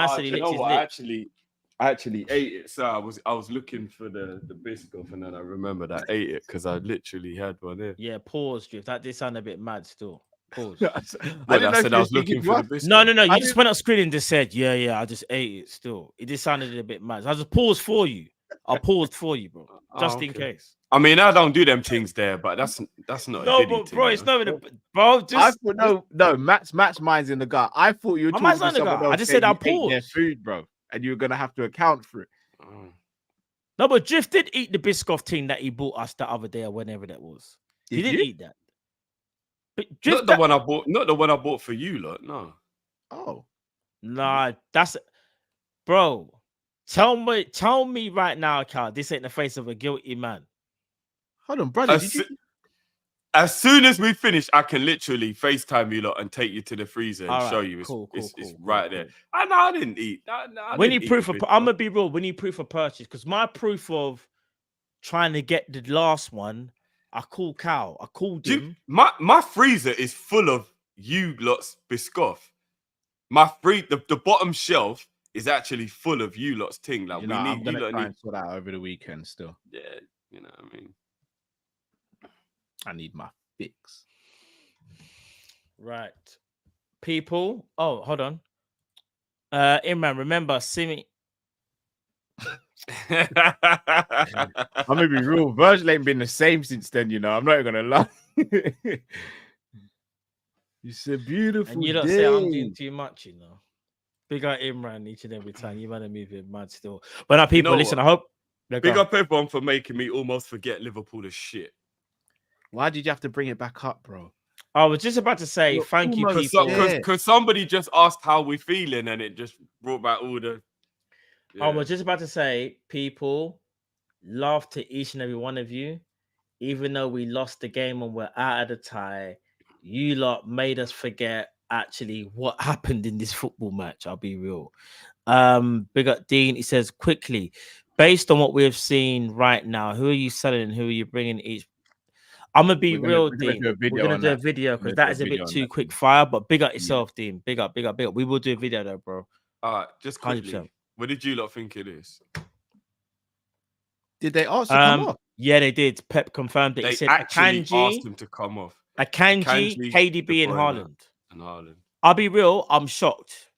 said he licks his lips. I actually ate it. So I was looking for the Biscoff, and then I remembered I ate it because I literally had one here. Yeah, pause, Drift. That did sound a bit mad still. Pause. I said I was looking for the Biscoff. No. You just went on screen and just said, yeah, I just ate it still. It just sounded a bit mad. I just paused for you. I paused for you, bro. Just in case. I mean, I don't do them things there, but that's not no, a Diddy but bro, thing, it's not even bro. Just I thought, no. Matt's mind's in the gut. I thought you were talking to someone else. I just said I ate paused. their food, bro, and you were gonna have to account for it. No, but Drift did eat the Biscoff thing that he bought us the other day or whenever that was. He did eat that. But Drift, not the one I bought for you, lot. No. Oh, nah, that's bro. Tell me right now, Carl. This ain't the face of a guilty man. Hold on, brother. As soon as we finish, I can literally FaceTime you lot and take you to the freezer and show you. It's right there. I know I didn't eat. We need proof of. I'm gonna be real. We need proof of purchase because my proof of trying to get the last one, I called Cal. I called him. My freezer is full of you lot's Biscoff. The bottom shelf is actually full of you lot's ting. Like I'm gonna try and sort out over the weekend still. Yeah, you know what I mean. I need my fix. Right. People. Oh, hold on. Imran, remember, Simi. I'm gonna be real. Virgil ain't been the same since then, you know. I'm not even gonna lie. It's a beautiful and you don't day. say I'm doing too much, you know. Big up Imran each and every time. You might move it mad still. But now, people, listen, I hope. Big up everyone for making me almost forget Liverpool as shit. Why did you have to bring it back up, bro? I was just about to say thank you, people. Because somebody just asked how we're feeling and it just brought back all the... I was just about to say, people, love to each and every one of you. Even though we lost the game and we're out of the tie, you lot made us forget actually what happened in this football match. I'll be real. Big up Dean. He says, quickly, based on what we've seen right now, who are you selling and who are you bringing each? I'm gonna be real, Dean. We're gonna do a video because that is a bit too quick fire. But big up yourself, Dean. Big up. We will do a video though, bro. All right, just quickly. 100%. What did you lot think it is? Did they ask to come off? Yeah, they did. Pep confirmed it. They He said actually Akanji, asked him to come off. Akanji, KDB, and Haaland. I'll be real. I'm shocked.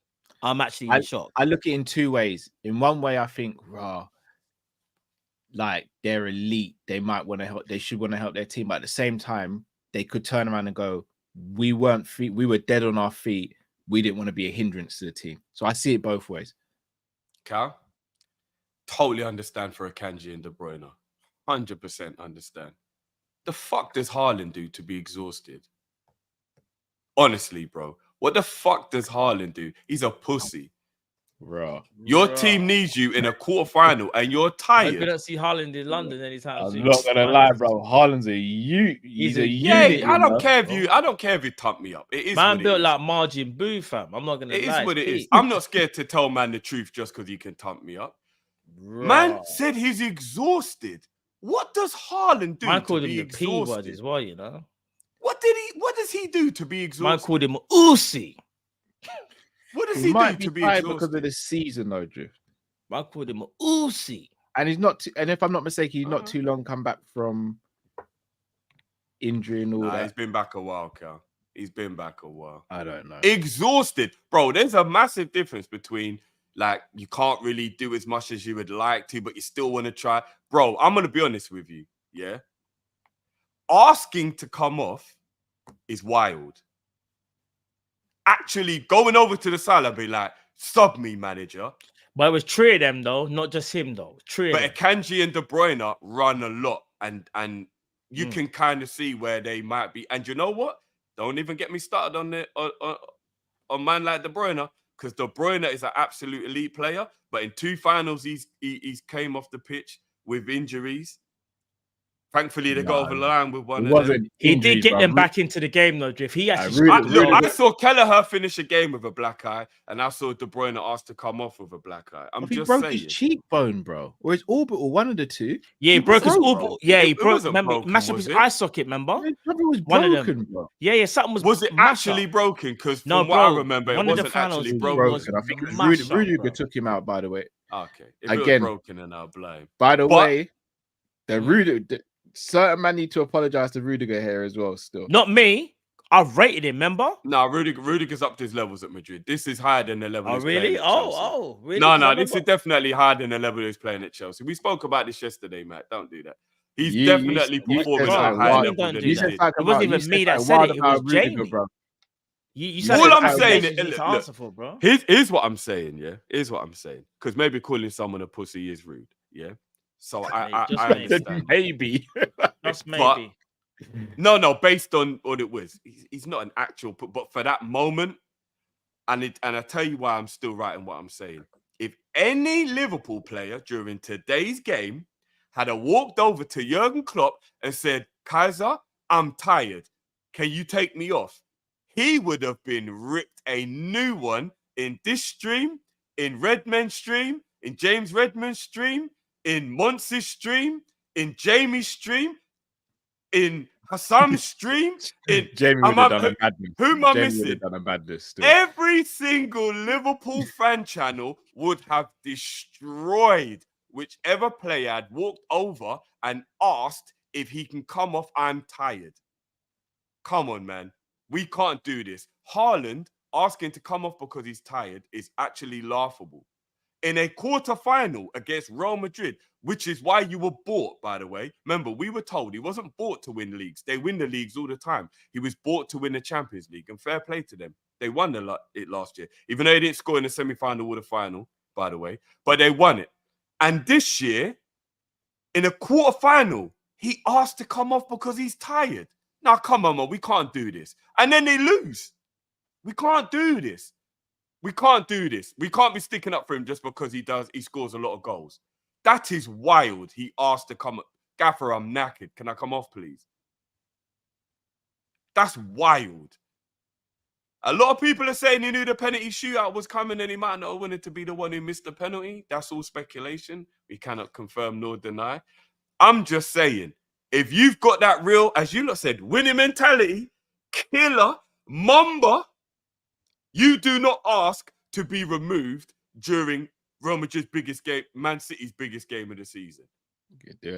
I'm actually shocked. I look at it in two ways. In one way, I think, like they're elite. They might want to help. They should want to help their team. But at the same time, they could turn around and go, we were dead on our feet. We didn't want to be a hindrance to the team. So I see it both ways. Cal, totally understand for Akanji and De Bruyne. 100% understand. The fuck does Haaland do to be exhausted? Honestly, bro. What the fuck does Haaland do? He's a pussy. Bro. Your team needs you in a quarterfinal, and you're tired. Hope we don't see Haaland in London anytime I'm soon. not gonna lie, bro. Haaland's he's a Yeah, unit. I don't know? care if you. I don't care if you tump me up. It is Man what built it is. like Margin Boo, fam. I'm not gonna It lie. is what it is. peak. I'm not scared to tell man the truth just because he can tump me up. Man said he's exhausted. What does Haaland do Man to called him be the P word exhausted? as well, you know. What does he do to be exhausted? Man called him Uzi. What does He he might do to be be tired exhausted? because of the season, though, Drift. Man called him Uzi. And he's not. And if I'm not mistaken, he's not too long come back from injury and all Nah, that. he's been back a while, Cal. He's been back a while. I don't know. Exhausted, bro. There's a massive difference between like you can't really do as much as you would like to, but you still want to try. Bro, I'm gonna be honest with you. Yeah, asking to come off is wild. Actually, going over to the side and be like, sub me, manager. But it was three of them though, not just him though. Three of But them. Akanji and De Bruyne run a lot, and you can kind of see where they might be. And you know what? Don't even get me started on man like De Bruyne, because De Bruyne is an absolute elite player. But in 2 finals, he's came off the pitch with injuries. Thankfully, they got over the line with one of them. He did get them back into the game though, Drift. He actually I saw Kelleher finish a game with a black eye, and I saw De Bruyne asked to come off with a black eye. He broke his cheekbone, bro, or his orbital, one of the two. Yeah, he broke his orbital. Yeah, he broke. Remember, broken, mashed up was his it? eye socket. Remember, It was one of broken, them. bro. Yeah, something was. Was it actually broken? Because from what I remember, it wasn't actually broken. I think Rudiger took him out, by the way. Okay, if Again, it was broken, then I'll blame. By the way, certain man need to apologize to Rudiger here as well. Still, not me. I've rated him. Remember? No, Rudiger's up to his levels at Madrid. This is higher than the level. Oh, really? Really? No, this is definitely higher than the level he's playing at Chelsea. We spoke about this yesterday, Matt. Don't do that. He's definitely performing at a higher level than he did. It wasn't even me that said it. It was Jamie. Bro. All I'm saying is, bro. Here's what I'm saying, yeah. Here's what I'm saying. Because maybe calling someone a pussy is rude, yeah. So I understand. Maybe. Just maybe. No, based on what it was. He's not an actual, but for that moment, and I tell you why I'm still writing what I'm saying. If any Liverpool player during today's game had walked over to Jurgen Klopp and said, Kaiser, I'm tired. Can you take me off? He would have been ripped a new one in this stream, in Redman's stream, in James Redman's stream, in Monty's stream, in Jamie's stream, in Hassan's stream. In Jamie would have done a madness. Who am I Jamie missing? would have done a madness still. Every single Liverpool fan channel would have destroyed whichever player had walked over and asked if he can come off. I'm tired. Come on, man. We can't do this. Haaland asking to come off because he's tired is actually laughable. In a quarter-final against Real Madrid, which is why you were bought, by the way. Remember, we were told he wasn't bought to win leagues. They win the leagues all the time. He was bought to win the Champions League, and fair play to them. They won it last year, even though they didn't score in the semi-final or the final, by the way. But they won it. And this year, in a quarter-final, he asked to come off because he's tired. Now, come on, man. We can't do this. And then they lose. We can't do this. We can't do this. We can't be sticking up for him just because he scores a lot of goals. That is wild. He asked to come. Gaffer, I'm knackered. Can I come off, please? That's wild. A lot of people are saying he knew the penalty shootout was coming and he might not have wanted to be the one who missed the penalty. That's all speculation. We cannot confirm nor deny. I'm just saying, if you've got that real, as you lot said, winning mentality, killer, mamba, you do not ask to be removed during Real Madrid's biggest game, Man City's biggest game of the season.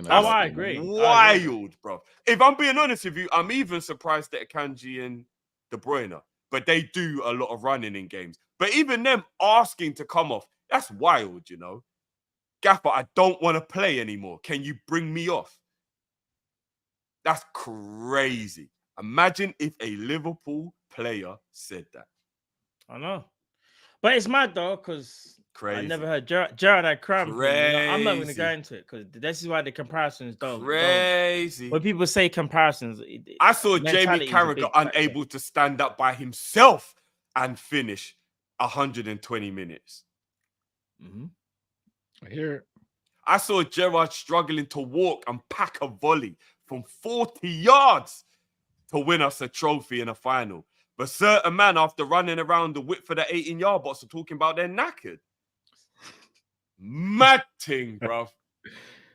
I agree. Wild, bro. If I'm being honest with you, I'm even surprised at Akanji and De Bruyne. But they do a lot of running in games. But even them asking to come off, that's wild, you know. Gaffer, I don't want to play anymore. Can you bring me off? That's crazy. Imagine if a Liverpool player said that. I know. But it's mad though, because I never heard Gerard had cramp. You know? I'm not going to go into it because this is why the comparisons don't. Crazy. When people say comparisons, I saw Jamie Carragher unable to stand up by himself and finish 120 minutes. I hear it. I saw Gerard struggling to walk and pack a volley from 40 yards to win us a trophy in a final. But certain man, after running around the width of the 18-yard box, are talking about they're knackered. Mad thing, bruv.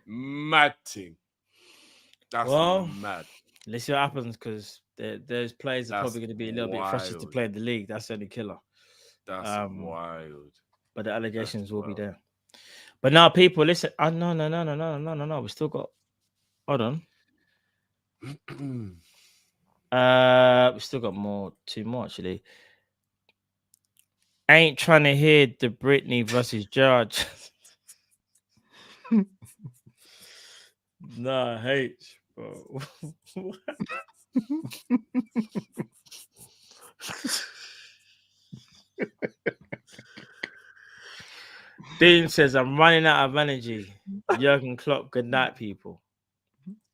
Mad thing. That's mad. Let's see what happens, because those players are probably going to be a little bit frustrated to wild. play in the league. That's the only killer. That's wild. But the allegations will be there. But now, people, listen. Oh, no. We still got. Hold on. We still got two more actually. Ain't trying to hear the Britney versus Gerard. Nah, H, bro. Dean says, I'm running out of energy. Jurgen Klopp, good night, people.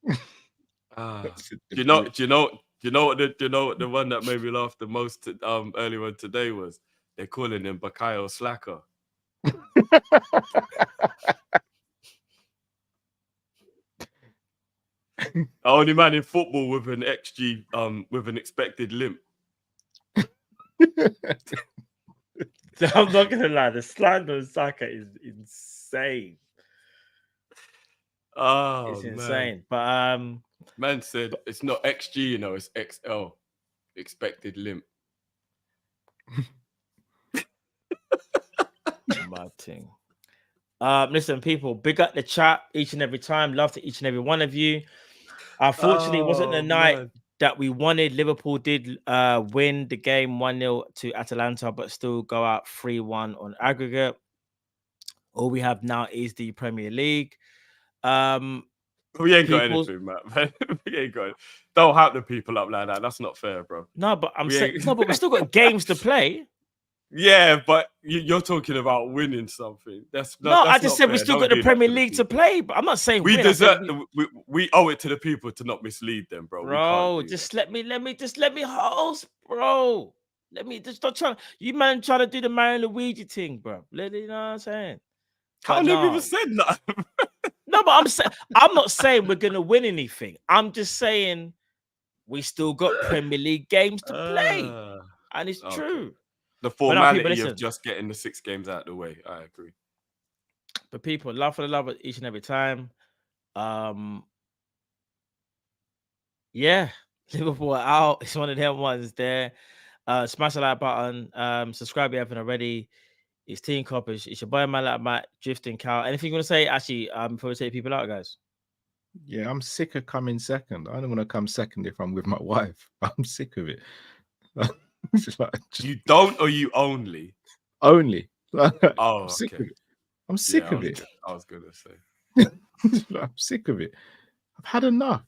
Do you know what the one that made me laugh the most earlier on today was? They're calling him Bakayo Slacker. Only man in football with an XG with an expected limp. I'm not gonna lie, the slander on Saka is insane. Oh, it's insane. But man said it's not XG, you know, it's XL, expected limp. Mad thing. Listen, people, big up the chat each and every time. Love to each and every one of you. Unfortunately, it wasn't the night that we wanted. Liverpool did win the game 1-0 to Atalanta, but still go out 3-1 on aggregate. All we have now is the Premier League. We ain't got anything, man. We ain't got it. Don't hype the people up like that. That's not fair, bro. No, but I'm saying no, but we still got games to play. Yeah, but you're talking about winning something. I just said we still got the Premier League to play, but I'm not saying we deserve. We owe it to the people to not mislead them, bro. Bro, just let me host, bro. Let me just stop trying. You man trying to do the Mario Luigi thing, bro. You know what I'm saying? How many people said that? No, but I'm not saying we're gonna win anything. I'm just saying we still got Premier League games to play, and it's true. The formality of just getting the 6 games out of the way. I agree. But people, love for the love each and every time. Yeah, Liverpool are out. It's one of them ones there. Smash the like button. Subscribe if you haven't already. It's Team Kop-Ish. It's your boy, Matt, Drifting Cal. Anything you want to say, actually, before we take people out, guys? Yeah, I'm sick of coming second. I don't want to come second if I'm with my wife. I'm sick of it. You don't, or you only? Only. I'm sick of it. I'm sick of it. I was gonna say. I'm sick of it. I've had enough.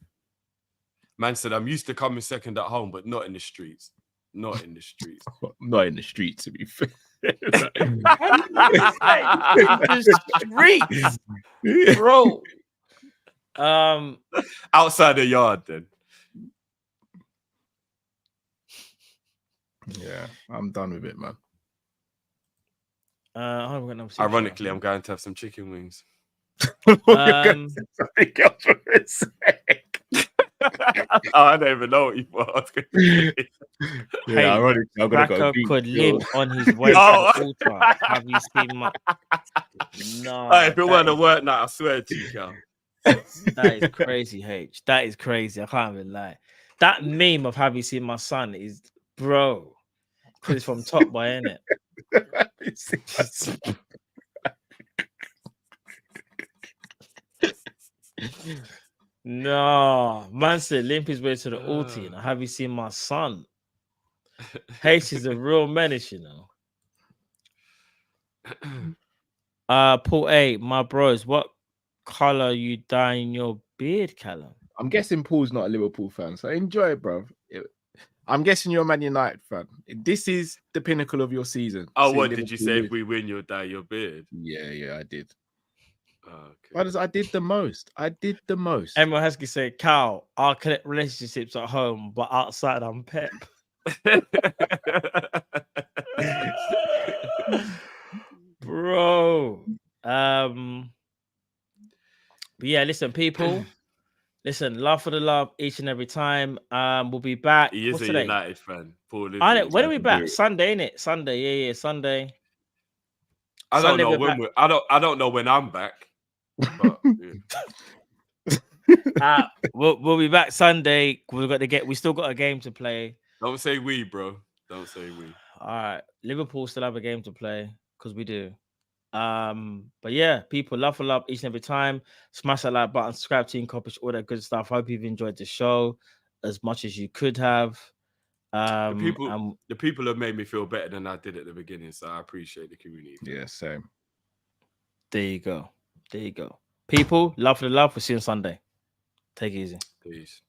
Man said I'm used to coming second at home, but not in the streets. Not in the streets. Not in the streets, to be fair. Streets, bro. Outside the yard, then. Yeah, I'm done with it, man. Ironically, I'm going to have some chicken wings. I don't even know what you thought. Yeah, ironically, I'm gonna go could limp on his way to the altar. Have you seen my? No. If it weren't a work night, I swear to you, Cal. That is crazy, H. That is crazy. I can't even lie. That meme of "Have you seen my son?" is, bro, because it's from Top Boy, isn't it? No, man said limp his way to the altar. You know, have you seen my son? H is a real menace, you know. Paul A, my bros, what color you dyeing your beard, Callum? I'm guessing Paul's not a Liverpool fan, so enjoy it, bro. I'm guessing you're a Man United fan. This is the pinnacle of your season. Oh, what did you say? If we win, you'll dye your beard. Yeah, I did. Okay. I did the most. Emma Heskey said, Cal, I'll connect relationships at home, but outside I'm Pep. bro. But yeah, listen, people. Listen, love for the love each and every time. We'll be back. He is What's a today? United fan. Paul is I a know, when are we United back? fan. Sunday, innit? Sunday, yeah, Sunday. I don't Sunday know we're when back. I don't know when I'm back. But, yeah. We'll be back Sunday. We still got a game to play. Don't say we, bro. Don't say we. All right, Liverpool still have a game to play because we do. But yeah, people, love for love each and every time. Smash that like button, subscribe to Kopish, all that good stuff. Hope you've enjoyed the show as much as you could have. The people have made me feel better than I did at the beginning, so I appreciate the community. Yeah, same. There you go. People, love for the love. We'll see you on Sunday. Take it easy. Peace.